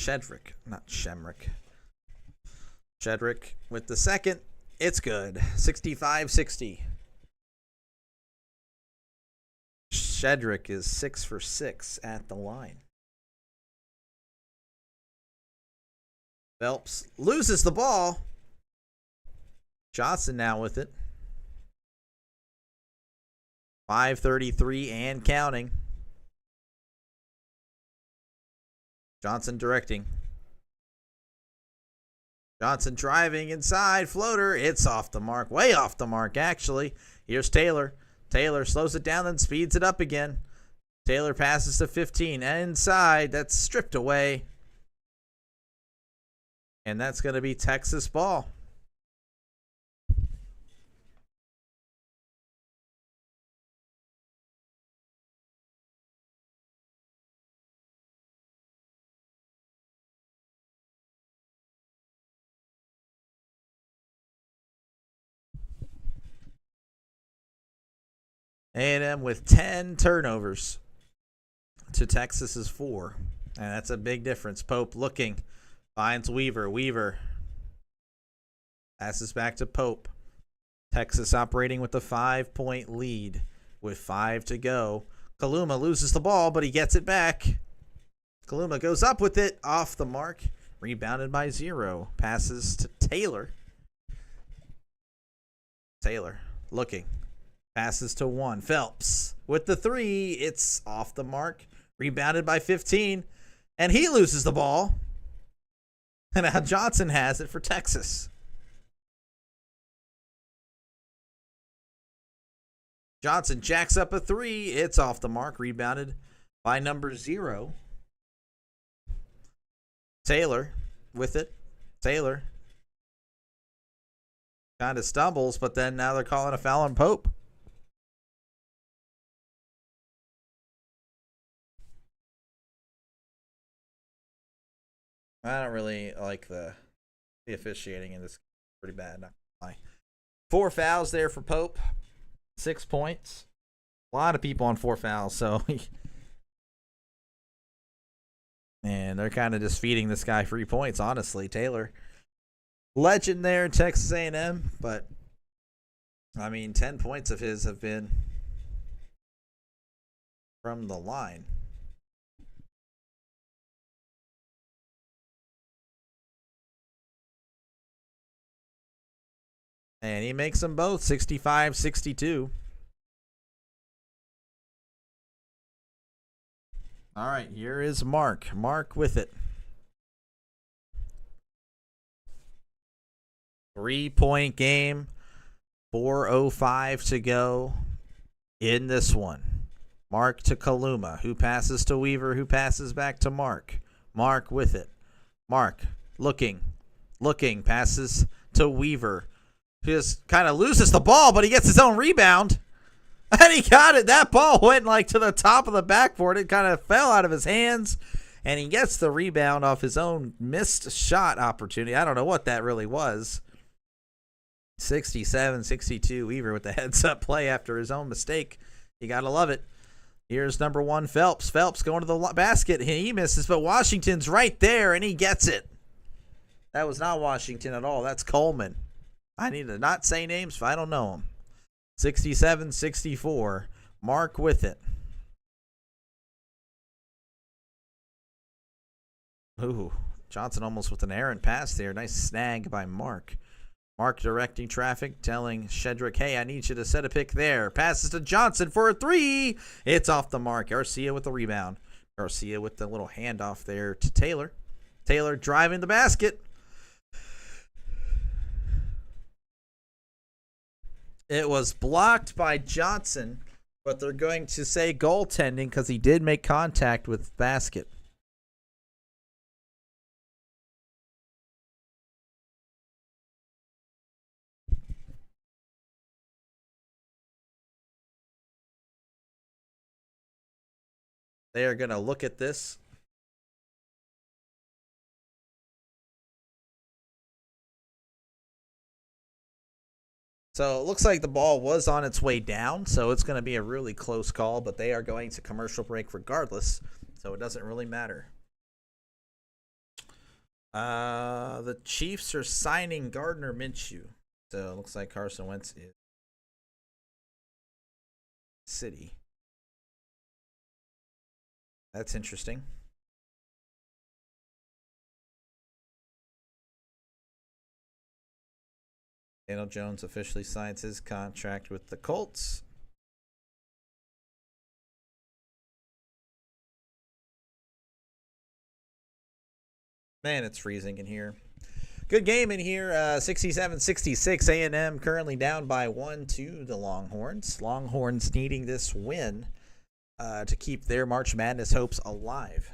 Shedrick, not Shemrick. Shedrick with the second. It's good. 65-60. Shedrick is 6 for 6 at the line. Phelps loses the ball. Johnson now with it. 5:33 and counting. Johnson directing. Johnson driving inside. Floater. It's off the mark. Way off the mark, actually. Here's Taylor. Taylor slows it down and speeds it up again. Taylor passes to 15. Inside. That's stripped away. And that's going to be Texas ball. A&M with 10 turnovers to Texas's 4. And that's a big difference. Pope looking. Finds Weaver. Weaver passes back to Pope. Texas operating with a 5-point lead with 5 to go. Kaluma loses the ball, but he gets it back. Kaluma goes up with it. Off the mark. Rebounded by 0. Passes to Taylor. Taylor looking. Passes to 1. Phelps with the 3. It's off the mark. Rebounded by 15. And he loses the ball. And now Johnson has it for Texas. Johnson jacks up a 3. It's off the mark. Rebounded by number 0. Taylor with it. Taylor kind of stumbles, but then now they're calling a foul on Pope. I don't really like the officiating in this. Pretty bad, not gonna lie. 4 fouls there for Pope. 6 points. A lot of people on 4 fouls, so and they're kind of just feeding this guy free points, honestly. Taylor, legend there in Texas A&M, but I mean, 10 points of his have been from the line. And he makes them both 65-62. All right, here is Mark. Mark with it. 3-point game. 4:05 to go in this one. Mark to Kaluma, who passes to Weaver, who passes back to Mark. Mark with it. Mark looking, passes to Weaver. He just kind of loses the ball, but he gets his own rebound. And he got it. That ball went like to the top of the backboard. It kind of fell out of his hands. And he gets the rebound off his own missed shot opportunity. I don't know what that really was. 67-62. Weaver with the heads-up play after his own mistake. You got to love it. Here's number 1, Phelps. Phelps going to the basket. He misses, but Washington's right there, and he gets it. That was not Washington at all. That's Coleman. I need to not say names if I don't know them. 67-64. Mark with it. Ooh, Johnson almost with an errant pass there. Nice snag by Mark. Mark directing traffic, telling Shedrick, hey, I need you to set a pick there. Passes to Johnson for a 3. It's off the mark. Garcia with the rebound. Garcia with the little handoff there to Taylor. Taylor driving the basket. It was blocked by Johnson, but they're going to say goaltending because he did make contact with basket. They are going to look at this. So it looks like the ball was on its way down, so it's going to be a really close call, but they are going to commercial break regardless, so it doesn't really matter. The Chiefs are signing Gardner Minshew. So it looks like Carson Wentz is City. That's interesting. Daniel Jones officially signs his contract with the Colts. Man, it's freezing in here. Good game in here. 67-66. A&M currently down by 1 to the Longhorns. Longhorns needing this win to keep their March Madness hopes alive.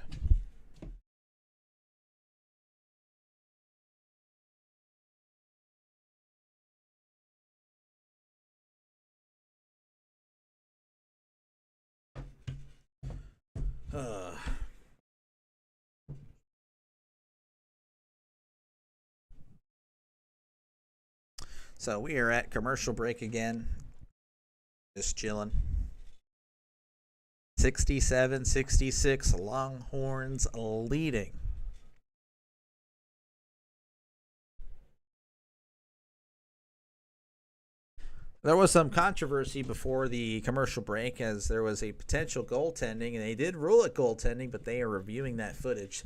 So we are at commercial break again. Just chilling. 67-66. Longhorns leading. There was some controversy before the commercial break as there was a potential goaltending, and they did rule it goaltending, but they are reviewing that footage.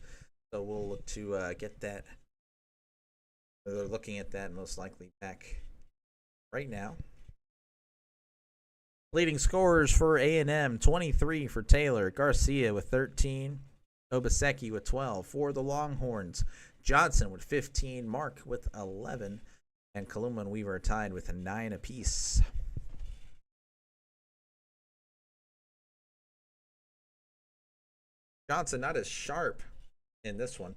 So we'll look to get that. They're looking at that most likely back right now. Leading scorers for A&M, 23 for Taylor, Garcia with 13, Obaseki with 12. For the Longhorns, Johnson with 15, Mark with 11, and Kaluma and Weaver are tied with 9 apiece. Johnson not as sharp in this one.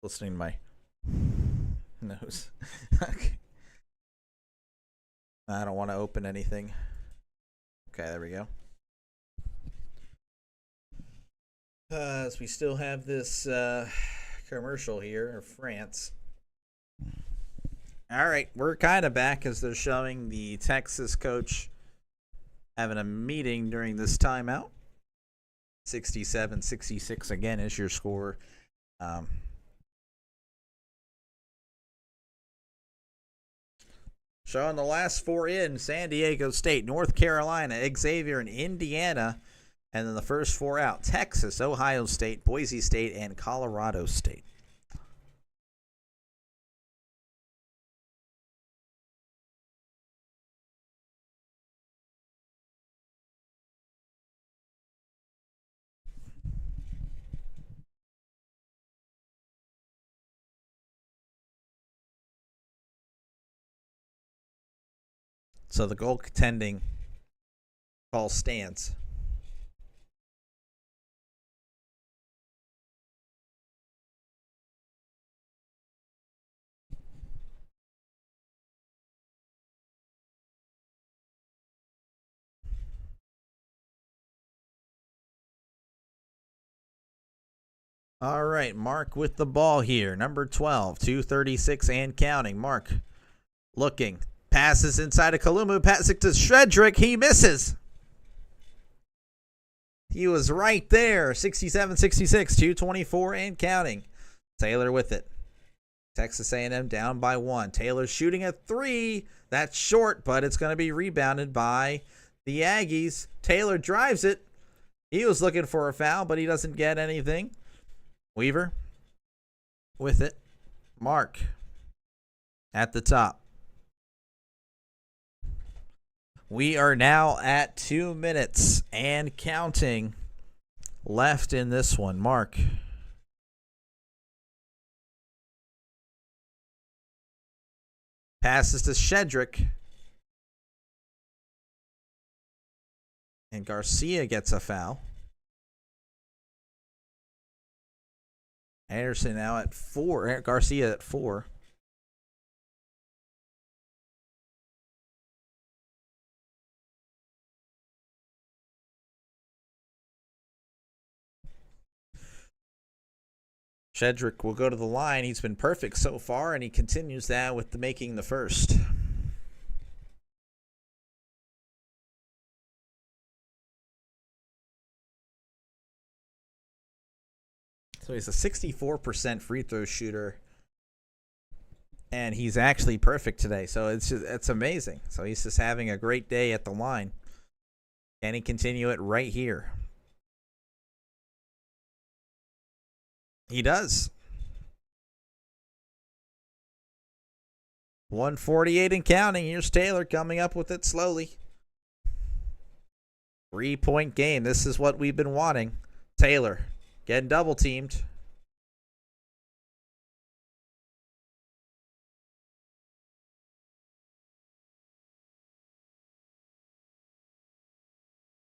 Listening to my nose. Okay. I don't want to open anything. Okay, there we go. As we still have this commercial here of France. All right, we're kind of back as they're showing the Texas coach having a meeting during this timeout. 67-66 again is your score. Showing the last 4 in: San Diego State, North Carolina, Xavier, and Indiana. And then the first 4 out: Texas, Ohio State, Boise State, and Colorado State. So the goaltending call stands. All right, Mark with the ball here. Number 12, 236 and counting. Mark looking. Passes inside of Kaluma. Passing to Shedrick. He misses. He was right there. 67-66, 224 and counting. Taylor with it. Texas A&M down by 1. Taylor shooting a 3. That's short, but it's going to be rebounded by the Aggies. Taylor drives it. He was looking for a foul, but he doesn't get anything. Weaver with it. Mark at the top. We are now at 2 minutes and counting left in this one. Mark. Passes to Shedrick. And Garcia gets a foul. Anderson now at 4. Garcia at 4. Shedrick will go to the line. He's been perfect so far, and he continues that with the making the first. So he's a 64% free throw shooter, and he's actually perfect today. So it's amazing. So he's just having a great day at the line. Can he continue it right here? He does. 148 and counting. Here's Taylor coming up with it slowly. 3-point game. This is what we've been wanting. Taylor getting double teamed.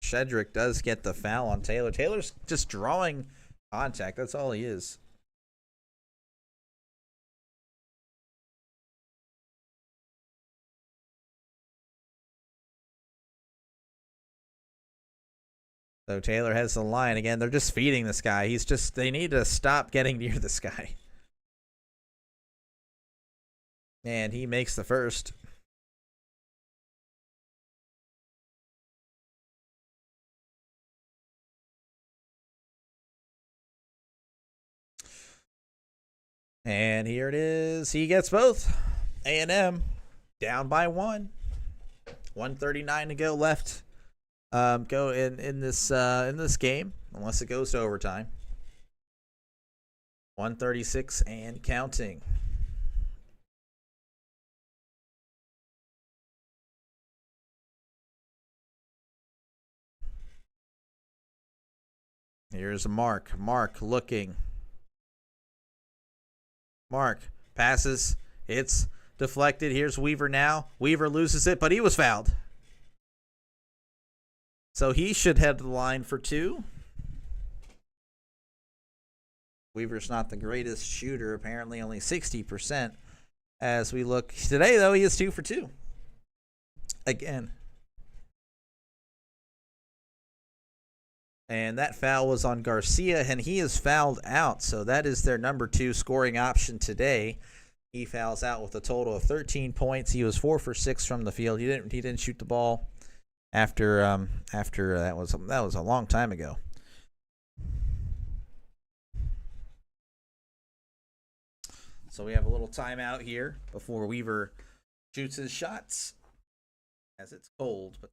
Shedrick does get the foul on Taylor. Taylor's just drawing contact. That's all he is. So Taylor has the line again. They're just feeding this guy. They need to stop getting near this guy. And he makes the first. And here it is. He gets both. A&M down by 1. 1:39 to go left. Go in this game, unless it goes to overtime. 136 and counting. Here's Mark. Mark looking. Mark passes. It's deflected. Here's Weaver now. Weaver loses it, but he was fouled. So he should head to the line for 2. Weaver's not the greatest shooter, apparently only 60%. As we look today, though, he is 2 for 2. Again. And that foul was on Garcia, and he is fouled out. So that is their number 2 scoring option today. He fouls out with a total of 13 points. He was 4 for 6 from the field. He didn't shoot the ball after that was a long time ago. So we have a little timeout here before Weaver shoots his shots, as it's cold. But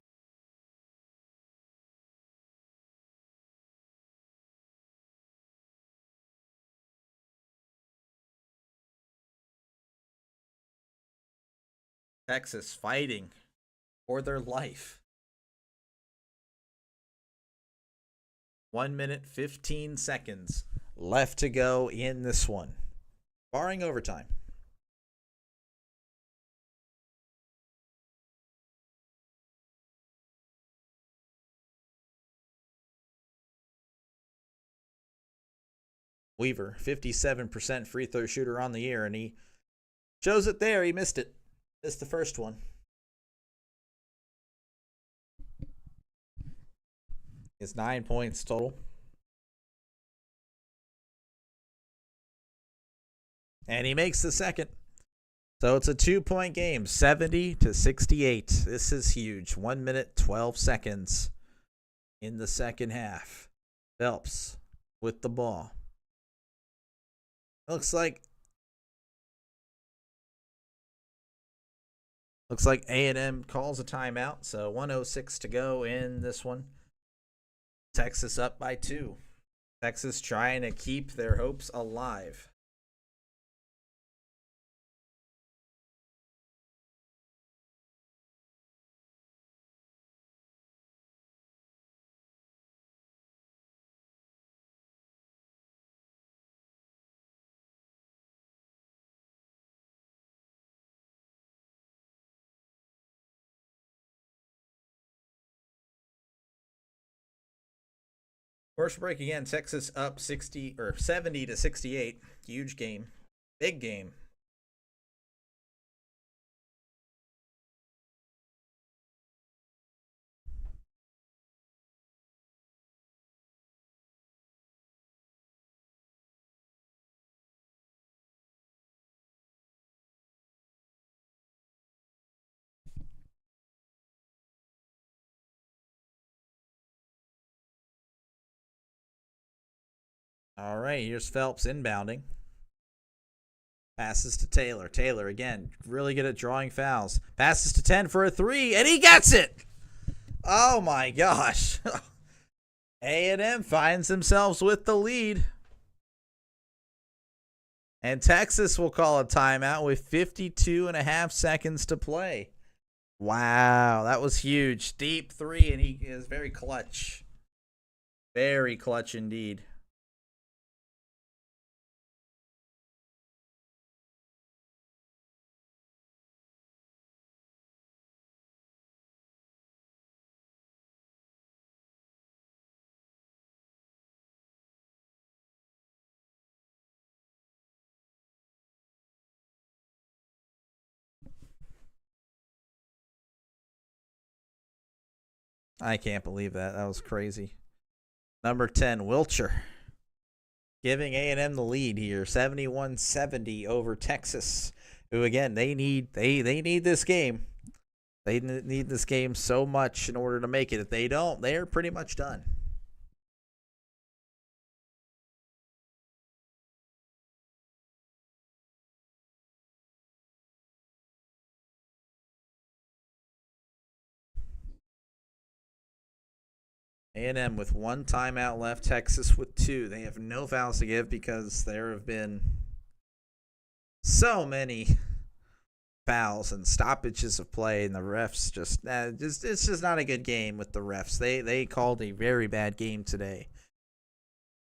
Texas fighting for their life. 1 minute, 15 seconds left to go in this one, barring overtime. Weaver, 57% free throw shooter on the year, and he shows it there. He missed it. Missed the first one. It's 9 points total. And he makes the second. So it's a 2-point game, 70-68. This is huge. 1 minute, 12 seconds in the second half. Phelps with the ball. Looks like A&M calls a timeout. So 1:06 to go in this one. Texas up by 2. Texas trying to keep their hopes alive. First break again. Texas up 70-68. Huge game. Big game. All right, here's Phelps inbounding. Passes to Taylor. Taylor, again, really good at drawing fouls. Passes to 10 for a 3, and he gets it! Oh, my gosh. A&M finds themselves with the lead. And Texas will call a timeout with 52.5 seconds to play. Wow, that was huge. Deep 3, and he is very clutch. Very clutch indeed. I can't believe that. That was crazy. Number 10, Wilcher, giving A&M the lead here, 71-70 over Texas, who again they need this game. They need this game so much in order to make it. If they don't, they're pretty much done. A&M with 1 timeout left, Texas with 2. They have no fouls to give because there have been so many fouls and stoppages of play, and the refs just it's just not a good game with the refs. They called a very bad game today.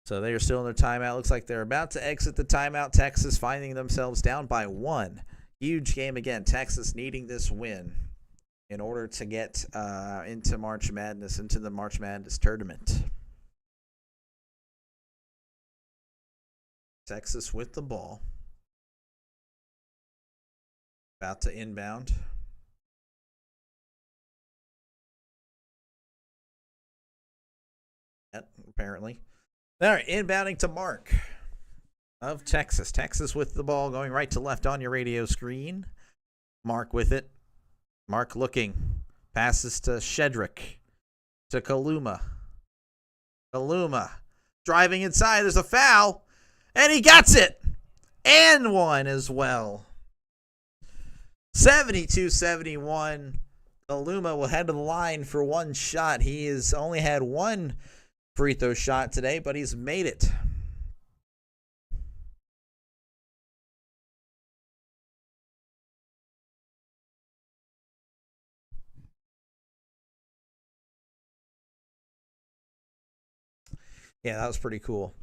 So they are still in their timeout. Looks like they're about to exit the timeout. Texas finding themselves down by 1. Huge game again. Texas needing this win in order to get into March Madness, into the March Madness tournament. Texas with the ball. About to inbound. Yep, apparently. All right, inbounding to Mark of Texas. Texas with the ball, going right to left on your radio screen. Mark with it. Mark looking. Passes to Shedrick. To Kaluma. Kaluma. Driving inside. There's a foul. And he gets it. And one as well. 72-71. Kaluma will head to the line for 1 shot. He has only had 1 free throw shot today, but he's made it. Yeah, that was pretty cool.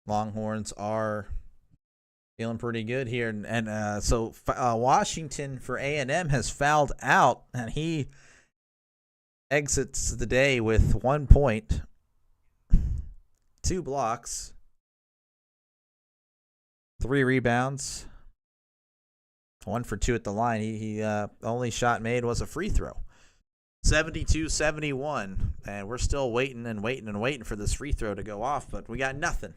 Longhorns are feeling pretty good here, and so Washington for A&M has fouled out, and he exits the day with 1 point, 2 blocks, 3 rebounds, 1 for 2 at the line. He only shot made was a free throw. 72-71, and we're still waiting for this free throw to go off, but we got nothing.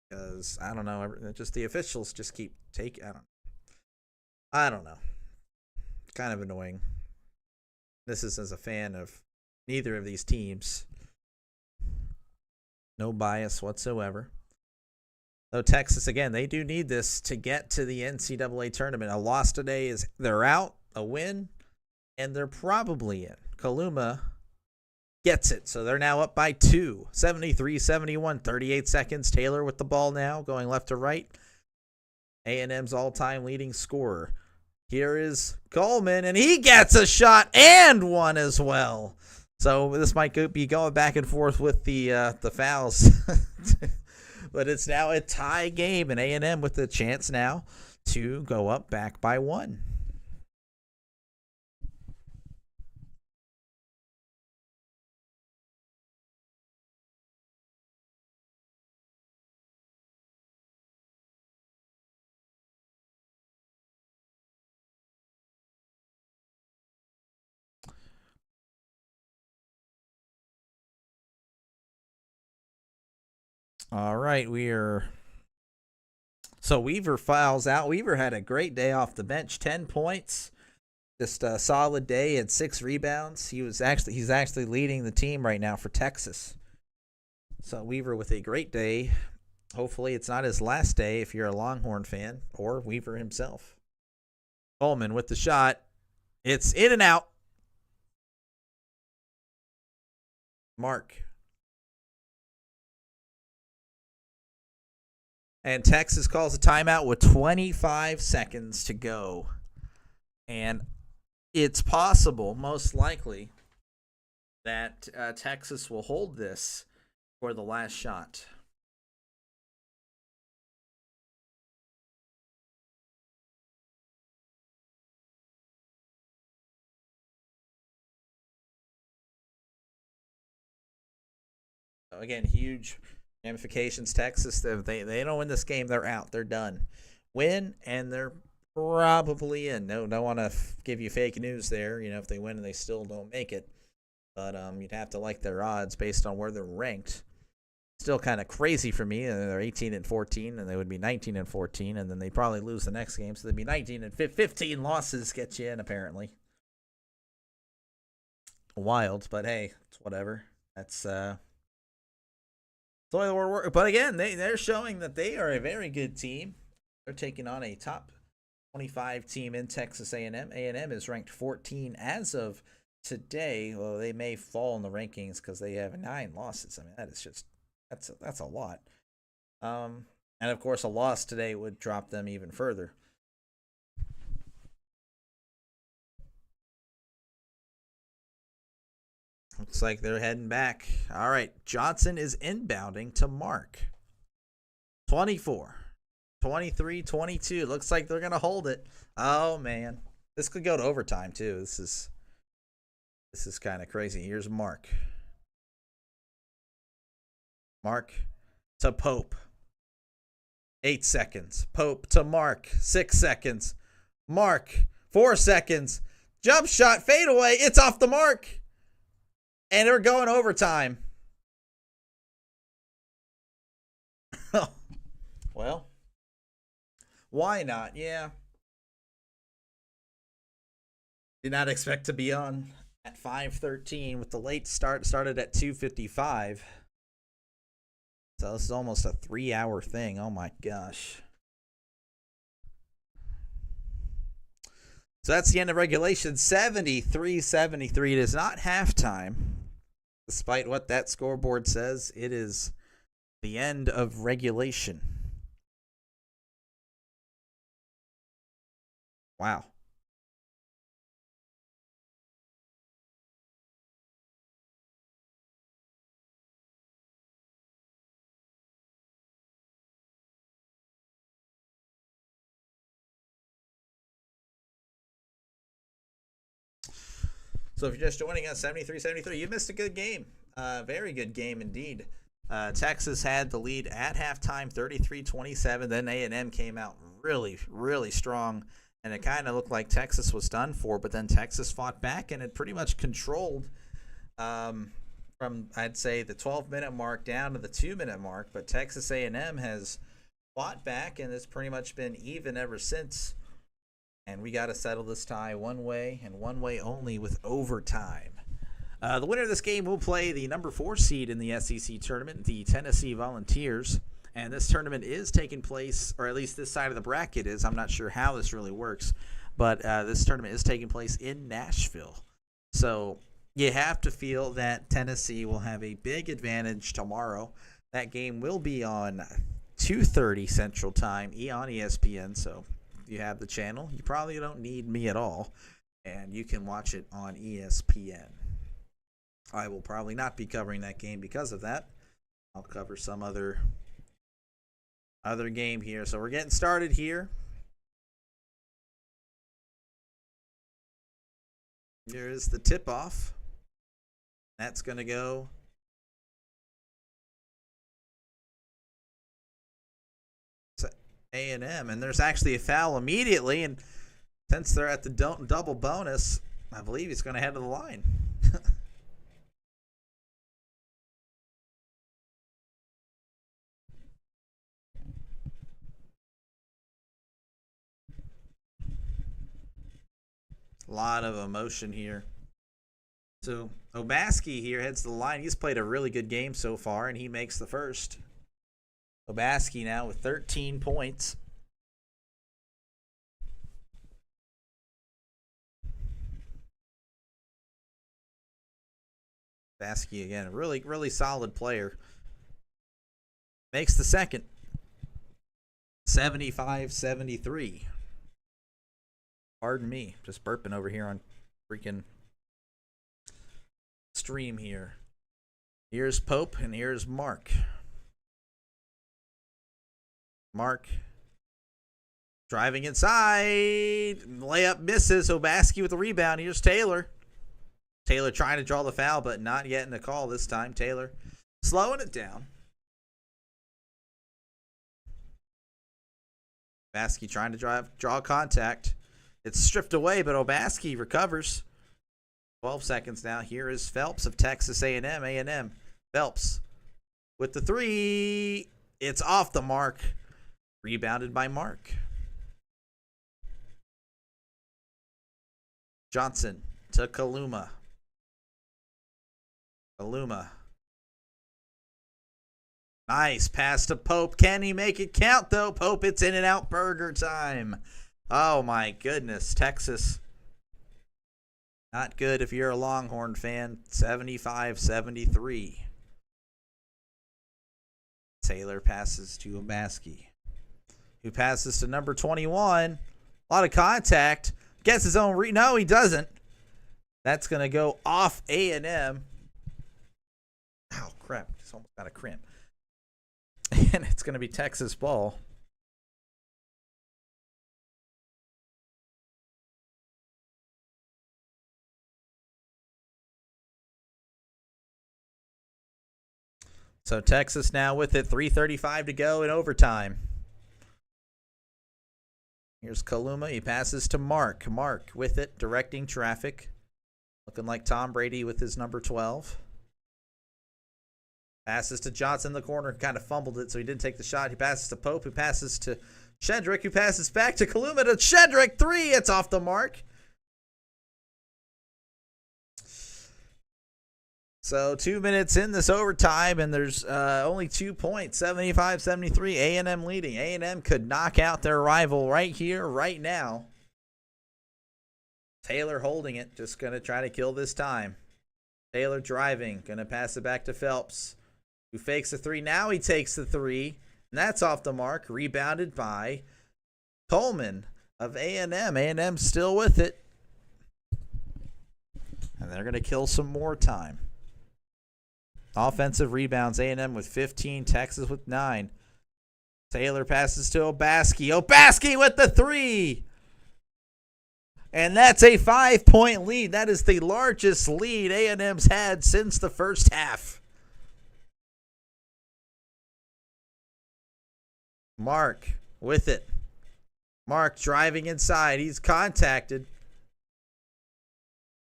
Because, I don't know, just the officials just keep taking, I don't know. Kind of annoying. This is as a fan of neither of these teams. No bias whatsoever. Though Texas, again, they do need this to get to the NCAA tournament. A loss today is they're out, a win, and they're probably in. Kaluma gets it, so they're now up by 2. 73-71, 38 seconds. Taylor with the ball now, going left to right. A&M's all-time leading scorer. Here is Coleman, and he gets a shot and one as well. So this might be going back and forth with the fouls. But it's now a tie game, and A&M with the chance now to go up back by 1. All right, so Weaver files out. Weaver had a great day off the bench, 10 points. Just a solid day and 6 rebounds. He's actually leading the team right now for Texas. So Weaver with a great day. Hopefully it's not his last day if you're a Longhorn fan, or Weaver himself. Coleman with the shot. It's in and out. Mark. And Texas calls a timeout with 25 seconds to go. And it's possible, most likely, that Texas will hold this for the last shot. Again, huge ramifications. Texas, they don't win this game, they're out. They're done. Win, and they're probably in. No, don't want to give you fake news there. If they win and they still don't make it, but you'd have to like their odds based on where they're ranked. Still kind of crazy for me. They're 18-14, and they would be 19-14, and then they probably lose the next game, so they'd be 19-15 losses get you in apparently. Wild, but hey, it's whatever. That's the way the world works. But again, they're showing that they are a very good team. They're taking on a top 25 team in Texas A&M. A&M is ranked 14 as of today. Well, they may fall in the rankings because they have 9 losses. I mean, that is just that's a lot. And of course, a loss today would drop them even further. Looks like they're heading back. All right, Johnson is inbounding to Mark. 24, 23, 22. Looks like they're going to hold it. Oh, man. This could go to overtime, too. This is kind of crazy. Here's Mark. Mark to Pope. 8 seconds. Pope to Mark. 6 seconds. Mark. 4 seconds. Jump shot. Fade away. It's off the mark. And they're going overtime. Well, why not? Yeah. Did not expect to be on at 5:13 with the late start. Started at 2:55. So this is almost a 3-hour thing. Oh my gosh. So that's the end of regulation. 73-73. It is not halftime. Despite what that scoreboard says, it is the end of regulation. Wow. So if you're just joining us, 73-73, you missed a good game. Very good game indeed. Texas had the lead at halftime, 33-27. Then A&M came out really, really strong, and it kind of looked like Texas was done for. But then Texas fought back, and it pretty much controlled from, I'd say, the 12-minute mark down to the 2-minute mark. But Texas A&M has fought back, and it's pretty much been even ever since. And we got to settle this tie one way and one way only with overtime. The winner of this game will play the number 4 seed in the SEC tournament, the Tennessee Volunteers. And this tournament is taking place, or at least this side of the bracket is. I'm not sure how this really works. But this tournament is taking place in Nashville. So you have to feel that Tennessee will have a big advantage tomorrow. That game will be on 2:30 Central Time on ESPN. So if you have the channel, you probably don't need me at all. And you can watch it on ESPN. I will probably not be covering that game because of that. I'll cover some other game here. So we're getting started here. Here is the tip-off. That's going to go to A&M. And there's actually a foul immediately. And since they're at the double bonus, I believe he's going to head to the line. A lot of emotion here. So Obaski here heads to the line. He's played a really good game so far, and he makes the first. Obaski now with 13 points. Obaski again, really, really solid player. Makes the second. 75-73. Pardon me, just burping over here on freaking stream here. Here's Pope and here's Mark. Mark driving inside. Layup misses. Obaski with the rebound. Here's Taylor. Taylor trying to draw the foul, but not getting the call this time. Taylor slowing it down. Obaski trying to draw contact. It's stripped away, but Obaski recovers. 12 seconds now. Here is Phelps of Texas A&M. A&M. Phelps with the three. It's off the mark. Rebounded by Mark. Johnson to Kaluma. Kaluma. Nice pass to Pope. Can he make it count, though? Pope, it's in and out burger time. Oh, my goodness. Texas. Not good if you're a Longhorn fan. 75-73. Taylor passes to Obaski, who passes to number 21. A lot of contact. Gets his own no, he doesn't. That's going to go off A&M. Ow, crap. Just almost got a cramp. And it's going to be Texas ball. So Texas now with it. 3:35 to go in overtime. Here's Kaluma. He passes to Mark. Mark with it, directing traffic. Looking like Tom Brady with his number 12. Passes to Johnson in the corner. Kind of fumbled it, so he didn't take the shot. He passes to Pope, who passes to Shedrick, who passes back to Kaluma to Shedrick. Three. It's off the mark. So 2 minutes in this overtime, and there's only 2 points. 75-73. A&M leading. A&M could knock out their rival right here, right now. Taylor holding it. Just going to try to kill this time. Taylor driving. Going to pass it back to Phelps, who fakes the three. Now he takes the three, and that's off the mark. Rebounded by Coleman of A&M. A&M still with it. And they're going to kill some more time. Offensive rebounds, A&M with 15, Texas with 9. Taylor passes to Obaski. Obaski with the three. And that's a 5-point lead. That is the largest lead A&M's had since the first half. Mark with it. Mark driving inside. He's contacted.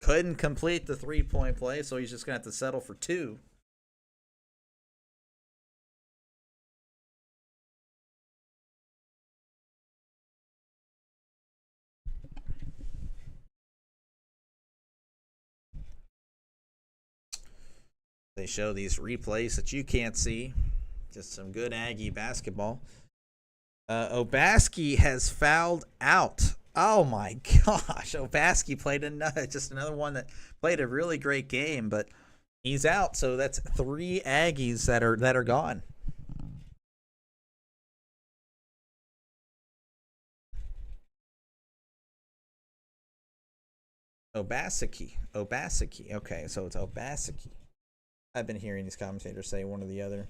Couldn't complete the three-point play, so he's just going to have to settle for two. They show these replays that you can't see. Just some good Aggie basketball. Obaski has fouled out. Oh my gosh. Obaski played just another one that played a really great game, but he's out. So that's 3 Aggies that are gone. Obaseki. Okay, so it's Obaseki. I've been hearing these commentators say one or the other.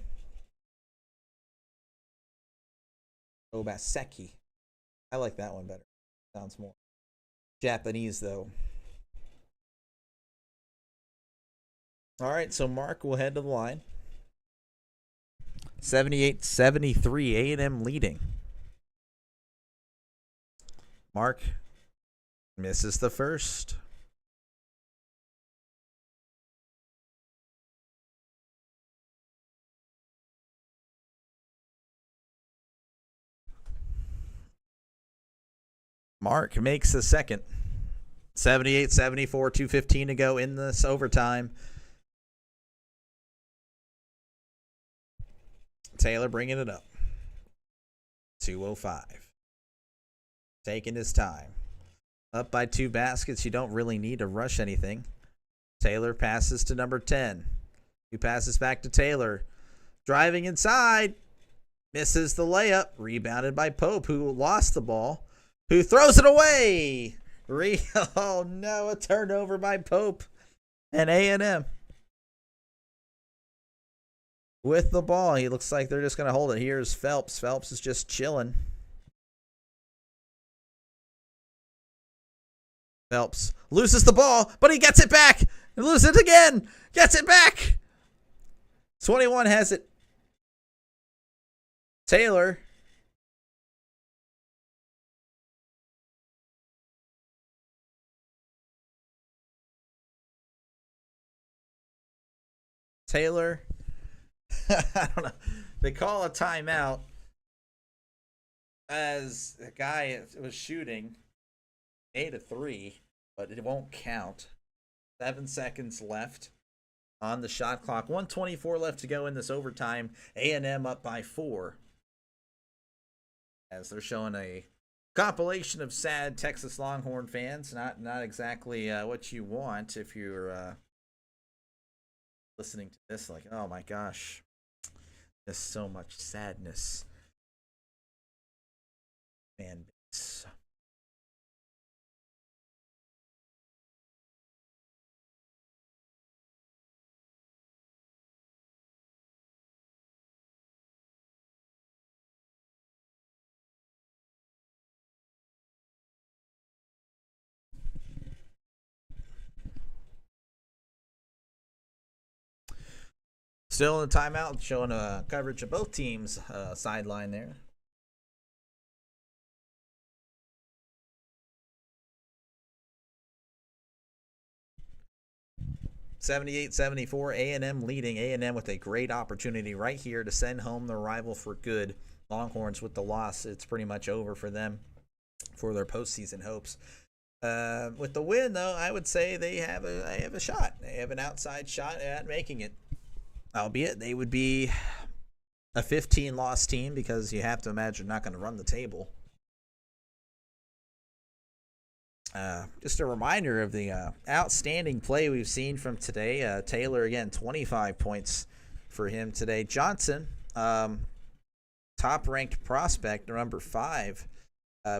Obaseki. I like that one better. Sounds more Japanese, though. All right, so Mark will head to the line. 78-73, A&M leading. Mark misses the first. Mark makes the second. 78-74, 2:15 to go in this overtime. Taylor bringing it up. 2:05. Taking his time. Up by 2 baskets. You don't really need to rush anything. Taylor passes to number 10. Who passes back to Taylor. Driving inside. Misses the layup. Rebounded by Pope, who lost the ball. Who throws it away. Oh no, a turnover by Pope. And A&M. With the ball. He looks like they're just going to hold it. Here's Phelps. Phelps is just chilling. Phelps loses the ball, but he gets it back. He loses it again. Gets it back. 21 has it. Taylor. Taylor. I don't know. They call a timeout as the guy was shooting 8-3, but it won't count. 7 seconds left on the shot clock. 1:24 left to go in this overtime. A&M up by 4. As they're showing a compilation of sad Texas Longhorn fans. Not exactly what you want if you're listening to this. Like, oh my gosh, there's so much sadness. Fan base. Still in the timeout, showing a coverage of both teams' sideline there. (78-74), A&M leading. A&M with a great opportunity right here to send home their rival for good. Longhorns with the loss, it's pretty much over for them for their postseason hopes. With the win, though, I would say they have a shot. They have an outside shot at making it. Albeit they would be a 15-loss team because you have to imagine not going to run the table. Just a reminder of the outstanding play we've seen from today. Taylor, again, 25 points for him today. Johnson, top-ranked prospect, number 5,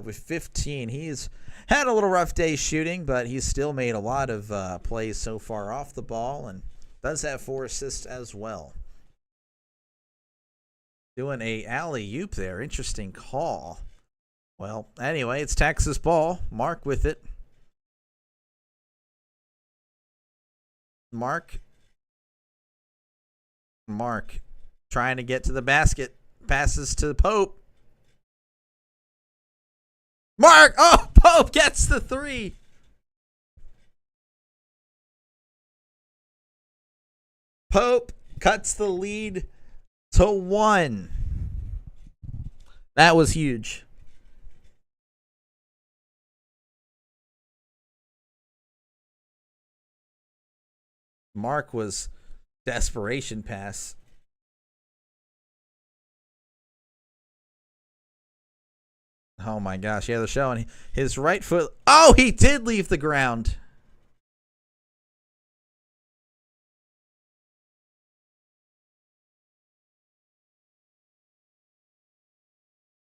with 15. He's had a little rough day shooting, but he's still made a lot of plays so far off the ball and does have 4 assists as well. Doing a alley-oop there. Interesting call. Well, anyway, it's Texas ball. Mark with it. Mark trying to get to the basket. Passes to Pope. Mark! Oh, Pope gets the 3. Pope cuts the lead to 1. That was huge. Mark was desperation pass. Oh my gosh, yeah, they're showing his right foot. Oh, he did leave the ground.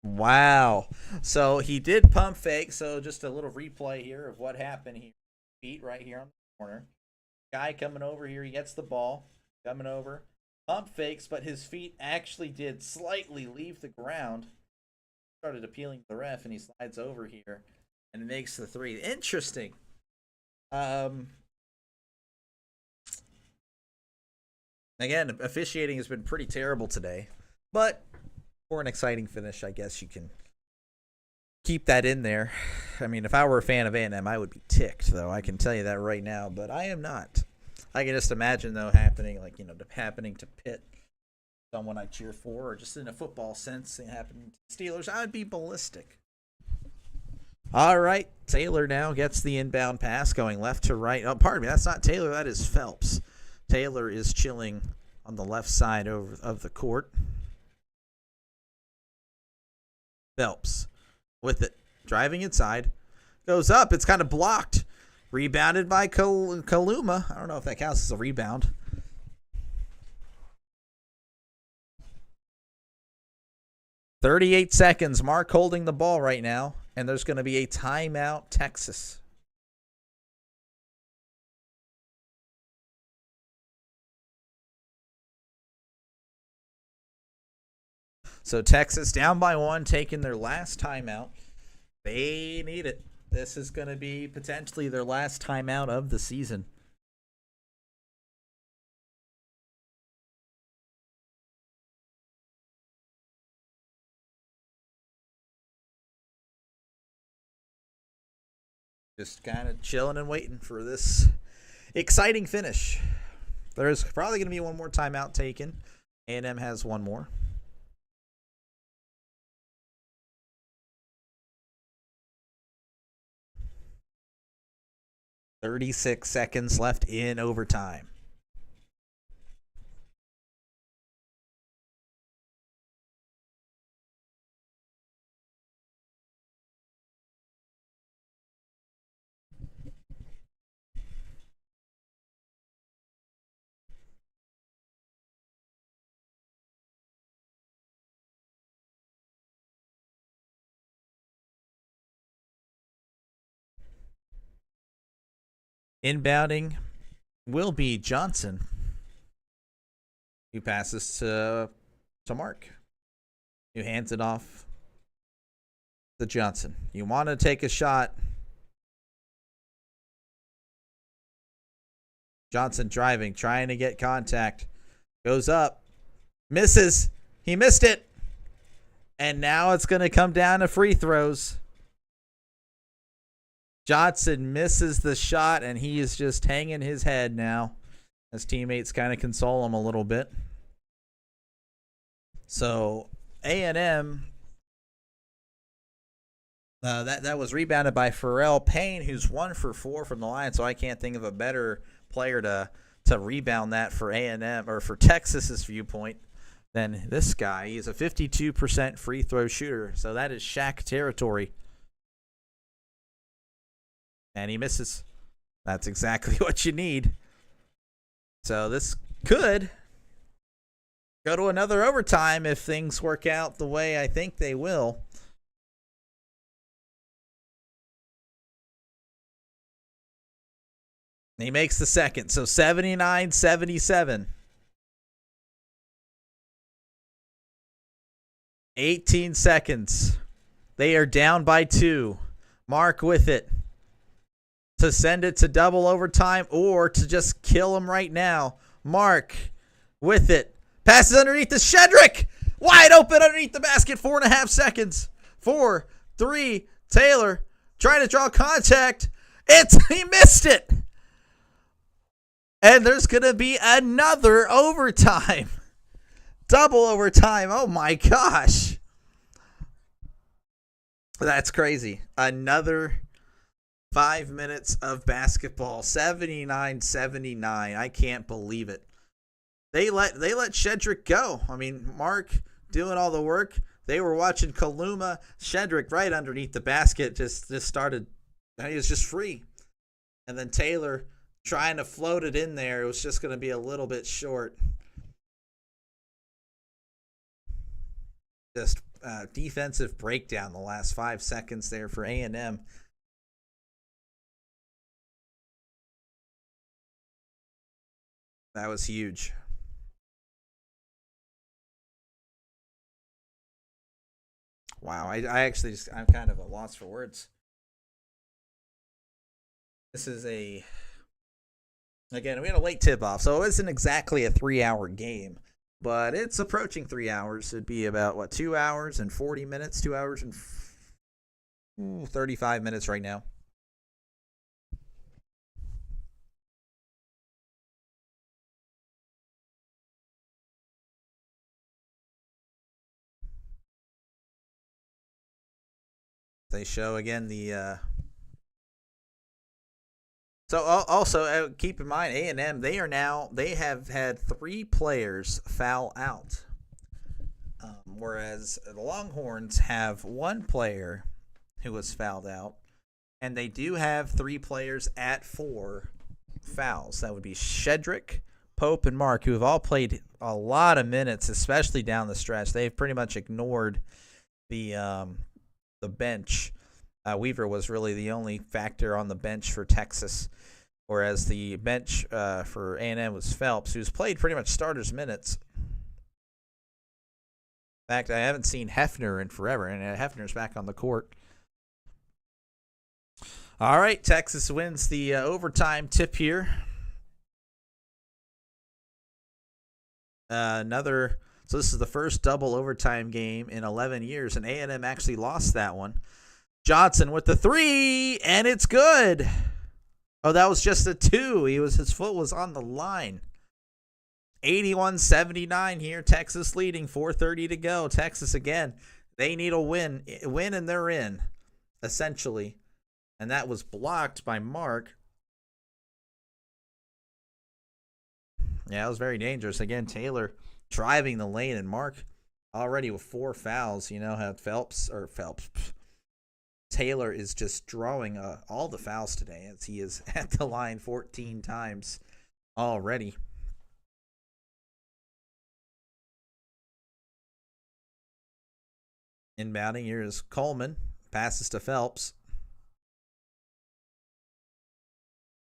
Wow. So he did pump fake. So just a little replay here of what happened here. Feet right here on the corner. Guy coming over here. He gets the ball. Coming over. Pump fakes, but his feet actually did slightly leave the ground. Started appealing to the ref, and he slides over here and makes the 3. Interesting. Again, officiating has been pretty terrible today. But for an exciting finish, I guess you can keep that in there. I mean, if I were a fan of A&M, I would be ticked, though. I can tell you that right now, but I am not. I can just imagine, though, happening to Pitt, someone I cheer for, or just in a football sense, it happening to Steelers, I would be ballistic. All right, Taylor now gets the inbound pass going left to right. Oh, pardon me, that's not Taylor, that is Phelps. Taylor is chilling on the left side of the court. Phelps with it, driving inside, goes up. It's kind of blocked. Rebounded by Kaluma. I don't know if that counts as a rebound. .38 seconds. Mark holding the ball right now, and there's going to be a timeout, Texas. So Texas down by 1, taking their last timeout. They need it. This is going to be potentially their last timeout of the season. Just kind of chilling and waiting for this exciting finish. There's probably going to be one more timeout taken. A&M has one more. .36 seconds left in overtime. Inbounding will be Johnson, who passes to Mark, who hands it off to Johnson. You want to take a shot. Johnson driving, trying to get contact. Goes up. Misses. He missed it. And now it's going to come down to free throws. Johnson misses the shot, and he is just hanging his head now. His teammates kind of console him a little bit. So A&M, that was rebounded by Pharrell Payne, who's 1 for 4 from the line. So I can't think of a better player to rebound that for A&M or for Texas's viewpoint than this guy. He's a 52% free throw shooter, so that is Shaq territory. And he misses. That's exactly what you need. So this could go to another overtime if things work out the way I think they will. He makes the second. So 79-77. 18 seconds. They are down by 2. Mark with it to send it to double overtime or to just kill him right now. Mark with it. Passes underneath to Shedrick. Wide open underneath the basket. 4.5 seconds. 4, 3. Taylor trying to draw contact. He missed it. And there's going to be another overtime. Double overtime. Oh my gosh. That's crazy. Another 5 minutes of basketball. 79-79. I can't believe it. They let Shedrick go. I mean, Mark doing all the work. They were watching Kaluma. Shedrick right underneath the basket just started. He was just free. And then Taylor trying to float it in there. It was just going to be a little bit short. Just defensive breakdown the last 5 seconds there for A&M. That was huge. Wow, I actually I'm kind of at a loss for words. This is again, we had a late tip-off, so it isn't exactly a 3-hour game, but it's approaching 3 hours. It'd be about, 2 hours and 40 minutes, 2 hours and 35 minutes right now. They show again the. So also keep in mind A&M they have had 3 players foul out, whereas the Longhorns have 1 player who was fouled out, and they do have 3 players at 4 fouls. That would be Shedrick, Pope, and Mark, who have all played a lot of minutes, especially down the stretch. They've pretty much ignored the bench. Weaver was really the only factor on the bench for Texas, whereas the bench for A&M was Phelps, who's played pretty much starters minutes. In fact, I haven't seen Hefner in forever, and Hefner's back on the court. All right, Texas wins the overtime tip here. So this is the first double overtime game in 11 years, and A&M actually lost that one. Johnson with the 3, and it's good. Oh, that was just a 2. His foot was on the line. 81-79 here. Texas leading. 4:30 to go. Texas again. They need a win, and they're in, essentially. And that was blocked by Mark. Yeah, it was very dangerous. Again, Taylor driving the lane, and Mark already with 4 fouls. Had Taylor is just drawing all the fouls today, as he is at the line 14 times already. Inbounding here is Coleman. Passes to Phelps.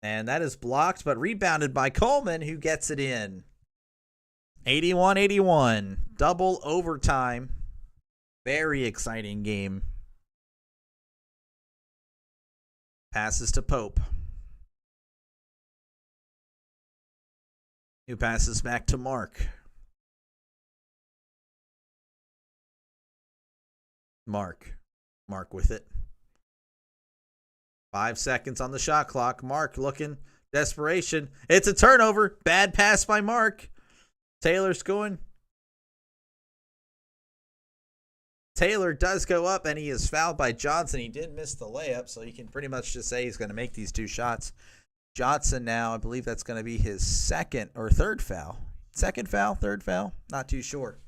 And that is blocked, but rebounded by Coleman, who gets it in. 81-81. Double overtime. Very exciting game. Passes to Pope, who passes back to Mark. Mark with it. 5 seconds on the shot clock. Mark looking desperation. It's a turnover. Bad pass by Mark. Taylor's going. Taylor does go up, and he is fouled by Johnson. He did miss the layup, so you can pretty much just say he's going to make these 2 shots. Johnson now, I believe that's going to be his second or third foul. Second foul, third foul? Not too sure.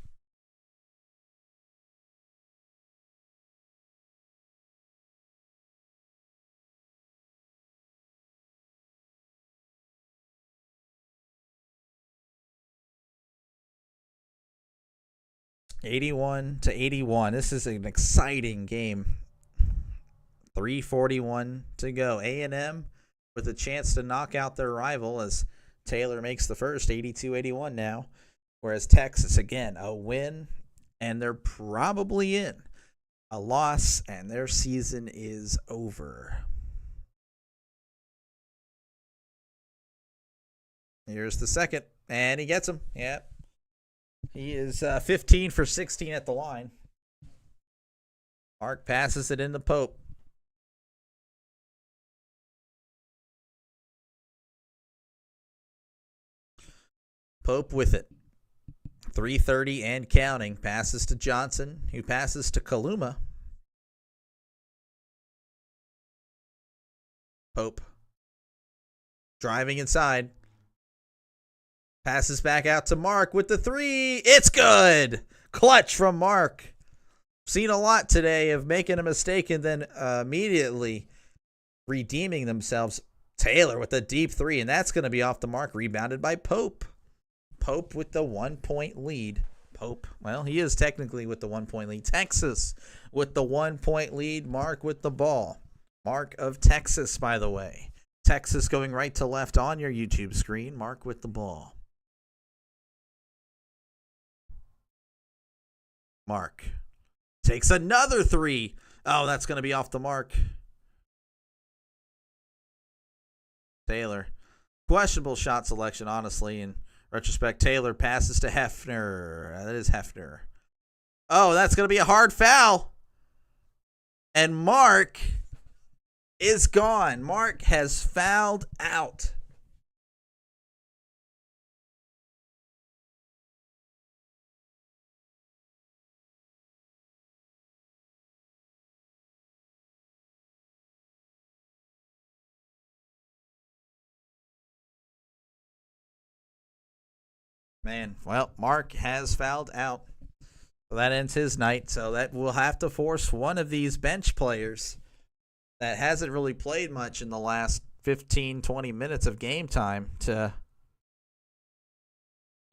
(81-81). This is an exciting game. 3:41 to go. A&M with a chance to knock out their rival as Taylor makes the first. 82-81 now. Whereas Texas, again, a win, and they're probably in. A loss, and their season is over. Here's the second, and he gets him. Yeah. He is 15 for 16 at the line. Mark passes it into Pope. Pope with it. 3:30 and counting. Passes to Johnson, who passes to Kaluma. Pope driving inside. Passes back out to Mark with the 3. It's good. Clutch from Mark. Seen a lot today of making a mistake and then immediately redeeming themselves. Taylor with a deep 3, and that's going to be off the mark. Rebounded by Pope. Pope with the 1-point lead. Pope, well, he is technically with the 1-point lead. Texas with the 1-point lead. Mark with the ball. Mark of Texas, by the way. Texas going right to left on your YouTube screen. Mark with the ball. Mark takes another 3. Oh, that's going to be off the mark. Taylor. Questionable shot selection, honestly. In retrospect, Taylor passes to Hefner. That is Hefner. Oh, that's going to be a hard foul. And Mark is gone. Mark has fouled out. Man, well, Mark has fouled out. So that ends his night. So that will have to force one of these bench players that hasn't really played much in the last 15, 20 minutes of game time to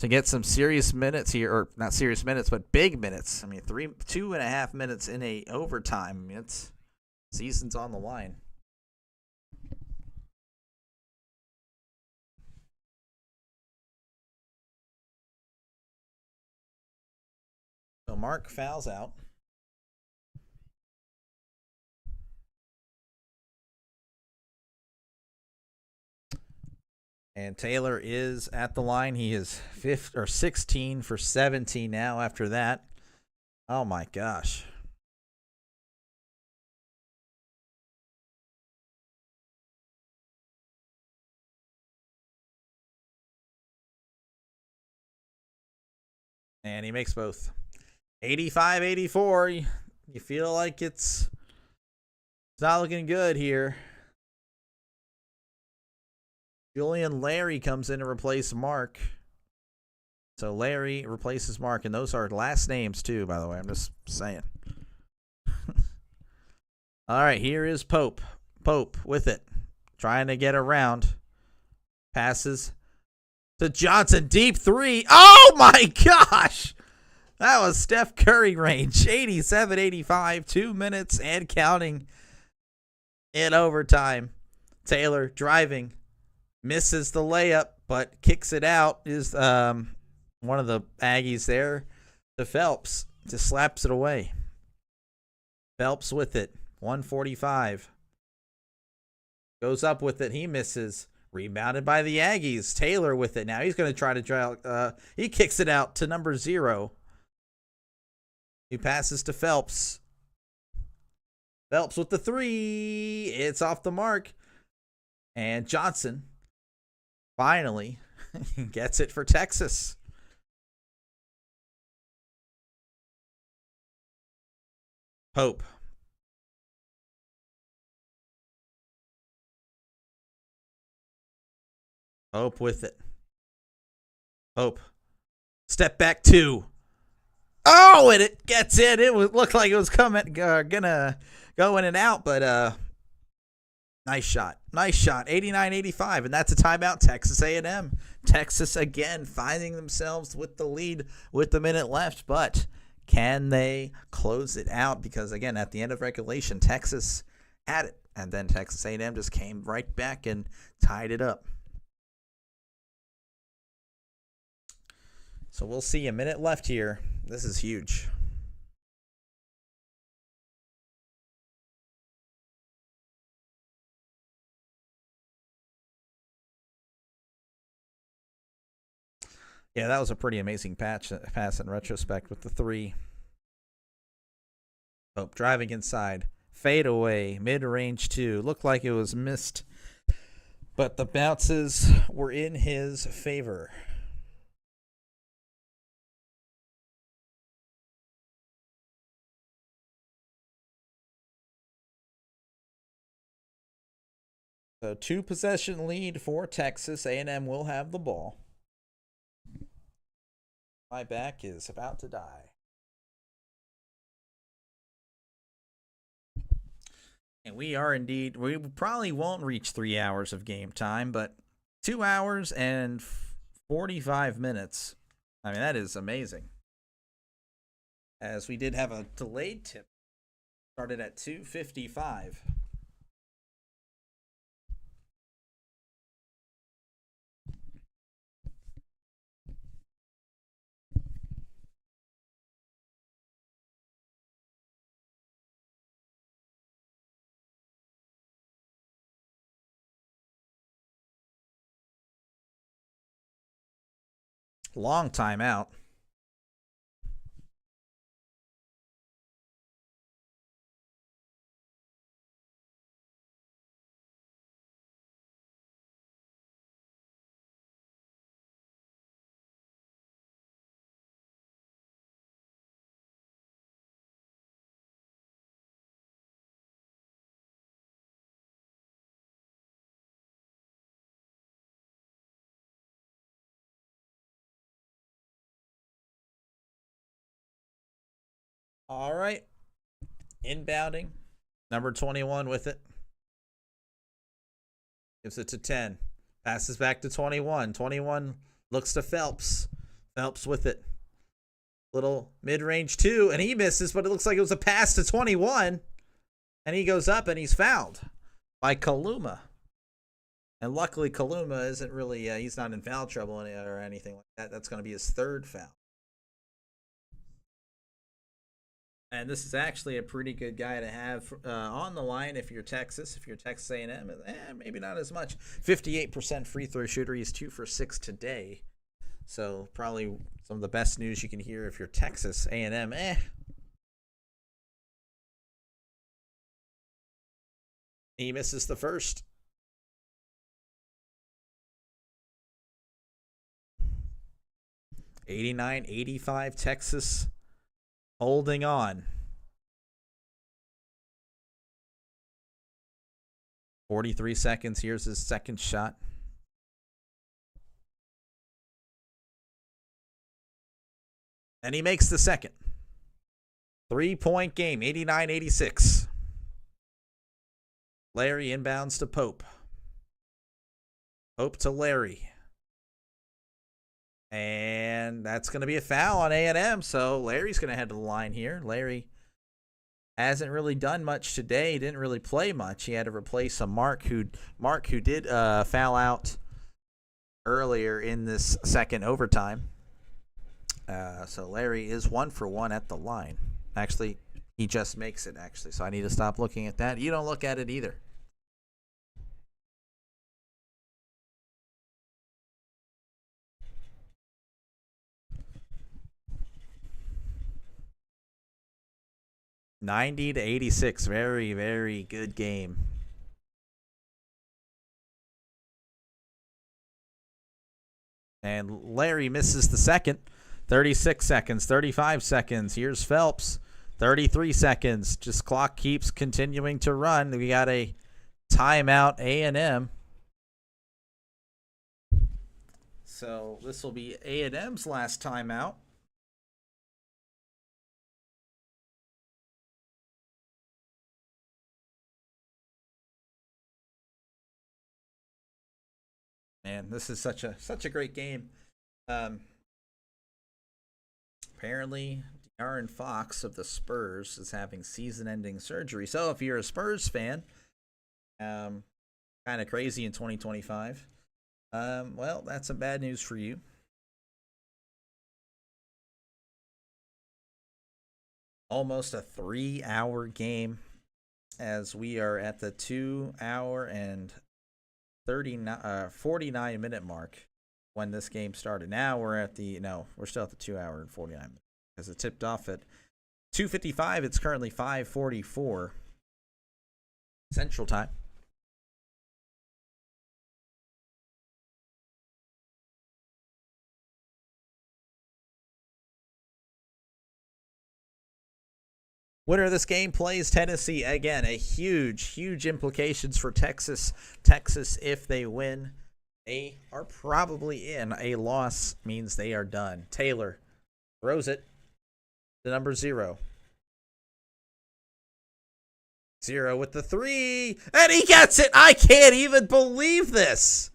get some serious minutes here, or not serious minutes, but big minutes. I mean, 2.5 minutes in a overtime. I mean, it's season's on the line. So Mark fouls out. And Taylor is at the line. He is 16 for 17 now after that. Oh my gosh. And he makes both. 85-84. You feel like it's not looking good here. Julian Larry comes in to replace Mark. So Larry replaces Mark, and those are last names too, by the way. I'm just saying. All right, here is Pope. Pope with it. Trying to get around. Passes to Johnson. Deep three. Oh my gosh! That was Steph Curry range. 87-85. 2 minutes and counting in overtime. Taylor driving. Misses the layup, but kicks it out. Is one of the Aggies there. To Phelps. Just slaps it away. Phelps with it. 145. Goes up with it. He misses. Rebounded by the Aggies. Taylor with it. Now he's going to try to draw. He kicks it out to number 0. He passes to Phelps. Phelps with the 3. It's off the mark. And Johnson finally gets it for Texas. Pope. Pope with it. Pope. Step back 2. Oh, and it gets in. It looked like it was gonna go in and out, but nice shot. Nice shot. 89-85, and that's a timeout. Texas A&M. Texas again finding themselves with the lead with the minute left, but can they close it out? Because again, at the end of regulation, Texas had it, and then Texas A&M just came right back and tied it up. So we'll see. A minute left here. This is huge. Yeah, that was a pretty amazing pass in retrospect with the 3. Pope driving inside. Fade away. Mid-range 2. Looked like it was missed, but the bounces were in his favor. So 2-possession lead for Texas. A&M will have the ball. My back is about to die. And we probably won't reach 3 hours of game time, but 2 hours and 45 minutes. I mean, that is amazing. As we did have a delayed tip. Started at 2:55. Long time out. All right. Inbounding. Number 21 with it. Gives it to 10. Passes back to 21. 21 looks to Phelps. Phelps with it. Little mid-range 2, and he misses, but it looks like it was a pass to 21. And he goes up, and he's fouled by Kaluma. And luckily, Kaluma isn't really, he's not in foul trouble or anything like that. That's going to be his third foul. And this is actually a pretty good guy to have on the line if you're Texas. If you're Texas A&M, maybe not as much. 58% free throw shooter. He's 2 for 6 today. So probably some of the best news you can hear if you're Texas A&M. He misses the first. $89-85 Texas holding on. 43 seconds. Here's his second shot. And he makes the second. 3-point game, 89-86. Larry inbounds to Pope. Pope to Larry. And that's going to be a foul on A&M, so Larry's going to head to the line here. Larry hasn't really done much today. He didn't really play much. He had to replace a Mark who did foul out earlier in this second overtime. So Larry is 1 for 1 at the line. Actually, he just makes it, actually. So I need to stop looking at that. You don't look at it either. $90-86. Very, very good game. And Larry misses the second. 36 seconds, 35 seconds. Here's Phelps. 33 seconds. Just clock keeps continuing to run. We got a timeout, A&M. So this will be A&M's last timeout. Man, this is such a great game. Apparently, De'Aaron Fox of the Spurs is having season-ending surgery. So if you're a Spurs fan, kind of crazy in 2025. Well, that's some bad news for you. Almost a 3-hour game, as we are at the 2 hour and 49 minute mark when this game started. Now we're still at the 2 hour and 49 minutes because it tipped off at 2:55. It's currently 5:44 Central Time. Winner of this game plays Tennessee. Again, a huge implications for Texas. Texas, if they win, they are probably in. A loss means they are done. Taylor throws it to number 0. 0 with the 3, and he gets it. I can't even believe this.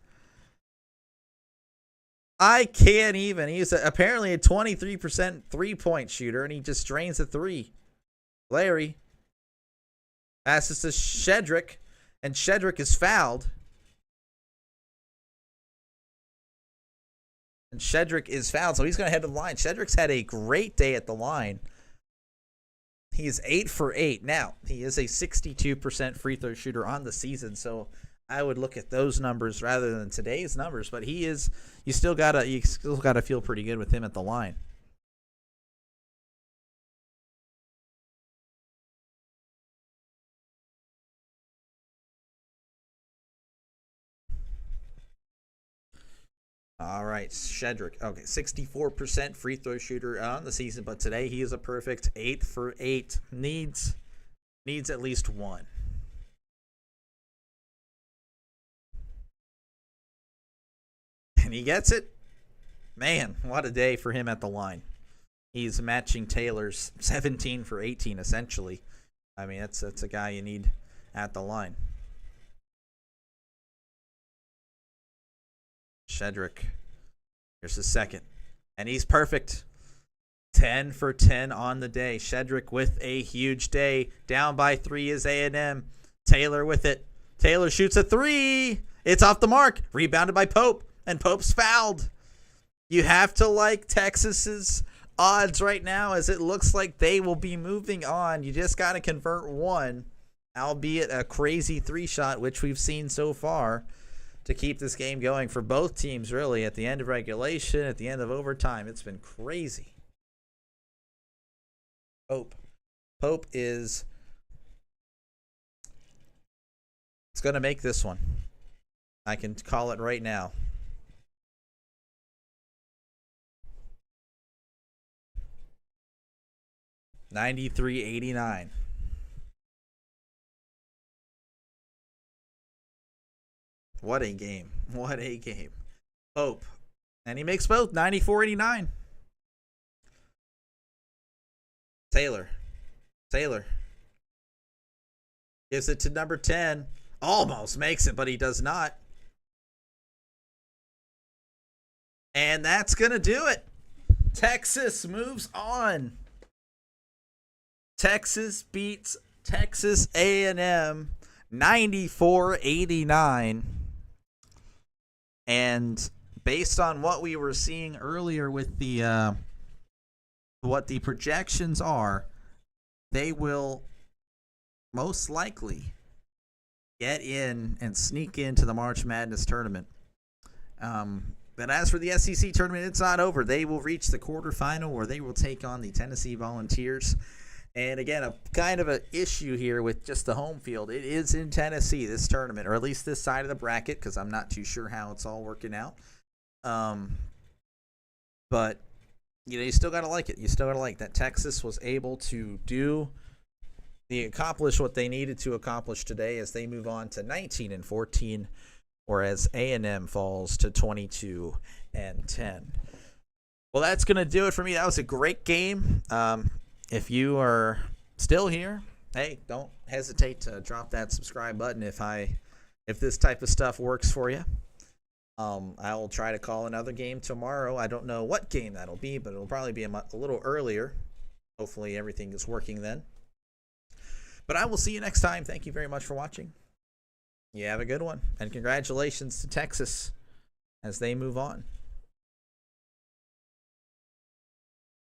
I can't even. He's apparently a 23% three-point shooter, and he just drains the 3. Larry passes to Shedrick, and Shedrick is fouled. And Shedrick is fouled, so he's going to head to the line. Shedrick's had a great day at the line. He is 8 for 8. Now, he is a 62% free throw shooter on the season, so I would look at those numbers rather than today's numbers. But you still gotta feel pretty good with him at the line. All right, Shedrick. Okay, 64% free throw shooter on the season, but today he is a perfect 8 for 8. Needs at least one. And he gets it. Man, what a day for him at the line. He's matching Taylor's 17 for 18 essentially. I mean, that's a guy you need at the line. Shedrick. Here's his second. And he's perfect. 10 for 10 on the day. Shedrick with a huge day. Down by 3 is A&M. Taylor with it. Taylor shoots a 3. It's off the mark. Rebounded by Pope. And Pope's fouled. You have to like Texas's odds right now, as it looks like they will be moving on. You just got to convert one, albeit a crazy 3-shot, which we've seen so far, to keep this game going for both teams, really. At the end of regulation, at the end of overtime, it's been crazy. Pope is it's going to make this one. I can call it right now. $93.89. What a game. What a game. Pope. And he makes both. $94.89. Taylor. Gives it to number 10. Almost makes it, but he does not. And that's going to do it. Texas moves on. Texas beats Texas A&M 94-89. And based on what we were seeing earlier with the what the projections are, they will most likely get in and sneak into the March Madness tournament. But as for the SEC tournament, it's not over. They will reach the quarterfinal, where they will take on the Tennessee Volunteers. And again, a kind of an issue here with just the home field. It is in Tennessee, this tournament, or at least this side of the bracket, because I'm not too sure how it's all working out. But you still got to like it. You still got to like that Texas was able to accomplish what they needed to accomplish today, as they move on to 19-14, whereas A&M falls to 22-10. Well, that's going to do it for me. That was a great game. If you are still here, hey, don't hesitate to drop that subscribe button if this type of stuff works for you. I will try to call another game tomorrow. I don't know what game that'll be, but it'll probably be a little earlier. Hopefully everything is working then. But I will see you next time. Thank you very much for watching. You have a good one. And congratulations to Texas as they move on.